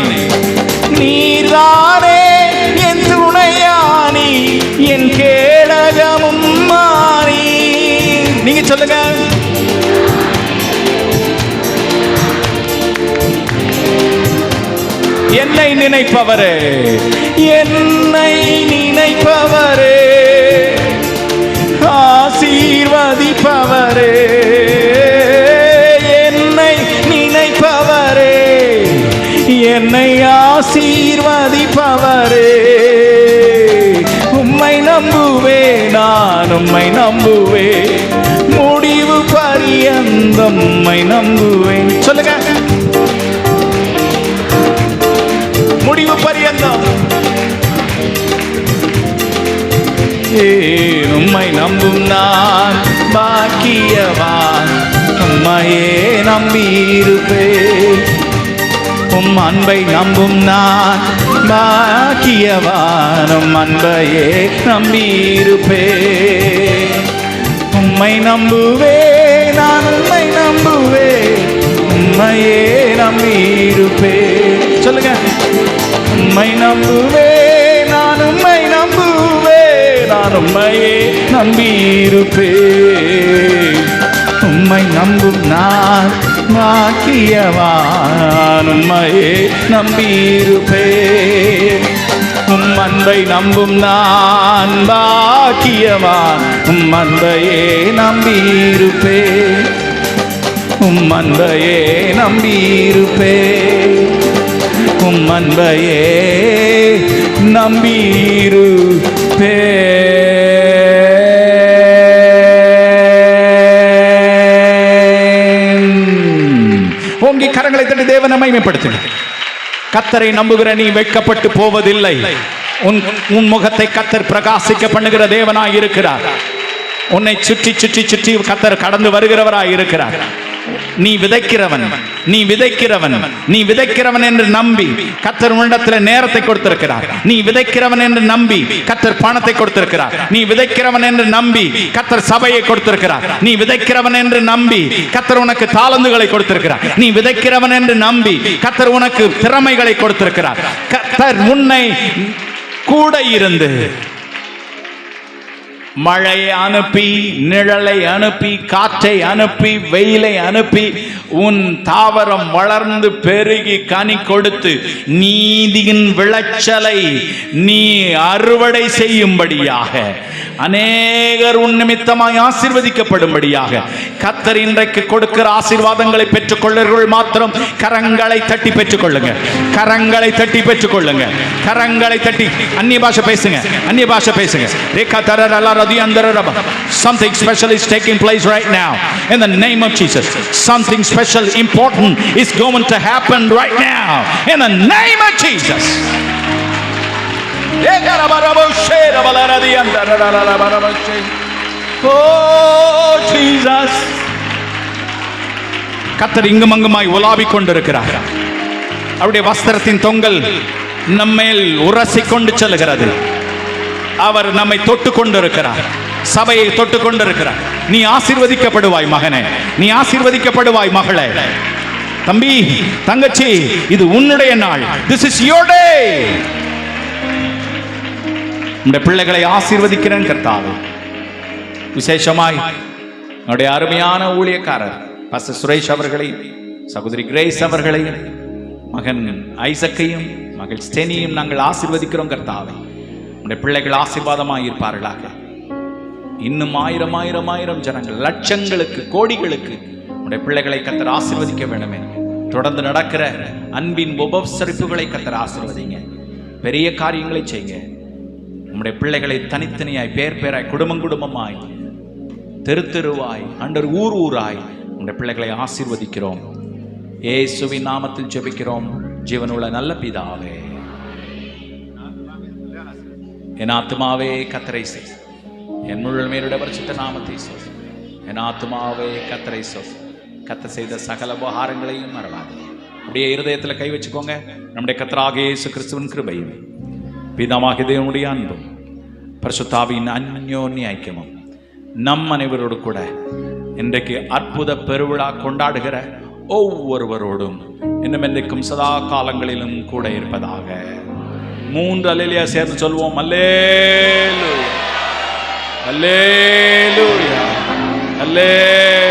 S1: நீர்தானே என் துணையானி, என் கேடகமும் மாறி. நீங்க சொல்லுங்க. என்னை நினைப்பவரே, என்னை நினைப்பவரே, ஆசீர்வதிப்பவரே, என்னை நினைப்பவரே, என்னை ஆசீர்வதிப்பவரே. உம்மை நம்புவே, நான் உம்மை நம்புவே, முடிவு பரியந்தம் உம்மை நம்புவேன். சொல்லுங்க. முடிவு பரியந்தம் உம்மை நம்பும் நான் பாக்கியவான், உம்மையே நம்பியிருப்பேன். உம் அன்பை நம்பும் நான் பாக்கியவான், உம் அன்பையே நம்பியிருப்பேன். உம்மை நம்புவே, நான் உம்மை நம்புவே, உம்மையே நம்பியிருப்பேன். சொல்லுங்க. உம்மை நம்புவே, நான் உம்மை நம்புவே, நான் உம்மையே நம்பியிருப்பேன். உம்மை நம்பும் நான் பாக்கியவான், உம்மையே நம்பியிருப்பேன். உம் அன்பை நம்பும் நான் பாக்கியவான், உம் அன்பையே நம்பியிருப்பேன். உம் அன்பையே நம்பியிருப்பேன். உம் அன்பையே நம்பியிருப்பேன். ஓங்கி கரங்களை தட்டி தேவனை மகிமைப்படுத்துங்க. கர்த்தரை நம்புகிற நீ வெட்கப்பட்டு போவதில்லை. உன் முகத்தை கர்த்தர் பிரகாசிக்க பண்ணுகிற தேவனாய் இருக்கிறார். உன்னை சுற்றி சுற்றி சுற்றி கர்த்தர் கடந்து வருகிறவராய் இருக்கிறார். நீ விதைக்கிறவன், நீ விதைக்கிறவன், நீ விதைக்கிறவன் என்று நம்பி கர்த்தர் உன்னிடத்தில் நேரத்தை கொடுத்திருக்கிறார். நீ விதைக்கிறவன் என்று நம்பி கர்த்தர் பணத்தை கொடுத்திருக்கிறார். நீ விதைக்கிறவன் என்று நம்பி கர்த்தர் சபையை கொடுத்திருக்கிறார். நீ விதைக்கிறவன் என்று நம்பி கர்த்தர் உனக்கு தாளந்துகளை கொடுத்திருக்கிறார். நீ விதைக்கிறவன் என்று நம்பி கர்த்தர் உனக்கு திறமைகளை கொடுத்திருக்கிறார். கர்த்தர் உன்னை கூட இருந்து மழையை அனுப்பி, நிழலை அனுப்பி, காற்றை அனுப்பி, வெயிலை அனுப்பி உன் தாவரம் வளர்ந்து பெருகி கனி கொடுத்து நீதியின் விளைச்சலை நீ அறுவடை செய்யும்படியாக, அநேகர் உன் நிமித்தமாய் ஆசீர்வதிக்கப்படும்படியாக கர்த்தர் இன்றைக்கு கொடுக்கிற ஆசீர்வாதங்களை பெற்றுக்கொள்ளர்கள் மாத்திரம் கரங்களை தட்டி பெற்றுக்கொள்ளுங்க. கரங்களை தட்டி பெற்றுக்கொள்ளுங்க. கரங்களை தட்டி அந்நிய பாஷை பேசுங்க. அந்நிய பாஷை பேசுங்க. Something special is taking place right now in the name of Jesus. Something special, important is going to happen right now in the name of Jesus. Oh Jesus. கர்த்தர் இங்கும் அங்குமாய் உலாவிக் கொண்டிருக்கிறார். அவருடைய வஸ்திரத்தின் தொங்கல் நம்மேல் உரசிக் கொண்டு செல்கிறது. அவர் நம்மை தொட்டு கொண்டிருக்கிறார். சபையை தொட்டு கொண்டிருக்கிறார். நீ ஆசீர்வதிக்கப்படுவாய் மகனே, நீ ஆசீர்வதிக்கப்படுவாய் மகளே, தம்பி தங்கச்சி, இது உன்னுடைய நாள். This is your day. உன்னுடைய பிள்ளைகளை ஆசீர்வதிக்கிறேன் கர்த்தாவே. விசேஷமாய் என்னுடைய அருமையான ஊழியக்காரர் பாஸ்டர் சுரேஷ் அவர்களையும், சகோதரி கிரேஸ் அவர்களையும், மகன் ஐசக்கையும், மகள் ஸ்டெனியும் நாங்கள் ஆசீர்வதிக்கிறோம் கர்த்தாவே. உன்னுடைய பிள்ளைகள் ஆசீர்வாதமாய் இருப்பார்களாக. இன்னும் ஆயிரம் ஆயிரம் ஆயிரம் ஜனங்கள், லட்சங்களுக்கு, கோடிகளுக்கு உன்னுடைய பிள்ளைகளை கர்த்தர் ஆசீர்வதிக்க வேண்டுமே. தொடர்ந்து நடக்கிற அன்பின் உபசரிப்புகளை கர்த்தர் ஆசீர்வதிங்க. பெரிய காரியங்களை செய்யுங்க. உம்முடைய பிள்ளைகளை தனித்தனியாய், பேர் பேராய், குடும்பம் குடும்பமாய், தெரு தெருவாய், ஆண்டவர் ஊர் ஊராய் உம்முடைய பிள்ளைகளை ஆசீர்வதிக்கிறோம். இயேசுவின் நாமத்தில் ஜெபிக்கிறோம் ஜீவனுள்ள நல்ல பிதாவே. என் ஆத்துமாவே கர்த்தரை ஸ்தோத்திரி, என் முழுமையுடைய பரிசுத்த நாமத்தை ஸ்தோத்திரி. என் ஆத்துமாவே கர்த்தரை ஸ்தோத்திரி. கர்த்தர் செய்த சகல உபகாரங்களையும் மறவாதே. அப்படியே இருதயத்தில் கை வச்சுக்கோங்க. நம்முடைய கர்த்தராகிய இயேசு கிறிஸ்துவின் கிருபையும், பிதாவாகிய தேவனுடைய அன்பும், பரிசுத்த ஆவியின் அன்யோன்ய ஐக்கியமும் நம் அனைவரோடு கூட இன்றைக்கு அற்புத பெருவிழா கொண்டாடுகிற ஒவ்வொருவரோடும் இன்னும் என்றைக்கும் சதா காலங்களிலும் கூட இருப்பதாக. 3 அல்லேலூயா சேர்ந்து சொல்வோம். அல்லேலூயா, அல்லேலூயா, அல்லேலூயா.